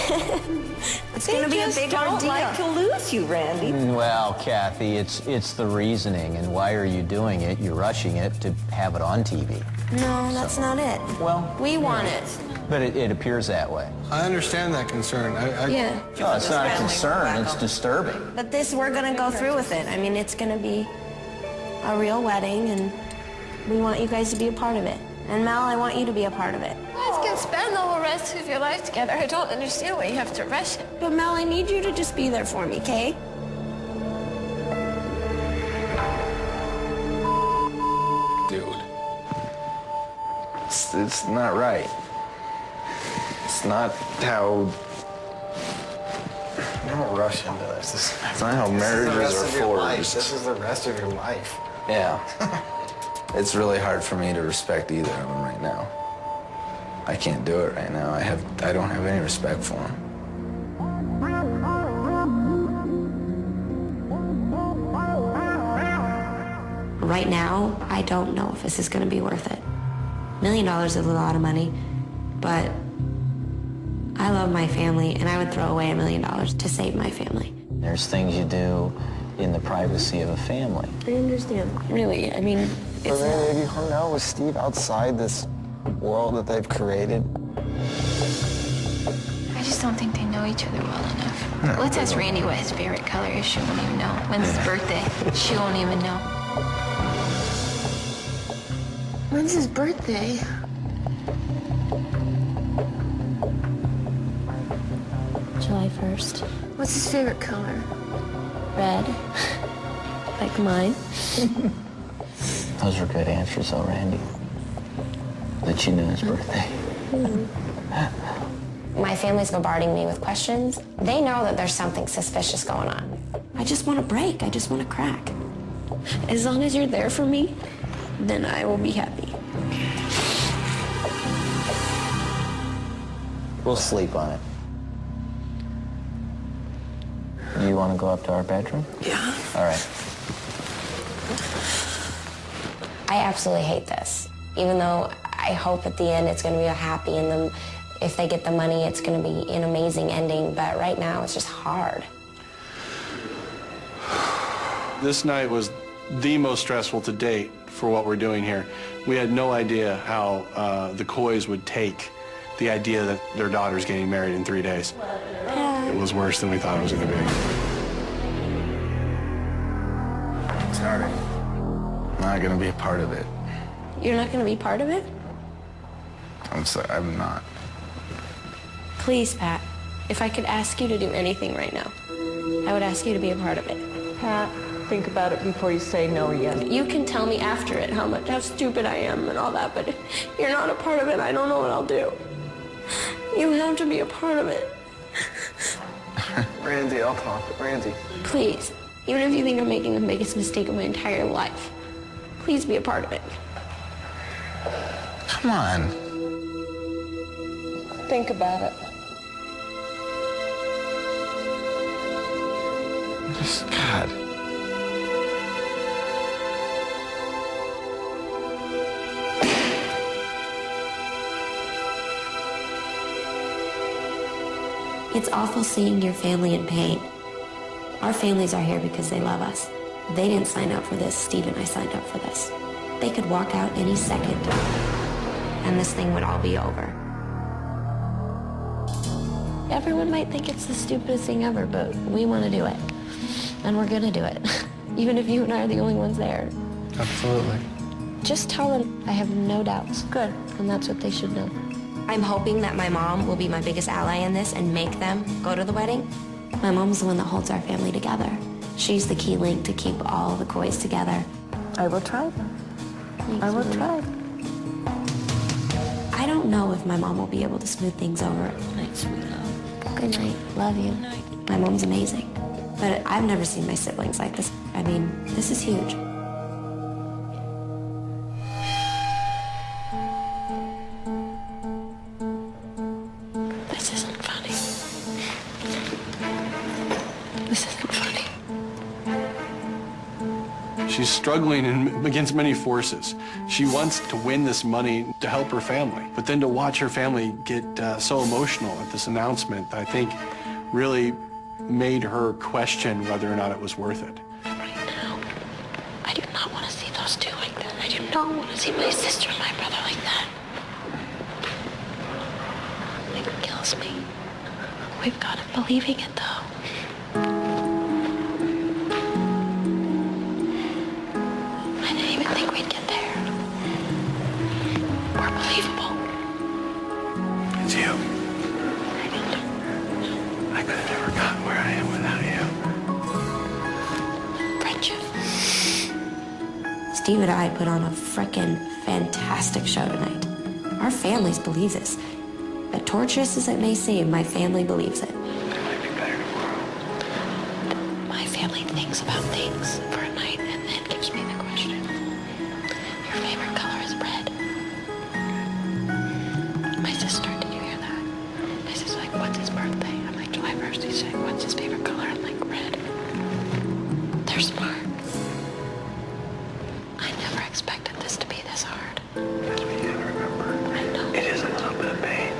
It's going to be a big ordeal. Like to lose you, Randy. Well, Kathy, it's the reasoning. And why are you doing it? You're rushing it to have it on TV. No, that's not it. Well, we want it. But it appears that way. I understand that concern. Yeah. No, it's not a concern. It's disturbing. But we're going to go through with it. I mean, it's going to be a real wedding, and we want you guys to be a part of it. And Mel, I want you to be a part of it. You guys can spend the whole rest of your life together. I don't understand why you have to rush it. But Mel, I need you to just be there for me, okay? Dude. It's not right. It's not how... Don't rush into this. It's not how marriages are forged. This is the rest of your life. Yeah. It's really hard for me to respect either of them right now. I can't do it right now. I don't have any respect for them. Right now, I don't know if this is going to be worth it. $1 million is a lot of money, but I love my family, and I would throw away $1 million to save my family. There's things you do in the privacy of a family. I understand. Really, I mean, But Randy, have you hung out with Steve outside this world that they've created? I just don't think they know each other well enough. No, Let's ask Randy what his favorite color is. She won't even know. When's his birthday? She won't even know. When's his birthday? July 1st. What's his favorite color? Red. Like mine. Those are good answers, though, Randy. That you knew his birthday. My family's bombarding me with questions. They know that there's something suspicious going on. I just want a break. I just want to crack. As long as you're there for me, then I will be happy. We'll sleep on it. Do you want to go up to our bedroom? Yeah. All right. I absolutely hate this. Even though I hope at the end it's going to be a happy and if they get the money, it's going to be an amazing ending. But right now, it's just hard. This night was the most stressful to date for what we're doing here. We had no idea how the Coys would take the idea that their daughter's getting married in 3 days. It was worse than we thought it was going to be. Sorry. I'm not going to be a part of it. You're not going to be part of it? I'm sorry, I'm not. Please, Pat, if I could ask you to do anything right now, I would ask you to be a part of it. Pat, think about it before you say no or yes. You can tell me after it how stupid I am and all that, but if you're not a part of it, I don't know what I'll do. You have to be a part of it. Randy, I'll talk. Randy. Please, even if you think I'm making the biggest mistake of my entire life, please be a part of it. Come on. Think about it. Just, God. It's awful seeing your family in pain. Our families are here because they love us. They didn't sign up for this. Steve and I signed up for this. They could walk out any second, and this thing would all be over. Everyone might think it's the stupidest thing ever, but we want to do it. And we're going to do it. Even if you and I are the only ones there. Absolutely. Just tell them I have no doubts. Good. And that's what they should know. I'm hoping that my mom will be my biggest ally in this and make them go to the wedding. My mom's the one that holds our family together. She's the key link to keep all the Coys together. I will try. I will try. I don't know if my mom will be able to smooth things over. Good night, sweet love. Good night. Love you. My mom's amazing. But I've never seen my siblings like this. I mean, this is huge. This isn't funny. This isn't funny. She's struggling against many forces. She wants to win this money to help her family, but then to watch her family get so emotional at this announcement, I think really made her question whether or not it was worth it. Right now, I do not want to see those two like that. I do not want to see my sister and my brother like that. It kills me. We've got him believing it, though. I didn't even think we'd get there. We're believable. It's you. I could have never gotten where I am without you. Friendship. Steve and I put on a frickin' fantastic show tonight. Our families believe this. As torturous as it may seem, my family believes it. My family thinks about things for a night and then gives me the question. Your favorite color is red. My sister, did you hear that? My sister's like, what's his birthday? I'm like, July 1st. He's like, what's his favorite color? I'm like, red. They're smart. I never expected this to be this hard. That's what you gotta remember. I know. It is a little bit of pain.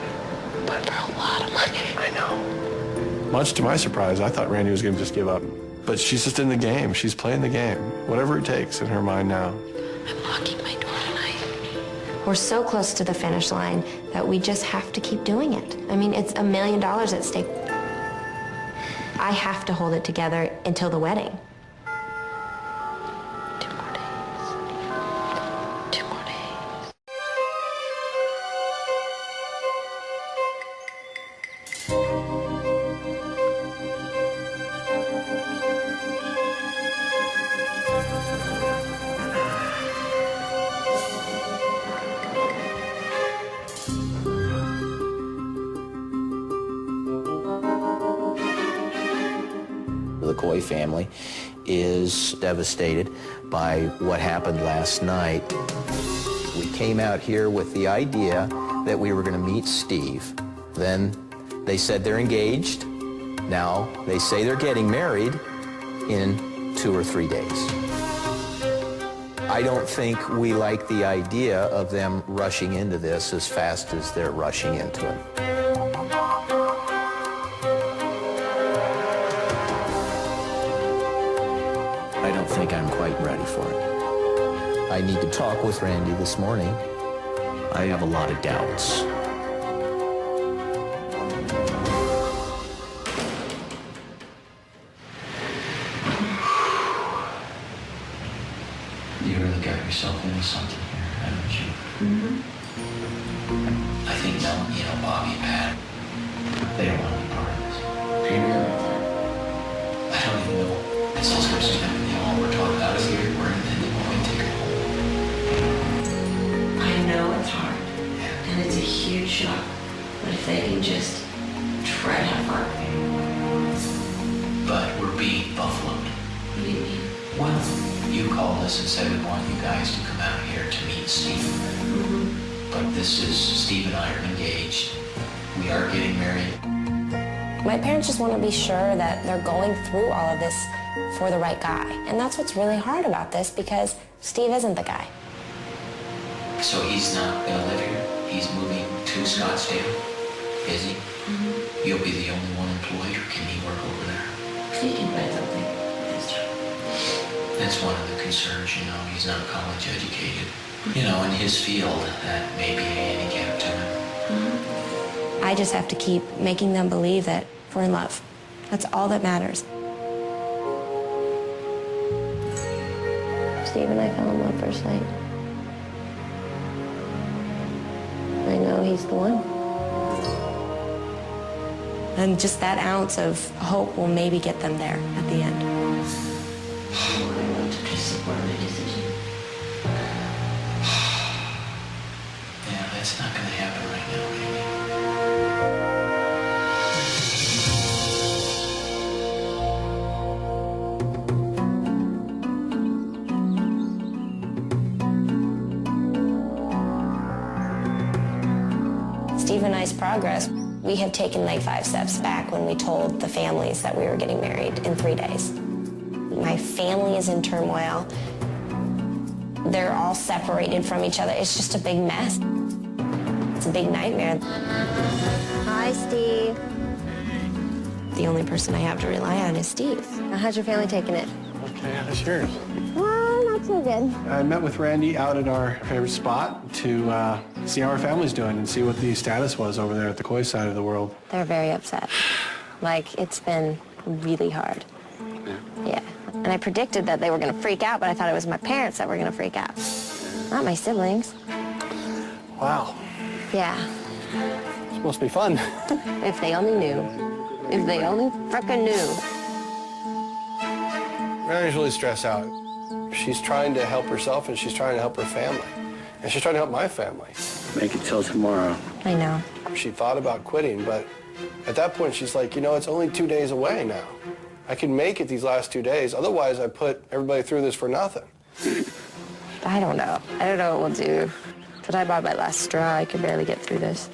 But for a lot of money. I know. Much to my surprise, I thought Randy was going to just give up. But she's just in the game. She's playing the game. Whatever it takes in her mind now. I'm locking my door tonight. We're so close to the finish line that we just have to keep doing it. I mean, it's $1 million at stake. I have to hold it together until the wedding. 2 more days. 2 more days. The Coy family is devastated by what happened last night. We came out here with the idea that we were going to meet Steve. Then they said they're engaged. Now they say they're getting married in 2 or 3 days. I don't think we like the idea of them rushing into this as fast as they're rushing into it. I don't think I'm quite ready for it. I need to talk with Randy this morning. I have a lot of doubts. You really got yourself into something here, haven't you? I think Melanie, Bobby and Pat, they don't want to be part of this. I don't even know. It's all supposed to happen. They all were talking about it here, and then they want me to take it home. I know it's hard, and it's a huge shock, but if they can just try to have fun. But we're being buffaloed. What do you mean? Well, you called us and said we want you guys to come out here to meet Steve. But this is, Steve and I are engaged. We are getting married. My parents just want to be sure that they're going through all of this for the right guy. And that's what's really hard about this, because Steve isn't the guy. So he's not going to live here? He's moving to Scottsdale, is he? You'll be the only one employed, or can he work over there? Steve can find something. That's one of the concerns, he's not college educated. In his field, that may be a handicap to him. I just have to keep making them believe that we're in love. That's all that matters. Steve and I fell in love first sight. I know he's the one. And just that ounce of hope will maybe get them there at the end. I want to just support my decision. a nice progress. We have taken like 5 steps back when we told the families that we were getting married in 3 days. My family is in turmoil. They're all separated from each other. It's just a big mess. It's a big nightmare. Hi, Steve. The only person I have to rely on is Steve. How's your family taking it? Okay, how's yours? Well, not so good. I met with Randy out at our favorite spot to see how our family's doing and see what the status was over there at the Coys side of the world. They're very upset. Like, it's been really hard. Yeah. And I predicted that they were going to freak out, but I thought it was my parents that were going to freak out. Not my siblings. Wow. Yeah. It's supposed to be fun. If they only knew. If they only frickin' knew. Mary's really stressed out. She's trying to help herself and she's trying to help her family. And she's trying to help my family. Make it till tomorrow. I know. She thought about quitting, but at that point she's like, you know, it's only 2 days away now. I can make it these last 2 days. Otherwise, I put everybody through this for nothing. I don't know. I don't know what we'll do. But I bought my last straw. I could barely get through this.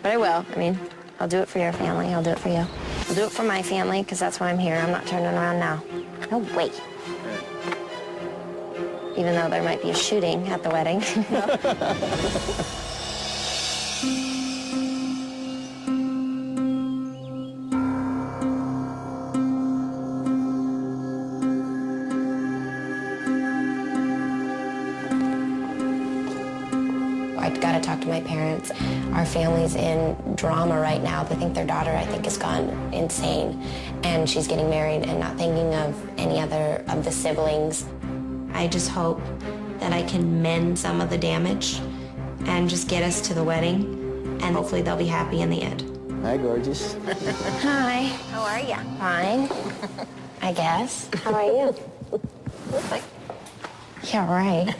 But I will. I mean, I'll do it for your family. I'll do it for you. I'll do it for my family, because that's why I'm here. I'm not turning around now. No way. Even though there might be a shooting at the wedding. I've got to talk to my parents. Our family's in drama right now. They think their daughter, I think, has gone insane. And she's getting married and not thinking of any other of the siblings. I just hope that I can mend some of the damage and just get us to the wedding, and hopefully they'll be happy in the end. Hi, gorgeous. Hi. How are you? Fine. I guess. How are you? Yeah, right.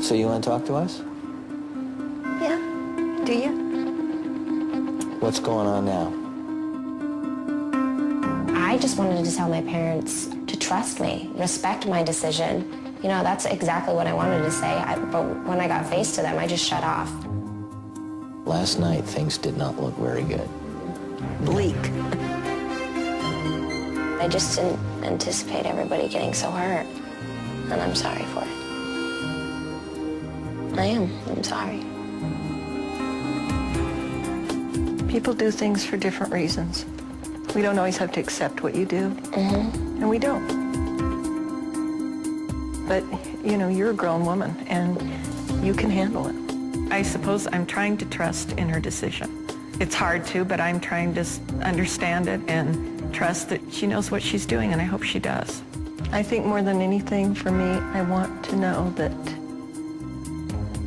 So you want to talk to us? Yeah. Do you? What's going on now? I just wanted to tell my parents to trust me, respect my decision. You know, that's exactly what I wanted to say, but when I got face to them, I just shut off. Last night, things did not look very good. Bleak. I just didn't anticipate everybody getting so hurt, and I'm sorry for it. I am. I'm sorry. People do things for different reasons. We don't always have to accept what you do, and we don't. But, you know, you're a grown woman, and you can handle it. I suppose I'm trying to trust in her decision. It's hard to, but I'm trying to understand it and trust that she knows what she's doing, and I hope she does. I think more than anything, for me, I want to know that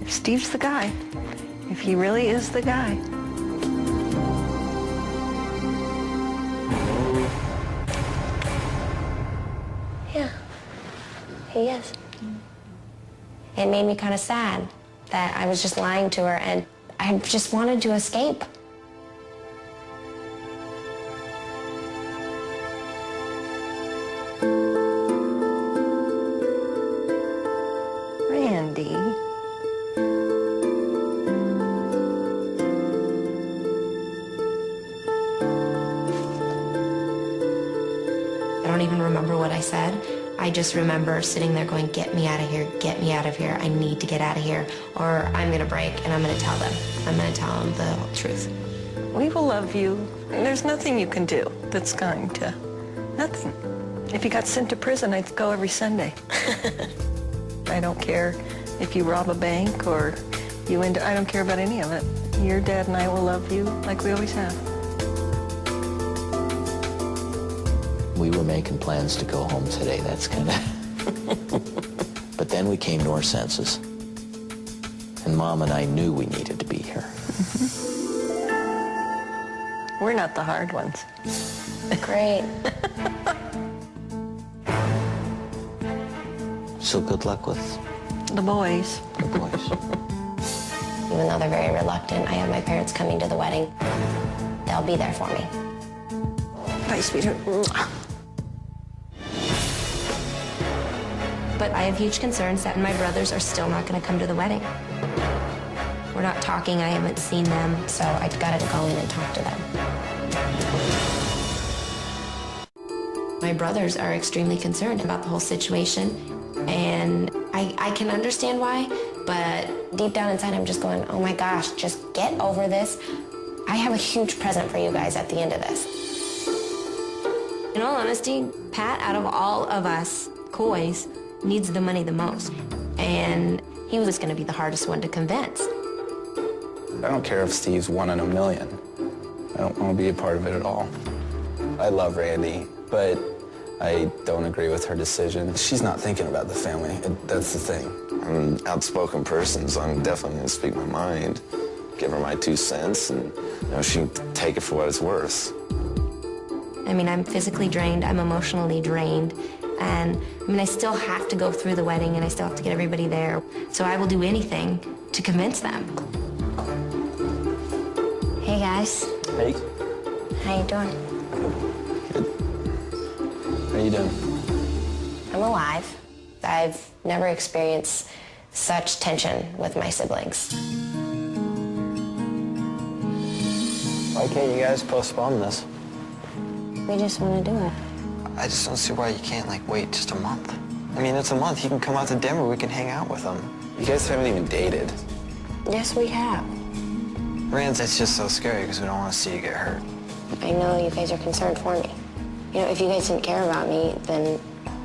if Steve's the guy, if he really is the guy, Yeah, he is. It made me kind of sad that I was just lying to her, and I just wanted to escape. Randy. I don't even remember what I said. I just remember sitting there going, get me out of here, get me out of here. I need to get out of here, or I'm going to break, and I'm going to tell them. I'm going to tell them the truth. We will love you. There's nothing you can do that's going to, nothing. If you got sent to prison, I'd go every Sunday. I don't care if you rob a bank or you I don't care about any of it. Your dad and I will love you like we always have. We were making plans to go home today. That's kind of... But then we came to our senses. And Mom and I knew we needed to be here. We're not the hard ones. Great. So good luck with the boys. The boys. Even though they're very reluctant, I have my parents coming to the wedding. They'll be there for me. Bye, sweetheart. But I have huge concerns that my brothers are still not going to come to the wedding. We're not talking. I haven't seen them, so I gotta go in and talk to them. My brothers are extremely concerned about the whole situation, and I can understand why, but deep down inside I'm just going, oh my gosh, just get over this. I have a huge present for you guys at the end of this. In all honesty, Pat, out of all of us, Coys, needs the money the most, and he was going to be the hardest one to convince. I don't care if Steve's 1 in a million. I don't want to be a part of it at all. I love Randy, but I don't agree with her decision. She's not thinking about the family. That's the thing. I'm an outspoken person, so I'm definitely going to speak my mind, give her my 2 cents, and she can take it for what it's worth. I mean, I'm physically drained, I'm emotionally drained, and I still have to go through the wedding and I still have to get everybody there. So I will do anything to convince them. Hey guys. Hey. How you doing? How you doing? I'm alive. I've never experienced such tension with my siblings. Why can't you guys postpone this? We just want to do it. I just don't see why you can't, wait just a month. I mean, it's a month. He can come out to Denver. We can hang out with him. You guys haven't even dated. Yes, we have. Rand, it's just so scary because we don't want to see you get hurt. I know you guys are concerned for me. If you guys didn't care about me, then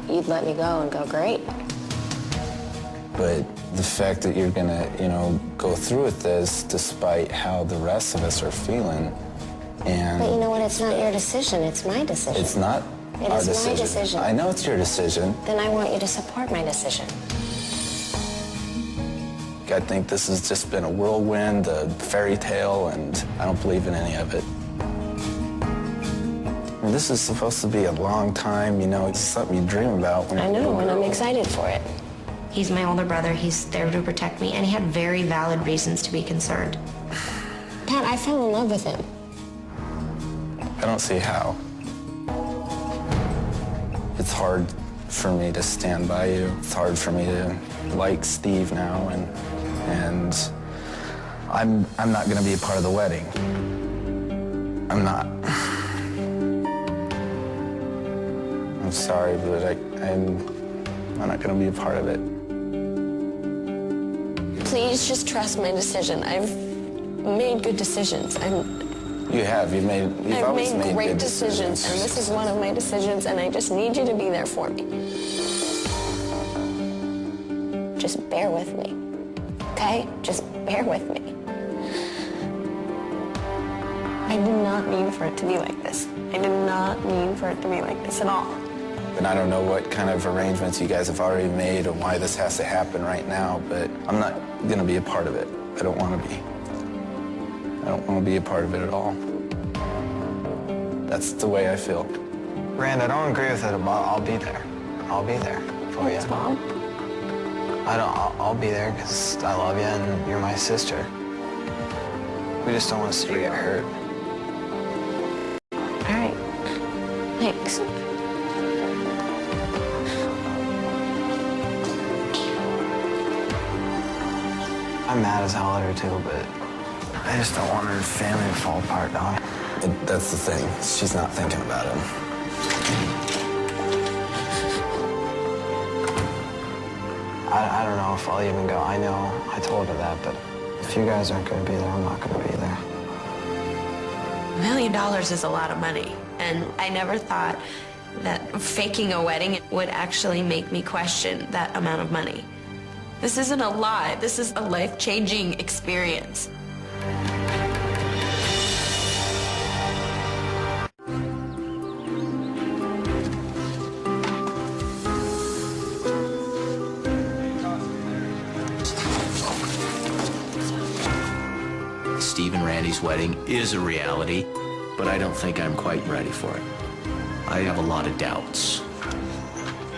you'd let me go and go, great. But the fact that you're gonna, go through with this despite how the rest of us are feeling, and... But you know what? It's not your decision. It's my decision. It's not our decision. It is my decision. I know it's your decision. Then I want you to support my decision. I think this has just been a whirlwind, a fairy tale, and I don't believe in any of it. I mean, this is supposed to be a long time, it's something you dream about when you're I know, a little and I'm girl. excited for it. He's my older brother. He's there to protect me, and he had very valid reasons to be concerned. Pat, I fell in love with him. I don't see how. It's hard for me to stand by you. It's hard for me to like Steve now, and I'm not going to be a part of the wedding. I'm not. I'm sorry, but I'm not going to be a part of it. Please just trust my decision. I've made good decisions. You have. You've always made great good decisions, and this is one of my decisions, and I just need you to be there for me. Just bear with me, okay? Just bear with me. I did not mean for it to be like this. I did not mean for it to be like this at all. And I don't know what kind of arrangements you guys have already made or why this has to happen right now, but I'm not going to be a part of it. I don't want to be. I don't want to be a part of it at all. That's the way I feel. Rand, I don't agree with it, but I'll be there. I'll be there for you. Thanks, Mom. I'll be there because I love you and you're my sister. We just don't want to see you get hurt. All right. Thanks. I'm mad as hell at her too, but I just don't want her family to fall apart, dog. That's the thing. She's not thinking about him. I don't know if I'll even go. I know I told her that, but if you guys aren't going to be there, I'm not going to be there. $1 million is a lot of money, and I never thought that faking a wedding would actually make me question that amount of money. This isn't a lie. This is a life-changing experience. Steve and Randy's wedding is a reality, but I don't think I'm quite ready for it. I have a lot of doubts.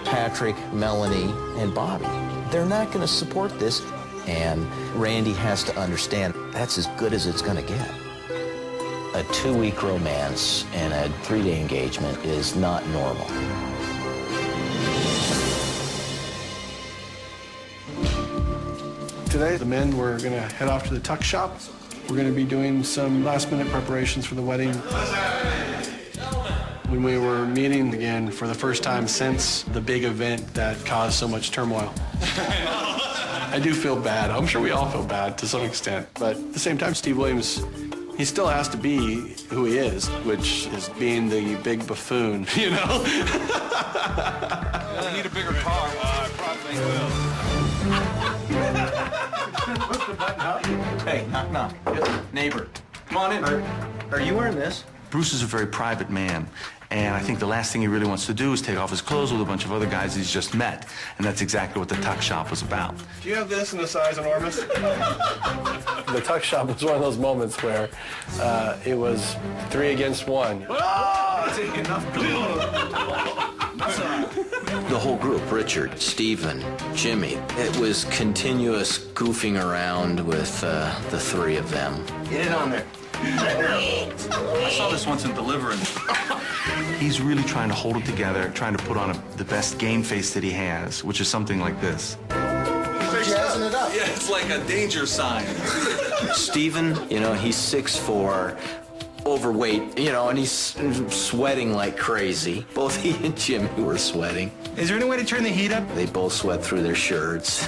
Patrick, Melanie, and Bobby, they're not going to support this, and Randy has to understand that's as good as it's going to get. A 2-week romance and a 3-day engagement is not normal. Today, the men were going to head off to the tuck shop. We're going to be doing some last-minute preparations for the wedding. When we were meeting again for the first time since the big event that caused so much turmoil. I do feel bad. I'm sure we all feel bad to some extent. But at the same time, Steve Williams, he still has to be who he is, which is being the big buffoon, you know? I need a bigger car. I probably will. Hey, knock. Neighbor, come on in. Are you wearing this? Bruce is a very private man, and I think the last thing he really wants to do is take off his clothes with a bunch of other guys he's just met, and that's exactly what the tuck shop was about. Do you have this in the size enormous? The tuck shop was one of those moments where it was 3 against 1. Oh, take enough The whole group, Richard, Stephen, Jimmy, it was continuous goofing around with the 3 of them. Get it on there. I saw this once in Deliverance. He's really trying to hold it together, trying to put on the best game face that he has, which is something like this. He's jazzing it up. Yeah, it's like a danger sign. Stephen, you know, he's 6'4", overweight, you know, and he's sweating like crazy. Both he and Jimmy were sweating. Is there any way to turn the heat up? They both sweat through their shirts.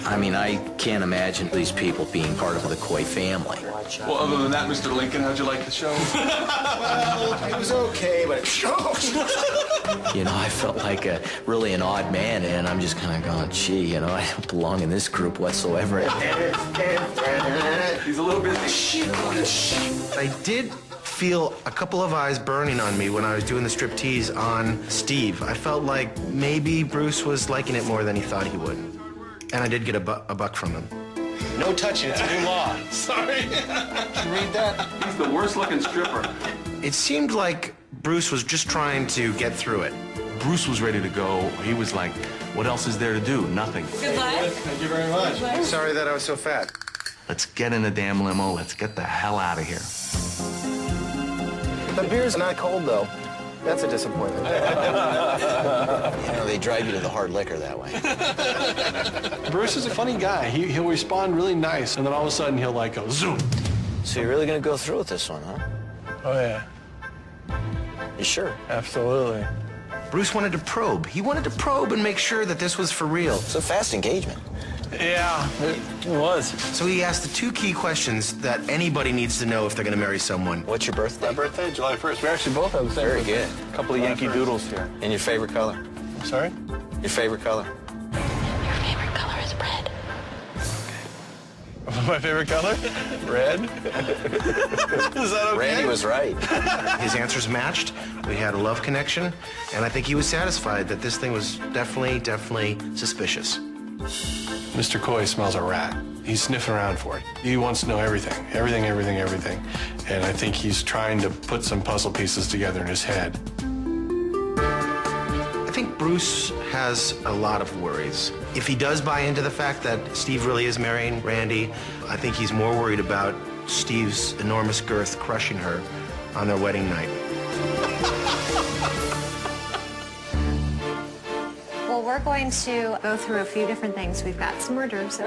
I mean, I can't imagine these people being part of the Coy family. Well, other than that, Mr. Lincoln, how'd you like the show? Well, it was okay, but it shows. You know, I felt like really an odd man, and I'm just kind of going, gee, you know, I don't belong in this group whatsoever. He's a little busy. I did feel a couple of eyes burning on me when I was doing the striptease on Steve. I felt like maybe Bruce was liking it more than he thought he would. And I did get a buck from him. No touching, it's a new law. Sorry. Did you read that? He's the worst looking stripper. It seemed like Bruce was just trying to get through it. Bruce was ready to go. He was like, what else is there to do? Nothing. Good luck. Thank you very much. Sorry that I was so fat. Let's get in a damn limo. Let's get the hell out of here. The beer's not cold, though. That's a disappointment. You know, they drive you to the hard liquor that way. Bruce is a funny guy. He'll respond really nice, and then all of a sudden he'll like go zoom. So you're really going to go through with this one, huh? Oh, yeah. You sure? Absolutely. Bruce wanted to probe. He wanted to probe and make sure that this was for real. It's a fast engagement. Yeah, it was. So he asked the 2 key questions that anybody needs to know if they're going to marry someone. What's your birthday? My birthday, July 1st. We actually both have the same Very birthday. good. A couple of Yankee Doodles here. And your favorite color? Sorry? Your favorite color? Your favorite color is red. My favorite color? Red. Is that okay? Randy was right. His answers matched. We had a love connection, and I think he was satisfied that this thing was definitely suspicious. Mr. Coy smells a rat. He's sniffing around for it. He wants to know everything. Everything. And I think he's trying to put some puzzle pieces together in his head. I think Bruce has a lot of worries. If he does buy into the fact that Steve really is marrying Randy, I think he's more worried about Steve's enormous girth crushing her on their wedding night. Well, we're going to go through a few different things. We've got some hors d'oeuvres.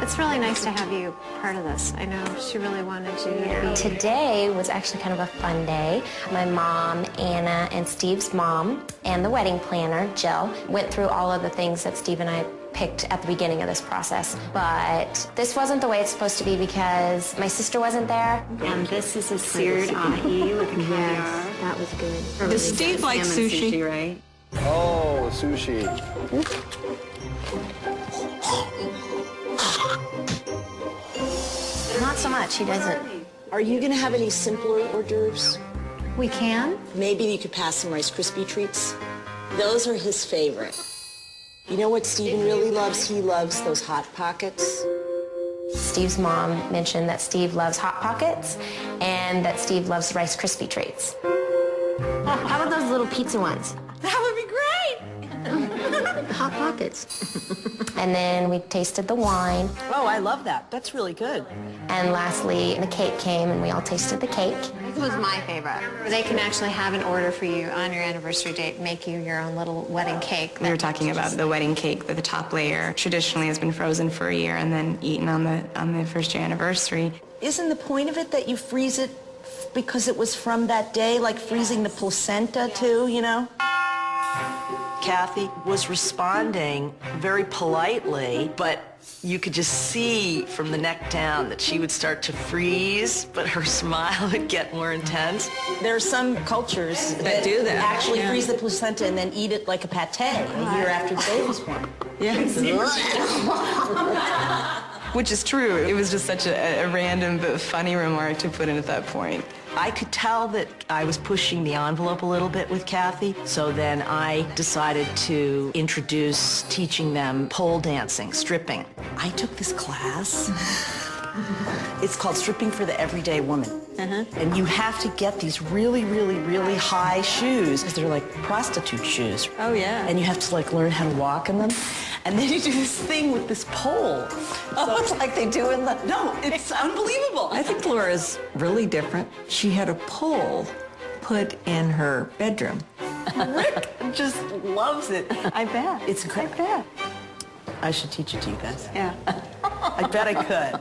It's really nice to have you part of this. I know she really wanted you to be. Today was actually kind of a fun day. My mom, Anna, and Steve's mom, and the wedding planner, Jill, went through all of the things that Steve and I picked at the beginning of this process. But this wasn't the way it's supposed to be because my sister wasn't there. And this is a seared ahi with caviar. That was good. Does Steve like sushi? Right? Oh, sushi. Not so much, he doesn't. Are you going to have any simpler hors d'oeuvres? We can. Maybe you could pass some Rice Krispie treats. Those are his favorite. You know what Steven really loves? He loves those Hot Pockets. Steve's mom mentioned that Steve loves Hot Pockets and that Steve loves Rice Krispie treats. How about those little pizza ones? That would be great. Hot pockets. And then we tasted the wine. Oh, I love that. That's really good. And lastly, the cake came, and we all tasted the cake. This was my favorite. They can actually have an order for you on your anniversary date, make you your own little wedding cake. We were talking about the wedding cake, that the top layer traditionally has been frozen for a year and then eaten on the first year anniversary. Isn't the point of it that you freeze it because it was from that day, like freezing the placenta too, you know? Kathy was responding very politely, but you could just see from the neck down that she would start to freeze, but her smile would get more intense. There are some cultures that do that. Actually freeze the placenta and then eat it like a pate a year after the baby's born. Which is true. It was just such a random but funny remark to put in at that point. I could tell that I was pushing the envelope a little bit with Kathy, so then I decided to introduce teaching them pole dancing, stripping. I took this class. It's called Stripping for the Everyday Woman. And you have to get these really, really, really high shoes, because they're like prostitute shoes. Oh, yeah. And you have to like learn how to walk in them. And then you do this thing with this pole. So it's like they do in the... No, it's unbelievable. I think Laura's really different. She had a pole put in her bedroom. Rick just loves it. I bet. It's incredible. I bet. I should teach it to you guys. Yeah. I bet I could.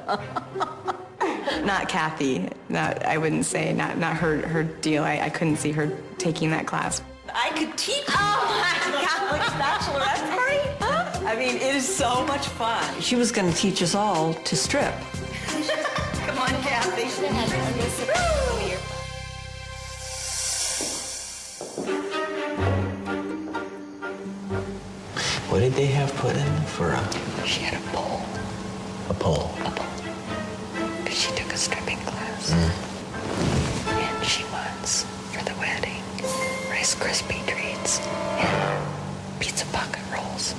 Not Kathy. I wouldn't say, not her deal. I couldn't see her taking that class. I could teach you. Oh my God, like bachelorette party? I mean, it is so much fun. She was going to teach us all to strip. Come on, Kathy. What did they have put in for a... She had a pole. A pole? A pole. Because she took a stripping class. And she wants, for the wedding, Rice Krispie treats and pizza pocket rolls.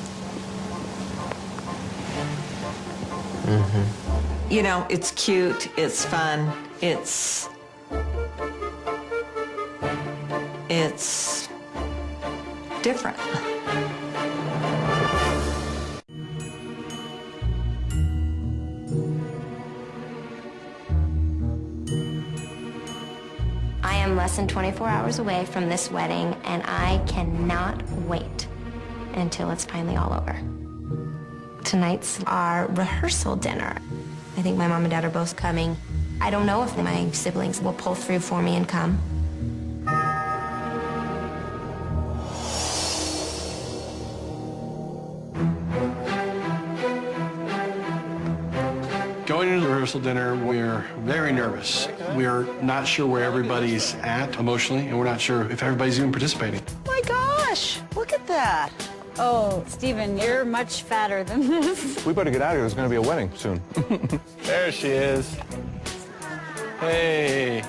You know, it's cute, it's fun, it's different. I am less than 24 hours away from this wedding, and I cannot wait until it's finally all over. Tonight's our rehearsal dinner. I think my mom and dad are both coming. I don't know if my siblings will pull through for me and come. Going into the rehearsal dinner, we're very nervous. We're not sure where everybody's at emotionally, and we're not sure if everybody's even participating. Oh my gosh, look at that. Oh, Stephen, you're much fatter than this. We better get out of here. There's going to be a wedding soon. There she is. Hey.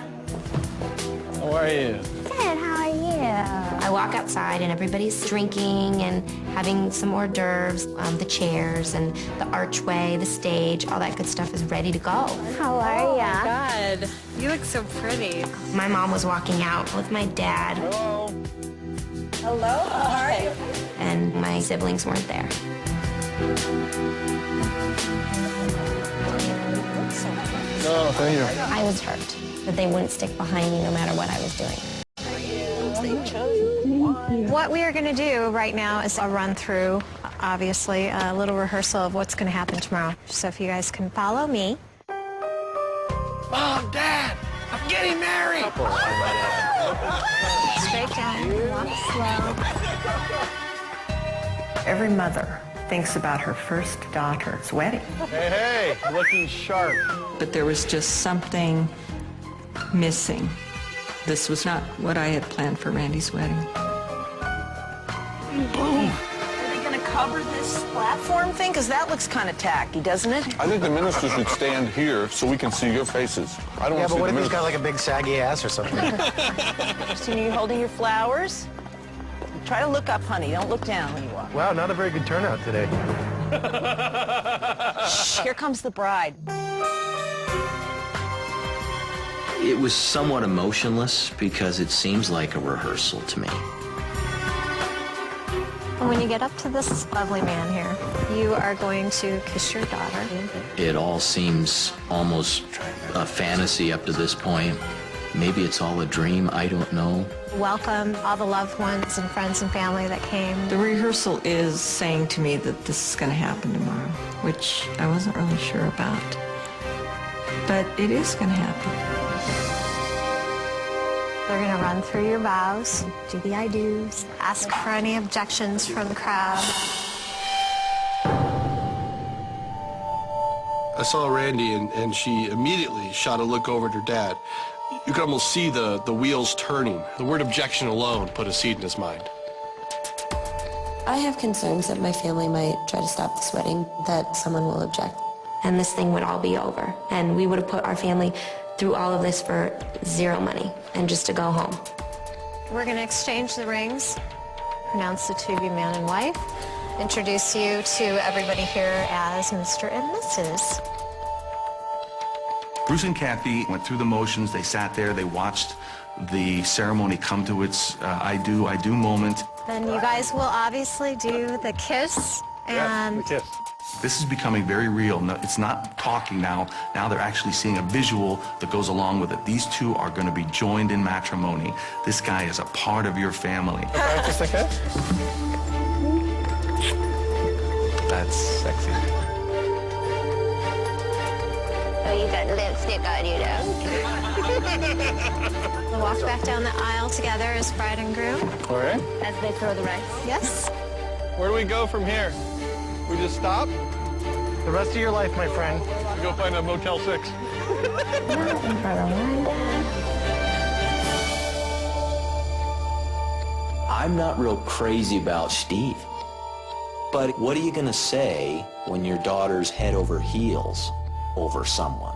How are you? Good, how are you? I walk outside and everybody's drinking and having some hors d'oeuvres, the chairs and the archway, the stage, all that good stuff is ready to go. How are ya? Oh, my God. You look so pretty. My mom was walking out with my dad. Hello. Hello, how are you? And my siblings weren't there. No, thank you. I was hurt that they wouldn't stick behind me no matter what I was doing. What we are going to do right now is a run through, obviously, a little rehearsal of what's going to happen tomorrow. So if you guys can follow me. Mom, Dad, I'm getting married. Straight down, walk slow. Every mother thinks about her first daughter's wedding. Hey, looking sharp. But there was just something missing. This was not what I had planned for Randy's wedding. Boom. Are they going to cover this platform thing? Because that looks kind of tacky, doesn't it? I think the minister should stand here so we can see your faces. I don't want to see but what the if he's minister. got like a big saggy ass or something? Christine, are you holding your flowers? Try to look up, honey. Don't look down when you walk. Wow, not a very good turnout today. Shh, here comes the bride. It was somewhat emotionless because it seems like a rehearsal to me. And when you get up to this lovely man here, you are going to kiss your daughter. It all seems almost a fantasy up to this point. Maybe it's all a dream, I don't know. Welcome all the loved ones and friends and family that came. The rehearsal is saying to me that this is going to happen tomorrow, which I wasn't really sure about. But it is going to happen. They're going to run through your vows, do the I do's, ask for any objections from the crowd. I saw Randy, and she immediately shot a look over at her dad. You could almost see the wheels turning. The word objection alone put a seed in his mind. I have concerns that my family might try to stop this wedding, that someone will object. And this thing would all be over. And we would have put our family through all of this for zero money and just to go home. We're going to exchange the rings, pronounce the two of you man and wife, introduce you to everybody here as Mr. and Mrs. Bruce and Kathy went through the motions. They sat there. They watched the ceremony come to its I do moment. Then you guys will obviously do the kiss and... Yes, the kiss. This is becoming very real. No, it's not talking now. Now they're actually seeing a visual that goes along with it. These two are going to be joined in matrimony. This guy is a part of your family. Just like that? That's sexy. Oh, you got lipstick on you now. We'll walk back down the aisle together as bride and groom. All right. As they throw the rice. Yes. Where do we go from here? We just stop? The rest of your life, my friend. Go find a Motel 6. I'm not real crazy about Steve. But what are you going to say when your daughter's head over heels over someone?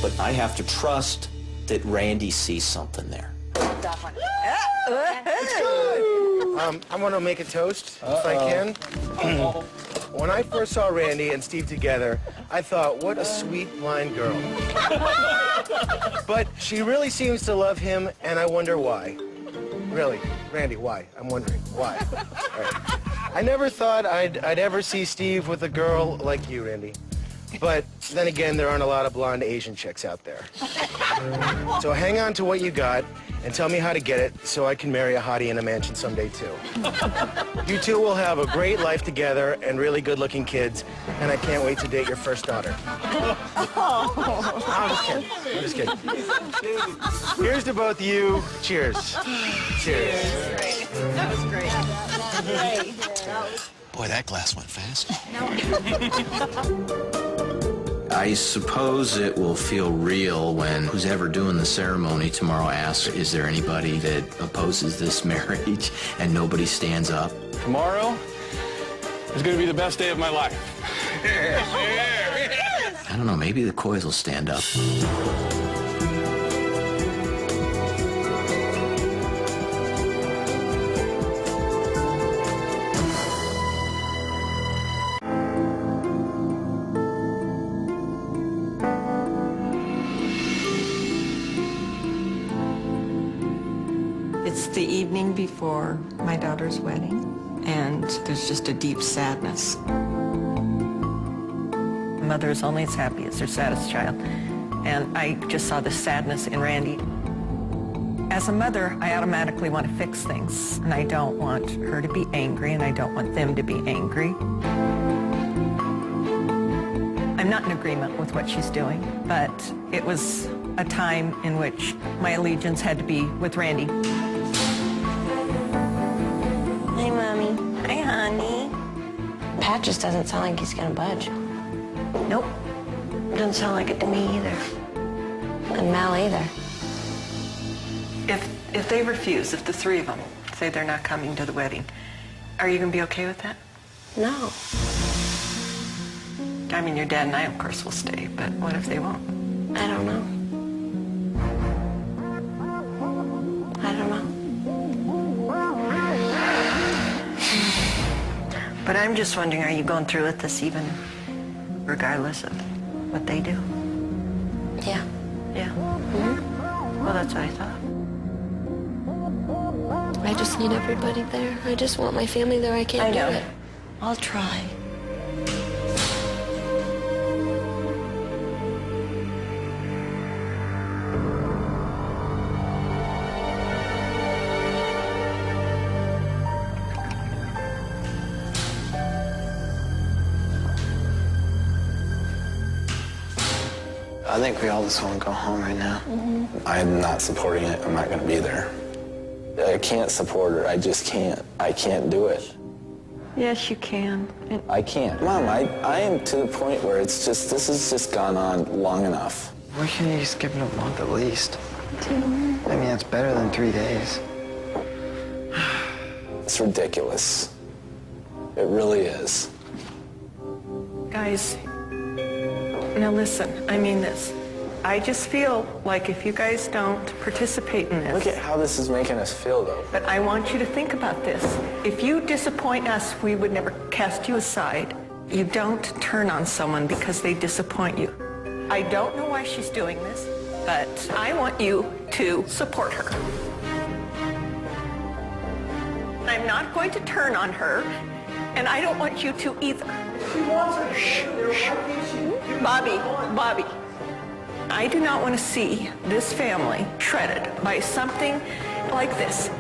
But I have to trust that Randy sees something there. I want to make a toast, if I can. When I first saw Randy and Steve together, I thought, what a sweet blind girl. But she really seems to love him, and I wonder why. Really, Randy, why? I'm wondering, why? All right. I never thought I'd ever see Steve with a girl like you, Randy. But then again, there aren't a lot of blonde Asian chicks out there. So hang on to what you got and tell me how to get it so I can marry a hottie in a mansion someday, too. You two will have a great life together and really good-looking kids, and I can't wait to date your first daughter. I'm just kidding. Here's to both of you. Cheers. Cheers. That was great. Boy, that glass went fast. I suppose it will feel real when who's ever doing the ceremony tomorrow asks, is there anybody that opposes this marriage? And nobody stands up. Tomorrow is going to be the best day of my life. I don't know, maybe the Coys will stand up. It's the evening before my daughter's wedding, and there's just a deep sadness. A mother is only as happy as her saddest child, and I just saw the sadness in Randy. As a mother, I automatically want to fix things, and I don't want her to be angry, and I don't want them to be angry. I'm not in agreement with what she's doing, but it was a time in which my allegiance had to be with Randy. Hey, Mommy. Hi, honey. Pat just doesn't sound like he's gonna budge. Nope. Doesn't sound like it to me either. And Mal either. If they refuse, if the three of them say they're not coming to the wedding, are you going to be okay with that? No. I mean, your dad and I, of course, will stay, but what if they won't? I don't know. I don't know. But I'm just wondering, are you going through with this even regardless of what they do? Yeah. Yeah? Mm-hmm. Well, that's what I thought. I just need everybody there. I just want my family there. I can't do it. I'll try. I think we all just want to go home right now. I'm not supporting it. I'm not going to be there. I can't support her. I just can't. I can't do it. Yes, you can. I can't. Mom, I am to the point where it's just, this has just gone on long enough. Why can't you just give it a month at least? I mean, that's better than 3 days. It's ridiculous. It really is. Guys, now listen, I mean this. I just feel like if you guys don't participate in this... Look at how this is making us feel, though. But I want you to think about this. If you disappoint us, we would never cast you aside. You don't turn on someone because they disappoint you. I don't know why she's doing this, but I want you to support her. I'm not going to turn on her, and I don't want you to either. She wants her. Shh. Bobby. I do not want to see this family shredded by something like this.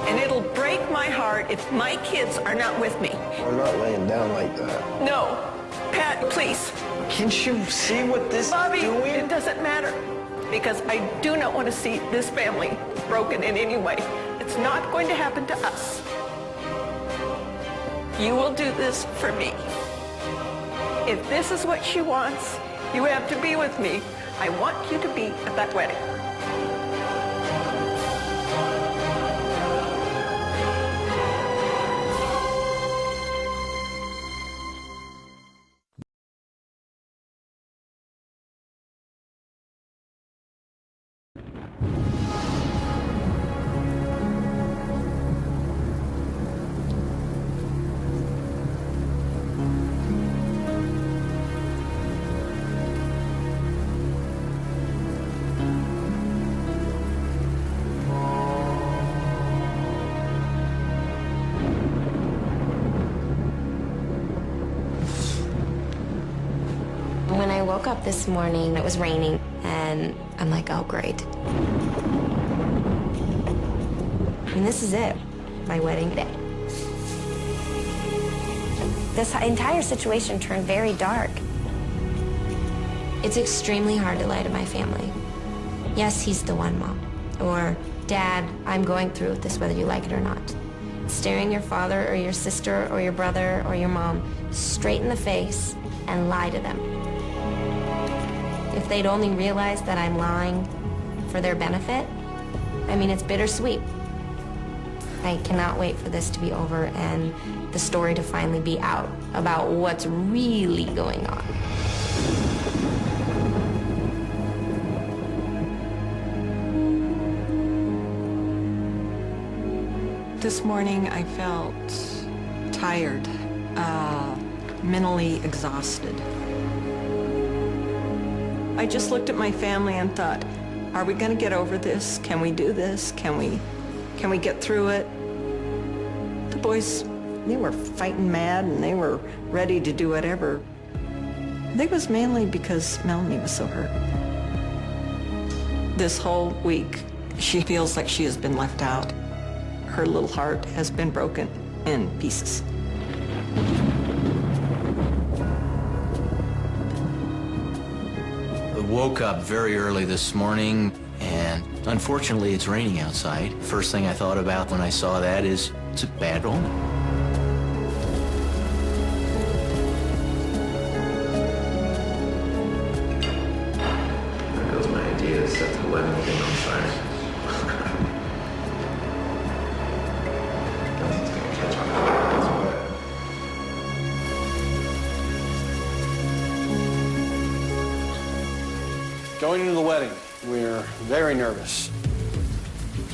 And it'll break my heart if my kids are not with me. I'm not laying down like that. No. Pat, please. Can't you see what this Bobby, is doing? it doesn't matter. Because I do not want to see this family broken in any way. It's not going to happen to us. You will do this for me. If this is what she wants, you have to be with me. I want you to be at that wedding. When I woke up this morning, it was raining, and I'm like, oh, great. And this is it, my wedding day. This entire situation turned very dark. It's extremely hard to lie to my family. Yes, he's the one, Mom. Or, Dad, I'm going through with this whether you like it or not. Staring your father or your sister or your brother or your mom straight in the face and lie to them. If they'd only realized that I'm lying for their benefit, I mean, it's bittersweet. I cannot wait for this to be over and the story to finally be out about what's really going on. This morning I felt tired, mentally exhausted. I just looked at my family and thought, are we going to get over this? Can we do this? Can we get through it? The boys, they were fighting mad and they were ready to do whatever. I think it was mainly because Melanie was so hurt. This whole week, she feels like she has been left out. Her little heart has been broken in pieces. I woke up very early this morning, and unfortunately it's raining outside. First thing I thought about when I saw that is it's a bad omen. That was my idea, to set the wedding thing on fire. Nothing's gonna catch on fire. Going into the wedding, we're very nervous.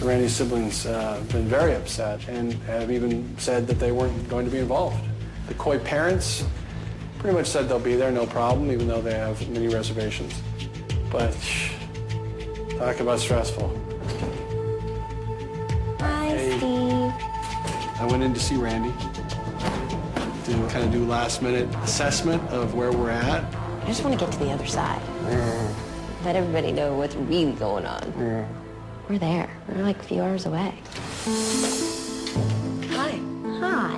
Randy's siblings have been very upset and have even said that they weren't going to be involved. The Coy parents pretty much said they'll be there, no problem, even though they have many reservations. But talk about stressful. Hi, I went in to see Randy to kind of do last-minute assessment of where we're at. I just want to get to the other side. Let everybody know what's really going on. We're there. We're like a few hours away. Hi. Hi.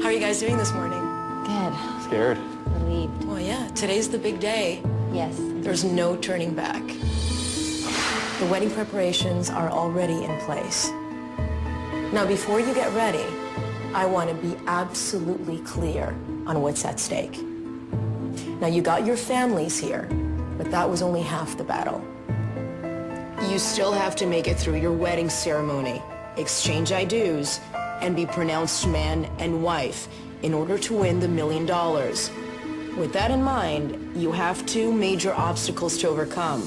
How are you guys doing this morning? Good. Scared. Relieved. Well, yeah, today's the big day. Yes. There's no turning back. The wedding preparations are already in place. Now, before you get ready, I want to be absolutely clear on what's at stake. Now, you got your families here, but that was only half the battle. You still have to make it through your wedding ceremony, exchange I-dos, and be pronounced man and wife in order to win the $1 million. With that in mind, you have 2 major obstacles to overcome.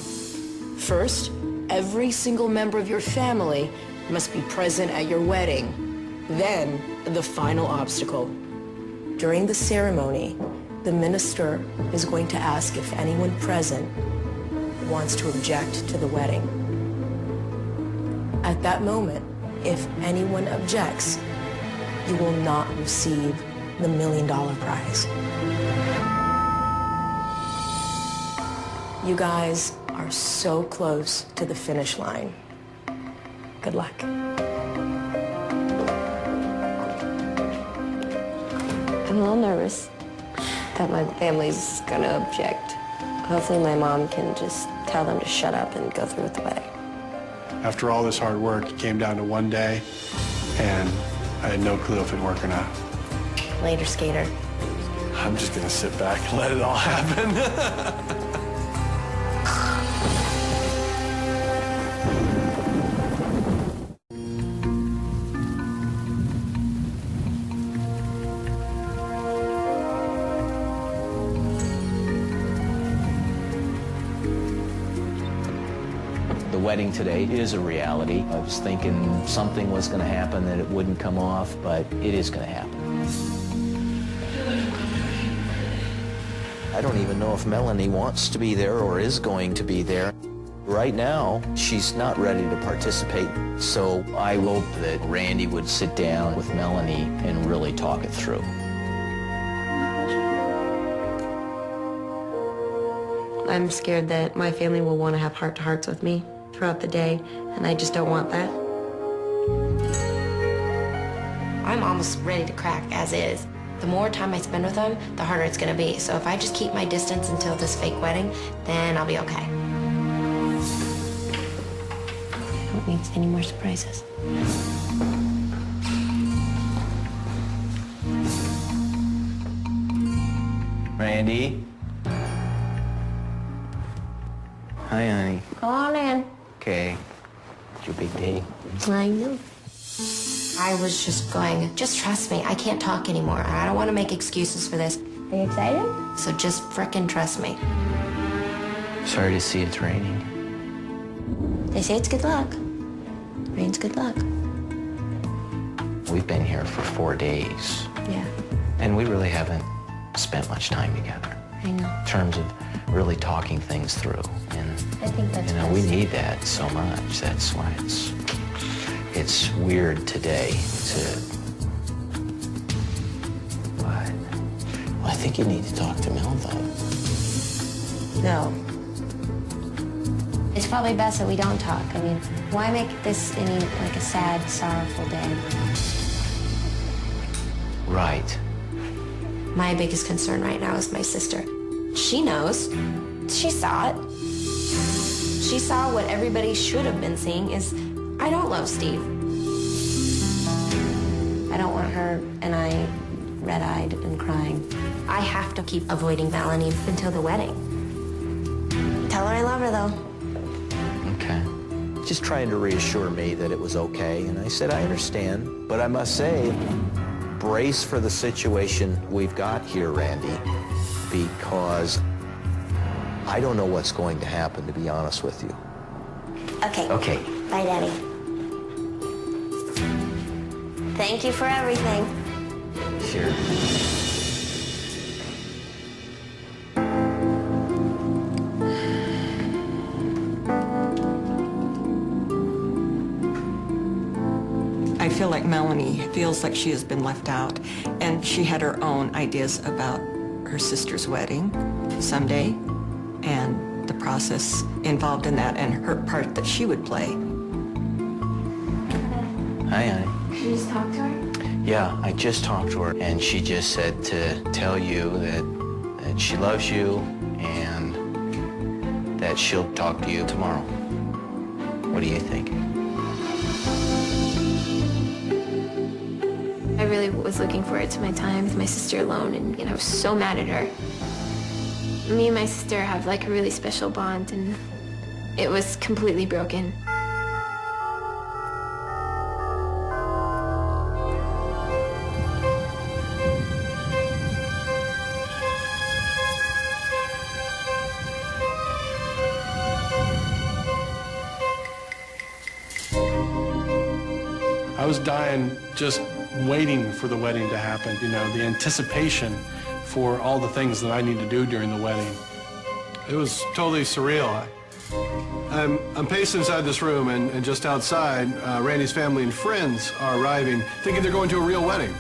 First, every single member of your family must be present at your wedding. Then, the final obstacle. During the ceremony, the minister is going to ask if anyone present wants to object to the wedding. At that moment, if anyone objects, you will not receive the $1 million prize. You guys are so close to the finish line. Good luck. I'm a little nervous that my family's gonna object. Hopefully my mom can just tell them to shut up and go through with the wedding. After all this hard work, it came down to one day, and I had no clue if it'd work or not. Later, skater. I'm just gonna sit back and let it all happen. The wedding today is a reality. I was thinking something was going to happen, that it wouldn't come off, but it is going to happen. I don't even know if Melanie wants to be there or is going to be there. Right now, she's not ready to participate, so I hope that Randy would sit down with Melanie and really talk it through. I'm scared that my family will want to have heart-to-hearts with me throughout the day, and I just don't want that. I'm almost ready to crack as is. The more time I spend with them, the harder it's gonna be. So if I just keep my distance until this fake wedding, then I'll be okay. Don't need any more surprises. Randy? Hi, honey. Go on in. Okay. It's your big day. I know. I was just going, just trust me. I can't talk anymore. I don't want to make excuses for this. Are you excited? So just frickin' trust me. Sorry to see it's raining. They say it's good luck. Rain's good luck. We've been here for 4 days, Yeah, and we really haven't spent much time together I know. in terms of really talking things through. And I think that's we best. need that so much. That's why it's weird today to. What? Well, I think you need to talk to Mel, though. No. It's probably best that we don't talk. I mean, why make this any like a sad, sorrowful day? Right. My biggest concern right now is my sister. She knows. She saw it. She saw what everybody should have been seeing is I don't love Steve. I don't want her and I red-eyed and crying. I have to keep avoiding Melanie until the wedding. Tell her I love her, though. Okay. Just trying to reassure me that it was okay, and I said, I understand, but I must say, brace for the situation we've got here, Randy, because I don't know what's going to happen, to be honest with you. Okay. Okay. Bye, Daddy. Thank you for everything. Sure. I feel like Melanie feels like she has been left out, and she had her own ideas about her sister's wedding someday, and the process involved in that, and her part that she would play. Hi, honey. Did you just talk to her? Yeah, I just talked to her, and she just said to tell you that she loves you and that she'll talk to you tomorrow. What do you think? I really was looking forward to my time with my sister alone, and I was so mad at her. Me and my sister have like a really special bond, and it was completely broken. I was dying just waiting for the wedding to happen, you know, the anticipation for all the things that I need to do during the wedding. It was totally surreal. I'm pacing inside this room, and just outside, Randy's family and friends are arriving, thinking they're going to a real wedding.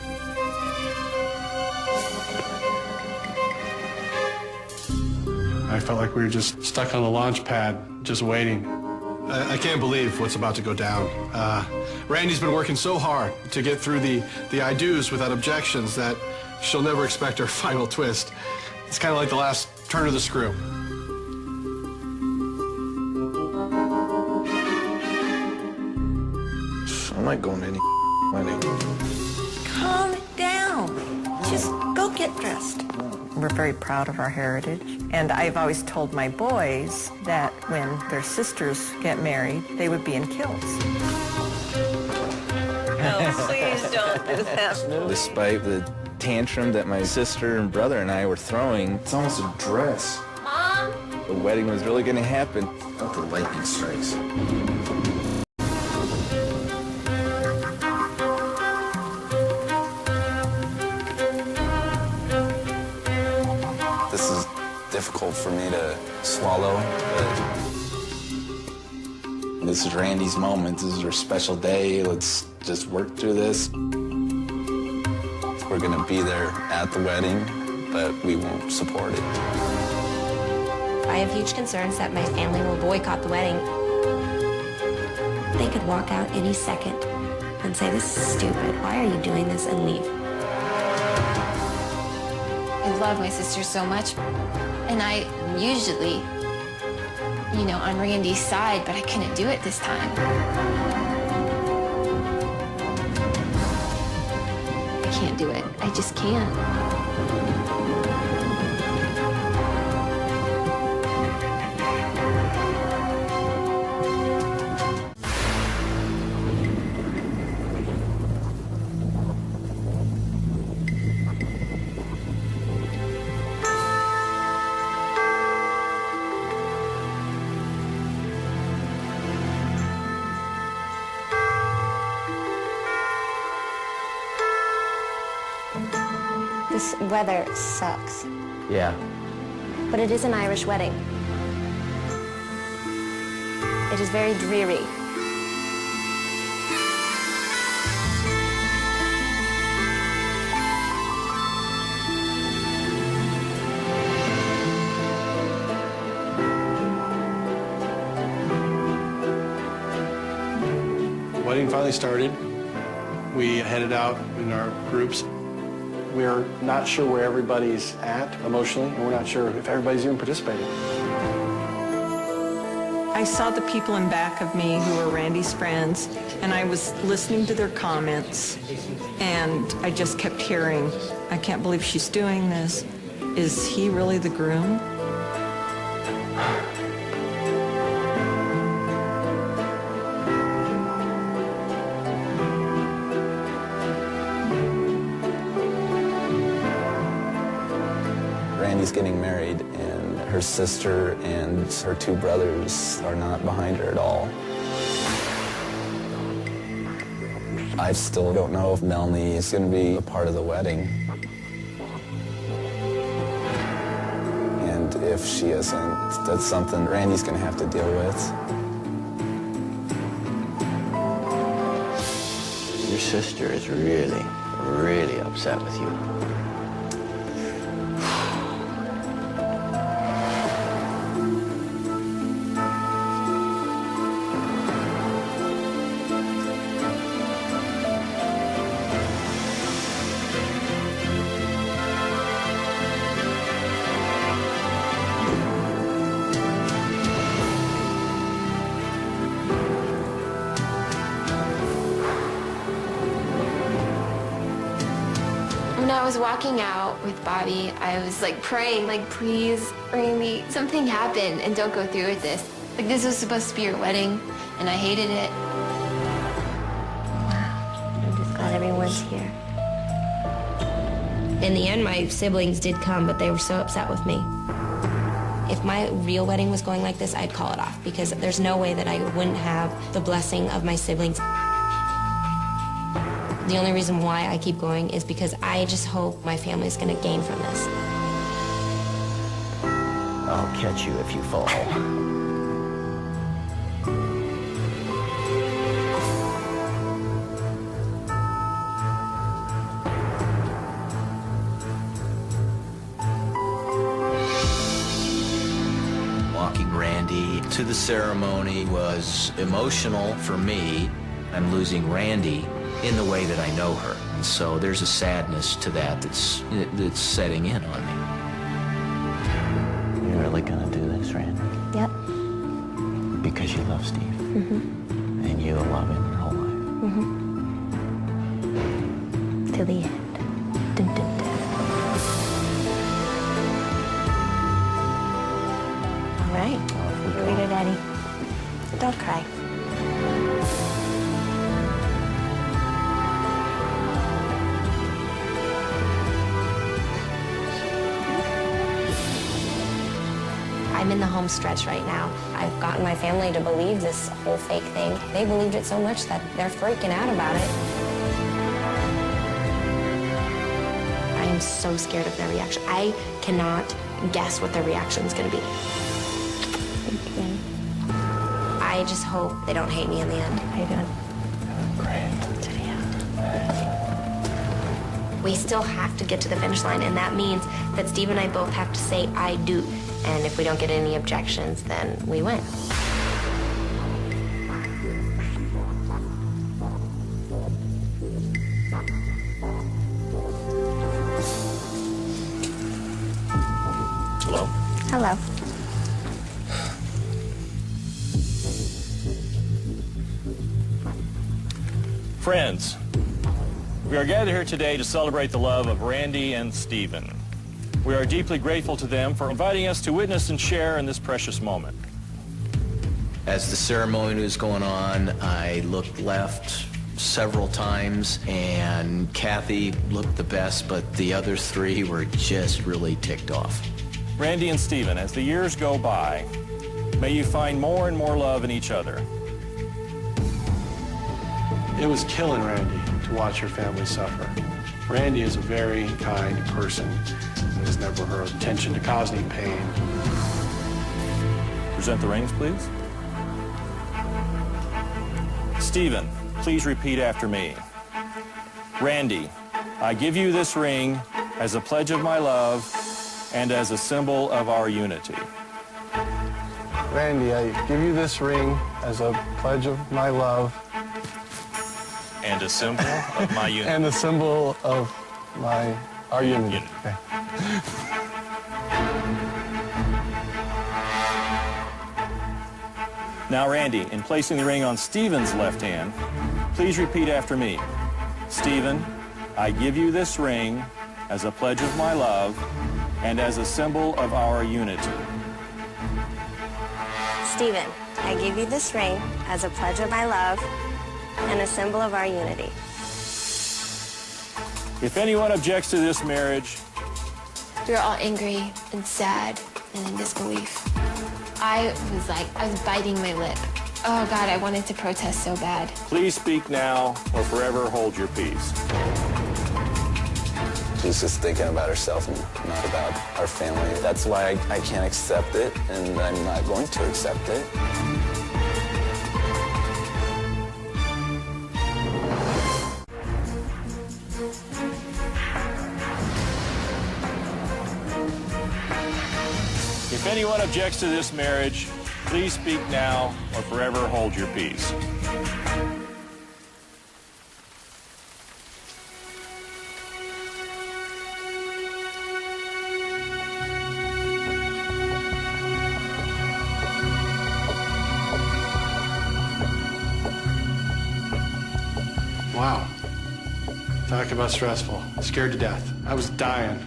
I felt like we were just stuck on the launch pad, just waiting. I can't believe what's about to go down. Randy's been working so hard to get through the I do's without objections that she'll never expect her final twist. It's kind of like the last turn of the screw. I'm not going to any wedding. Calm down. Just go get dressed. We're very proud of our heritage, and I've always told my boys that when their sisters get married, they would be in kilts. No, please don't do that. Despite the tantrum that my sister and brother and I were throwing, it's almost a dress. Mom? The wedding was really going to happen. Not the lightning strikes. This is difficult for me to swallow, but this is Randy's moment. This is her special day. Let's just work through this. We're gonna be there at the wedding, but we won't support it. I have huge concerns that my family will boycott the wedding. They could walk out any second and say, "This is stupid. Why are you doing this?" and leave. I love my sister so much, and I usually, on Randy's side, but I couldn't do it this time. I can't do it. I just can't. This weather sucks, Yeah. but it is an Irish wedding. It is very dreary. Wedding finally started. We headed out in our groups. We're not sure where everybody's at emotionally, and we're not sure if everybody's even participating. I saw the people in back of me who were Randy's friends, and I was listening to their comments, and I just kept hearing, "I can't believe she's doing this. Is he really the groom?" Randy's getting married, and her sister and her two brothers are not behind her at all. I still don't know if Melanie is going to be a part of the wedding. And if she isn't, that's something Randy's going to have to deal with. You're sister is really, really upset with you. When I was walking out with Bobby, I was like praying, like, please, Randy, something happened and don't go through with this. Like, this was supposed to be your wedding, and I hated it. I'm just glad everyone's here. In the end, my siblings did come, but they were so upset with me. If my real wedding was going like this, I'd call it off, because there's no way that I wouldn't have the blessing of my siblings. The only reason why I keep going is because I just hope my family's gonna gain from this. I'll catch you if you fall. Walking Randy to the ceremony was emotional for me. I'm losing Randy in the way that I know her. And so there's a sadness to that that's setting in on me. You're really gonna do this, Randy? Yep. Because you love Steve. Mm-hmm. And you'll love him your whole life. Mm-hmm. To the end. Dun, dun, dun. All right. Here we go, Daddy. Don't cry. I'm in the home stretch right now. I've gotten my family to believe this whole fake thing. They believed it so much that they're freaking out about it. I am so scared of their reaction. I cannot guess what their reaction is going to be. I just hope they don't hate me in the end. How you doing? Great. To the end. We still have to get to the finish line, and that means that Steve and I both have to say, I do. And if we don't get any objections, then we win. Hello. Hello. Friends, we are gathered here today to celebrate the love of Randy and Stephen. We are deeply grateful to them for inviting us to witness and share in this precious moment. As the ceremony was going on, I looked left several times, and Kathy looked the best, but the other three were just really ticked off. Randy and Stephen, as the years go by, may you find more and more love in each other. It was killing Randy to watch her family suffer. Randy is a very kind person. It was never her intention to cause any pain. Present the rings, please. Stephen, please repeat after me. Randy, I give you this ring as a pledge of my love and as a symbol of our unity. Randy, I give you this ring as a pledge of my love. And a symbol of my unity. And a symbol of our unity. Okay. Now, Randy, in placing the ring on Stephen's left hand, please repeat after me. Stephen, I give you this ring as a pledge of my love and as a symbol of our unity. Stephen, I give you this ring as a pledge of my love and a symbol of our unity. If anyone objects to this marriage, We were all angry and sad and in disbelief. I was biting my lip. Oh God, I wanted to protest so bad. please speak now or forever hold your peace. She's just thinking about herself and not about our family. That's why I can't accept it, and I'm not going to accept it. anyone objects to this marriage, please speak now or forever hold your peace. Wow. Talk about stressful. Scared to death. I was dying.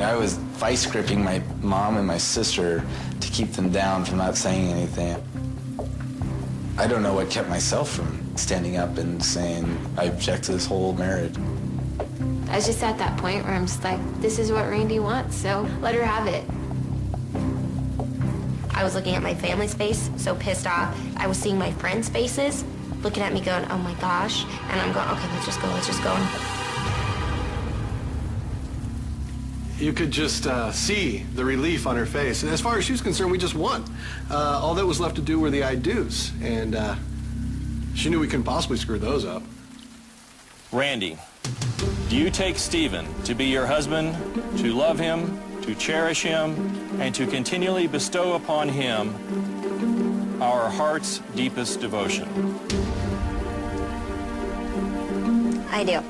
I was vice gripping my mom and my sister to keep them down from not saying anything. I don't know what kept myself from standing up and saying, I object to this whole marriage. I was just at that point where I'm just like, this is what Randy wants, so let her have it. I was looking at my family's face, so pissed off. I was seeing my friends' faces, looking at me going, oh my gosh. And I'm going, okay, let's just go, let's just go. You could just see the relief on her face. And as far as she was concerned, we just won. All that was left to do were the I do's. And she knew we couldn't possibly screw those up. Randy, do you take Stephen to be your husband, to love him, to cherish him, and to continually bestow upon him our heart's deepest devotion? I do.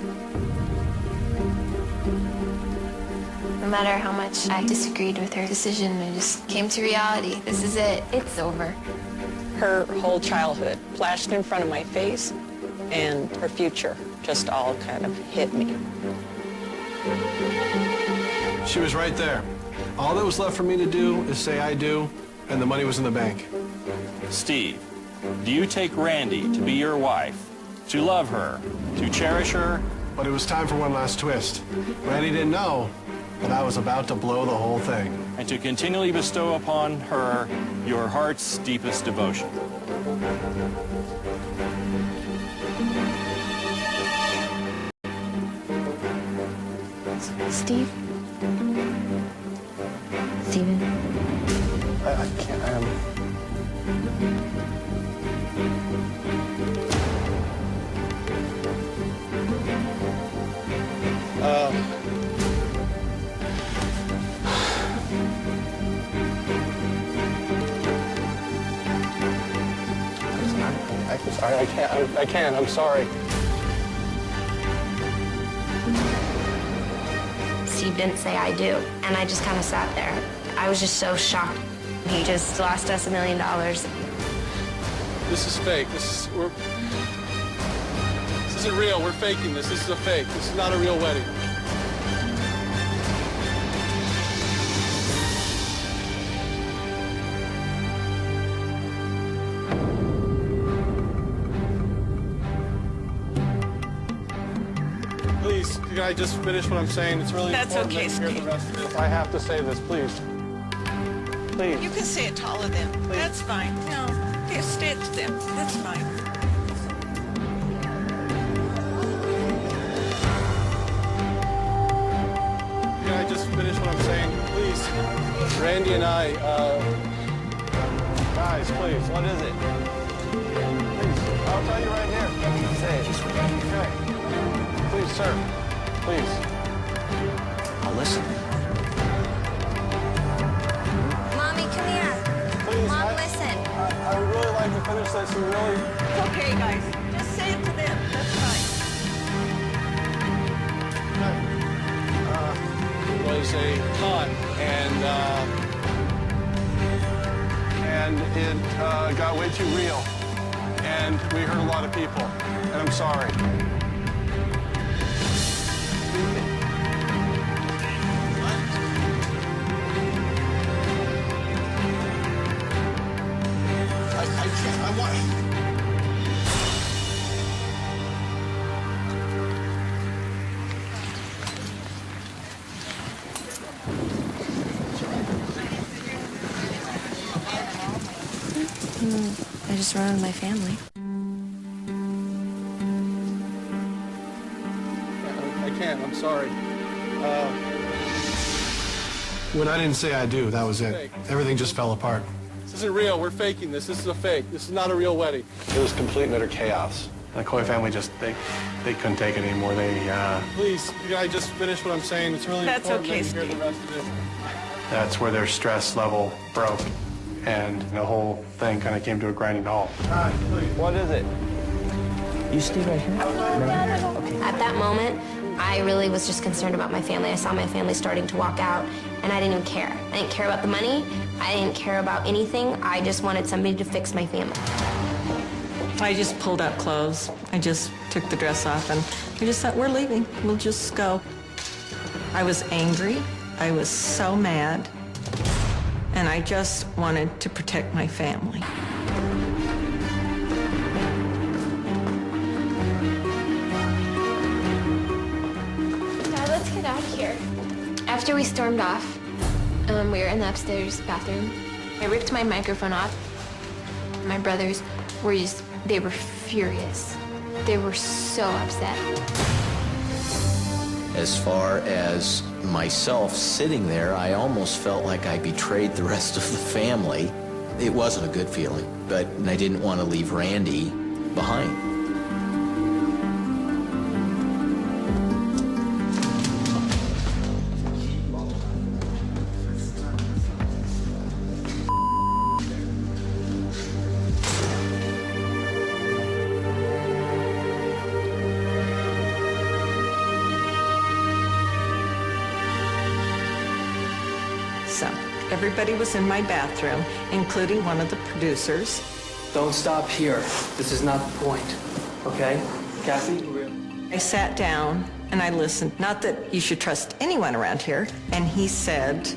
No matter how much I disagreed with her decision, I just came to reality. This is it. It's over. Her whole childhood flashed in front of my face, and her future just all kind of hit me. She was right there. All that was left for me to do is say I do, and the money was in the bank. Steve, do you take Randy to be your wife, to love her, to cherish her? But it was time for one last twist. Randy didn't know, but I was about to blow the whole thing. And to continually bestow upon her your heart's deepest devotion. Steve? Steven? I can't, I'm sorry, I can't, I'm sorry. Steve didn't say I do, and I just kind of sat there. I was just so shocked. He just lost us $1 million. This is fake. This isn't real. We're faking this. This is a fake. This is not a real wedding. Please, can I just finish what I'm saying? It's really That's important okay, that you hear Steve. the rest of this. I have to say this, please. Please. You can say it to all of them. Please. That's fine. No, just say it to them. That's fine. Can I just finish what I'm saying? Please. Randy and I, guys, please, what is it? Please, I'll tell you right here. Say it. Okay. Please, sir. Please. I'll listen. Mommy, come here. Please, Mom, listen. I would really like to finish this. You really... It's okay, guys. Just say it to them. That's fine. It was a con, and it got way too real, and we hurt a lot of people, and I'm sorry. I can't, I want... I just ruined my family. I can't, I'm sorry. When I didn't say I do, that was it. Everything just fell apart. This isn't real, we're faking this. This is a fake. This is not a real wedding. It was complete and utter chaos. The Coy family just, they couldn't take it anymore. Please, I just finished what I'm saying. It's really That's important okay, that you hear Steve. the rest of it. That's where their stress level broke, and the whole thing kind of came to a grinding halt. What is it? You stay right here. At that moment, I really was just concerned about my family. I saw my family starting to walk out, and I didn't even care. I didn't care about the money. I didn't care about anything. I just wanted somebody to fix my family. I just pulled out clothes. I just took the dress off, and I just thought, we're leaving. We'll just go. I was angry. I was so mad. And I just wanted to protect my family. Dad, let's get out of here. After we stormed off, we were in the upstairs bathroom. I ripped my microphone off. My brothers were they were furious. They were so upset. As far as myself sitting there, I almost felt like I betrayed the rest of the family. It wasn't a good feeling, but I didn't want to leave Randy behind. So everybody was in my bathroom, including one of the producers. Don't stop here. This is not the point, okay? Kathy? I sat down and I listened. Not that you should trust anyone around here. And he said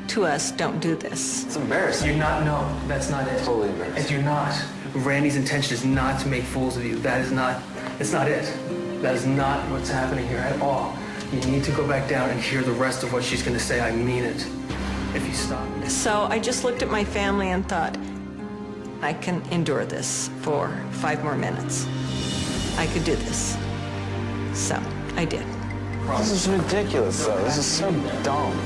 to us, don't do this. It's embarrassing. No, that's not it. Totally embarrassing. And you're not. Randy's intention is not to make fools of you. It's not it. That is not what's happening here at all. You need to go back down and hear the rest of what she's going to say. I mean it. If you stop. So I just looked at my family and thought, I can endure this for 5 more minutes. I could do this. So I did. This is ridiculous, though. This is so dumb.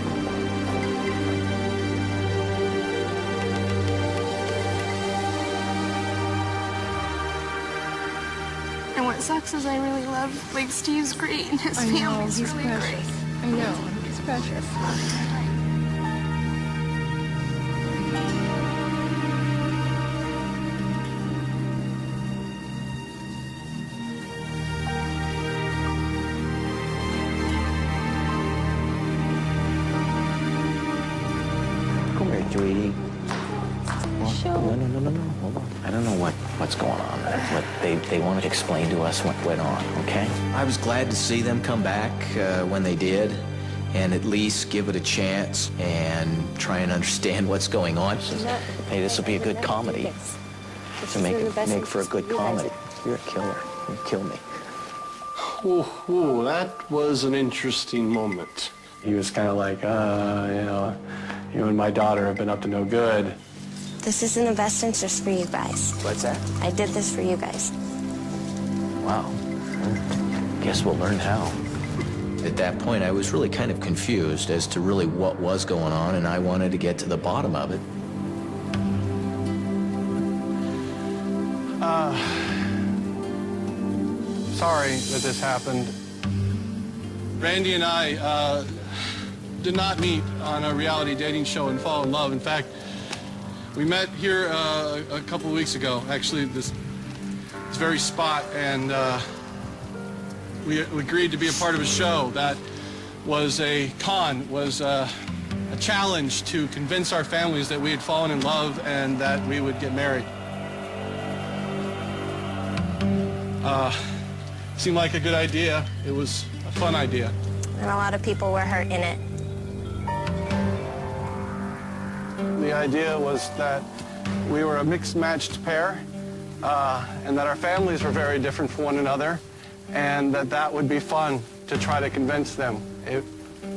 And what sucks is I really love, like, Steve's great and his family's really great. I know, he's precious. Come here, Tweety. No. Hold on. I don't know what's going on. What they want to explain to us what went on, okay? I was glad to see them come back when they did, and at least give it a chance and try and understand what's going on. Hey, this will be a good comedy. To make for a good comedy. You're a killer. You kill me. Ooh, that was an interesting moment. He was kind of like, you and my daughter have been up to no good. This is in the best interest for you guys. What's that? I did this for you guys. Wow. Guess we'll learn how. At that point, I was really kind of confused as to really what was going on, and I wanted to get to the bottom of it. Sorry that this happened. Randy and I did not meet on a reality dating show and fall in love. In fact, we met here a couple of weeks ago, actually, this very spot, and we agreed to be a part of a show that was a challenge to convince our families that we had fallen in love and that we would get married. Seemed like a good idea. It was a fun idea. And a lot of people were hurt in it. The idea was that we were a mixed-matched pair, and that our families were very different from one another, and that would be fun to try to convince them. It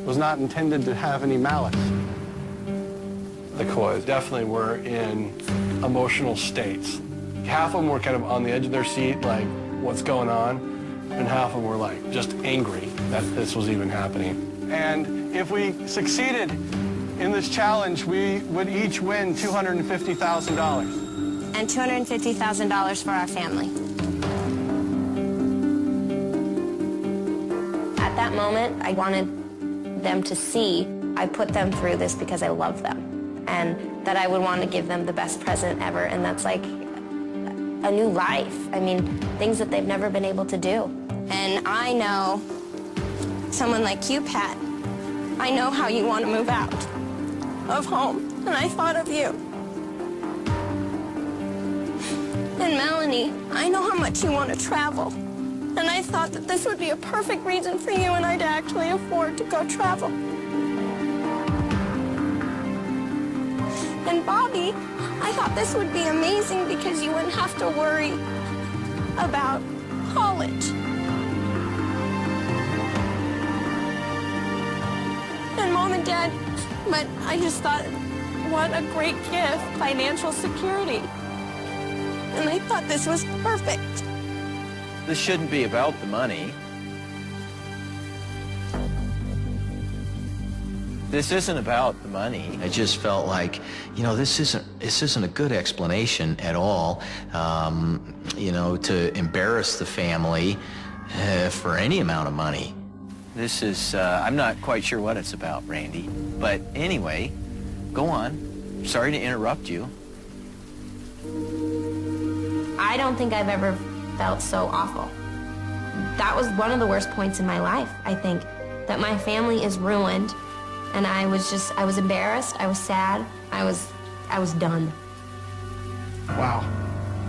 was not intended to have any malice. The Coys definitely were in emotional states. Half of them were kind of on the edge of their seat, like, what's going on? And half of them were, like, just angry that this was even happening. And if we succeeded in this challenge, we would each win $250,000. And $250,000 for our family. that moment, I wanted them to see I put them through this because I love them, and that I would want to give them the best present ever, and that's like a new life. I mean, things that they've never been able to do. And I know someone like you, Pat, I know how you want to move out of home, and I thought of you. And Melanie, I know how much you want to travel, and I thought that this would be a perfect reason for you and I to actually afford to go travel. And Bobby, I thought this would be amazing because you wouldn't have to worry about college. And Mom and Dad, but I just thought, what a great gift, financial security. And I thought this was perfect. This shouldn't be about the money. This isn't about the money. I just felt like, you know, this isn't a good explanation at all, you know, to embarrass the family for any amount of money. This is, I'm not quite sure what it's about, Randy. But anyway, go on. Sorry to interrupt you. I don't think I've ever felt so awful. That was one of the worst points in my life, I think, that my family is ruined, and I was embarrassed, I was sad, I was done. Wow.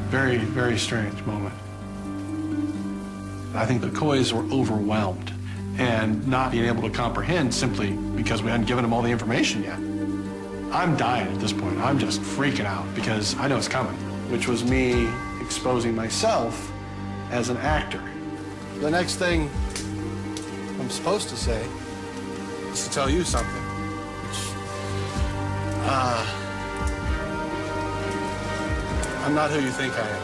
Very, very strange moment. I think the Coys were overwhelmed and not being able to comprehend simply because we hadn't given them all the information yet. I'm dying at this point. I'm just freaking out because I know it's coming, which was me exposing myself as an actor. The next thing I'm supposed to say is to tell you something. I'm not who you think I am.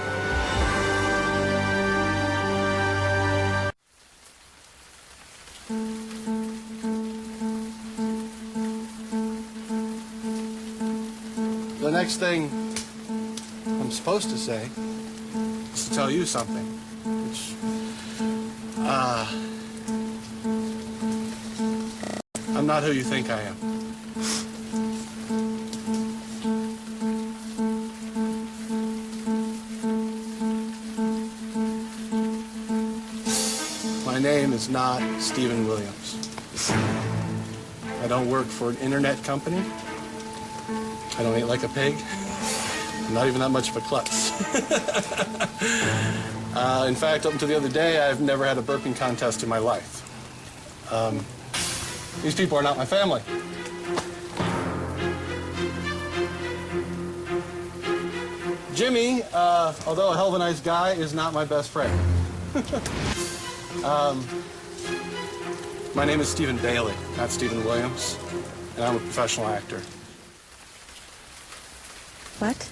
The next thing I'm supposed to say is to tell you something, which, I'm not who you think I am. My name is not Stephen Williams. I don't work for an internet company. I don't eat like a pig. I'm not even that much of a klutz. In fact, up until the other day, I've never had a burping contest in my life. These people are not my family. Jimmy, although a hell of a nice guy, is not my best friend. My name is Stephen Bailey, not Stephen Williams, and I'm a professional actor. What?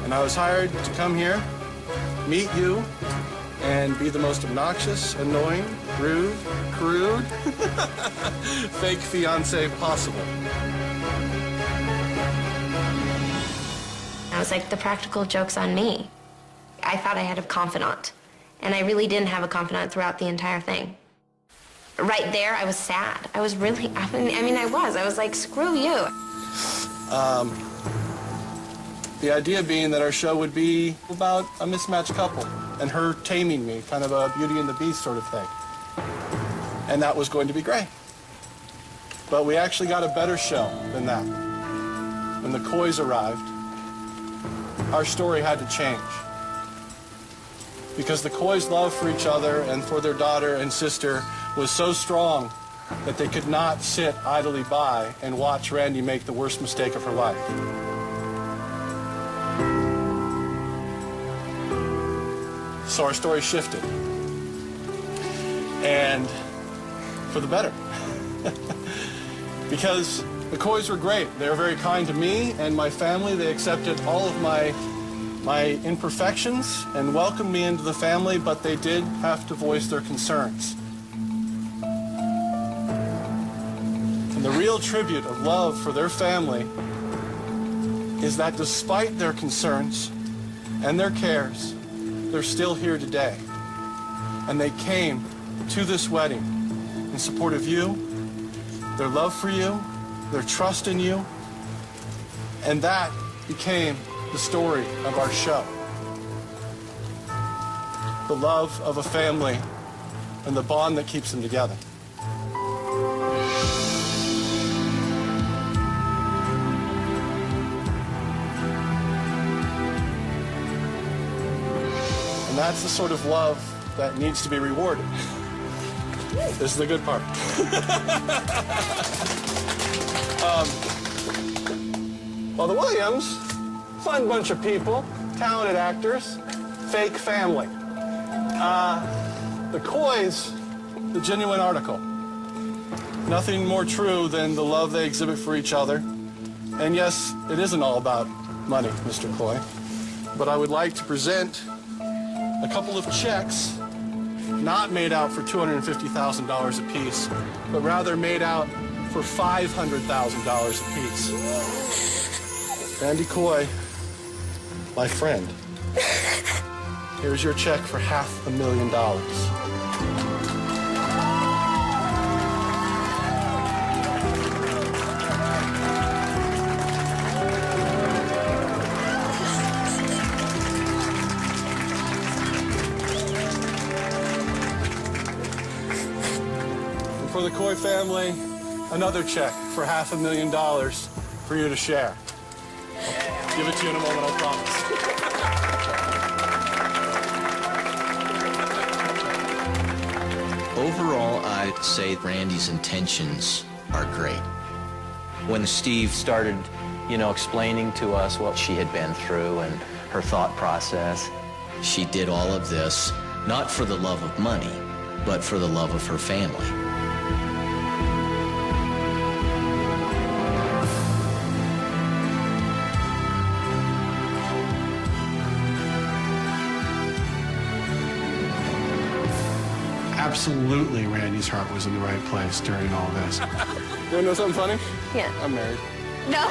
And I was hired to come here, meet you, and be the most obnoxious, annoying, rude, crude, fake fiance possible. I was like, the practical joke's on me. I thought I had a confidant, and I really didn't have a confidant throughout the entire thing. Right there, I was sad. I was really, I was like, screw you. The idea being that our show would be about a mismatched couple and her taming me, kind of a Beauty and the Beast sort of thing. And that was going to be great. But we actually got a better show than that. When the Coys arrived, our story had to change. Because the Coys' love for each other and for their daughter and sister was so strong that they could not sit idly by and watch Randy make the worst mistake of her life. So our story shifted. And for the better. Because the Coys were great. They were very kind to me and my family. They accepted all of my imperfections and welcomed me into the family, but they did have to voice their concerns. And the real tribute of love for their family is that despite their concerns and their cares, they're still here today. And they came to this wedding in support of you, their love for you, their trust in you, and that became the story of our show. The love of a family and the bond that keeps them together. And that's the sort of love that needs to be rewarded. This is the good part. Well, the Williams, fun bunch of people, talented actors, fake family. The Coys, the genuine article. Nothing more true than the love they exhibit for each other. And yes, it isn't all about money, Mr. Coy. But I would like to present a couple of checks not made out for $250,000 apiece, but rather made out for $500,000 apiece. Randy Coy, my friend, here's your check for $500,000. For the Coy family, another check for $500,000 for you to share. I'll give it to you in a moment, I promise. Overall, I'd say Randy's intentions are great. When Steve started, explaining to us what she had been through and her thought process, she did all of this not for the love of money, but for the love of her family. Absolutely, Randy's heart was in the right place during all this. You want to know something funny? Yeah. I'm married. No.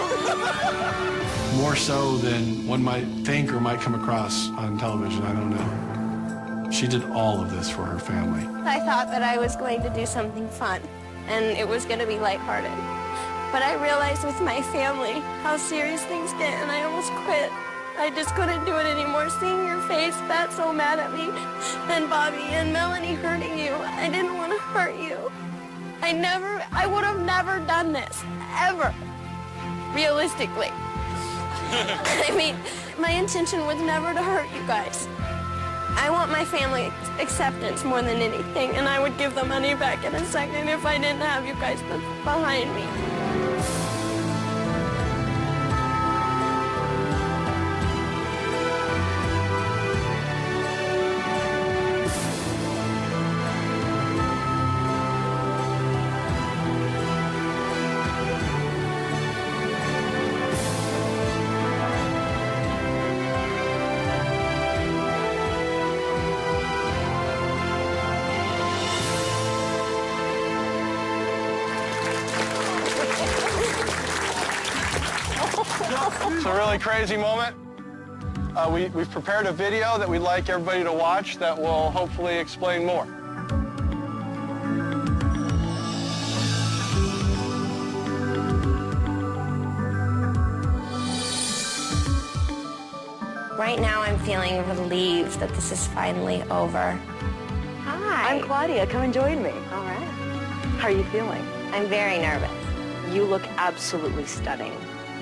More so than one might think or might come across on television, I don't know. She did all of this for her family. I thought that I was going to do something fun, and it was going to be lighthearted. But I realized with my family how serious things get, and I almost quit. I just couldn't do it anymore. Seeing your face, that's so mad at me, and Bobby and Melanie hurting you. I didn't want to hurt you. I would have never done this, ever, realistically. I mean, my intention was never to hurt you guys. I want my family acceptance more than anything, and I would give the money back in a second if I didn't have you guys behind me. It's a really crazy moment. We've prepared a video that we'd like everybody to watch that will hopefully explain more. Right now, I'm feeling relieved that this is finally over. Hi. I'm Claudia. Come and join me. All right. How are you feeling? I'm very nervous. You look absolutely stunning,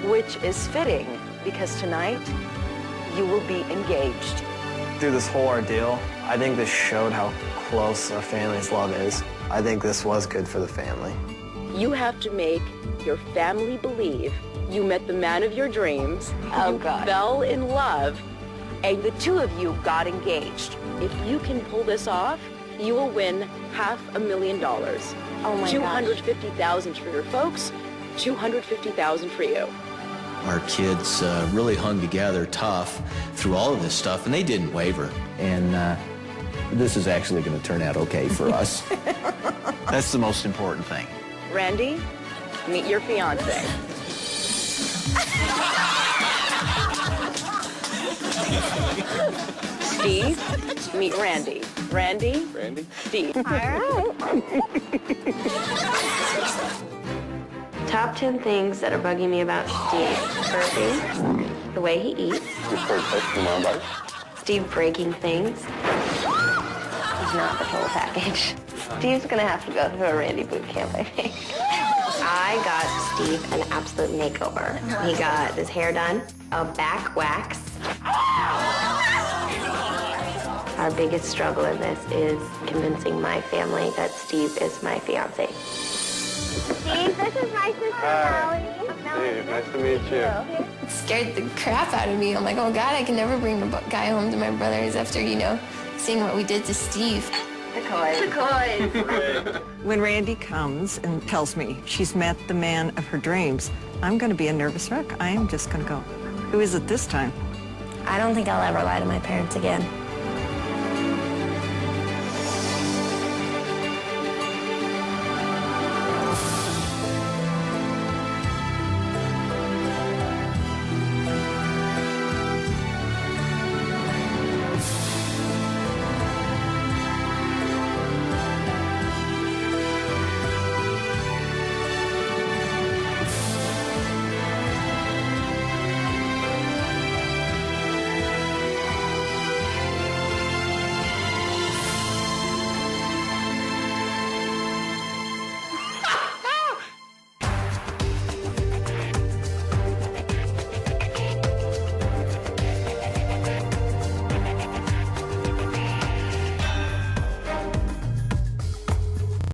which is fitting because tonight you will be engaged. Through this whole ordeal, I think this showed how close our family's love is. I think this was good for the family. You have to make your family believe you met the man of your dreams, Oh, you God. fell in love, and the two of you got engaged. If you can pull this off, you will win $500,000. Oh, my gosh. $250,000 for your folks, $250,000 for you. Our kids really hung together tough through all of this stuff, and they didn't waver. And this is actually going to turn out okay for us. That's the most important thing. Randy, meet your fiance. Steve, meet Randy. Randy? Randy? Steve. All right. Top 10 things that are bugging me about Steve. Burping, the way he eats, Steve breaking things. He's not the total package. Steve's gonna have to go through a Randy boot camp, I think. I got Steve an absolute makeover. He got his hair done, a back wax. Our biggest struggle in this is convincing my family that Steve is my fiance. Steve, this is my sister, Melanie. Steve, nice to meet you. It scared the crap out of me. I'm like, oh God, I can never bring the guy home to my brothers after, you know, seeing what we did to Steve. The Coys. The Coys. When Randy comes and tells me she's met the man of her dreams, I'm going to be a nervous wreck. I am just going to go, who is it this time? I don't think I'll ever lie to my parents again.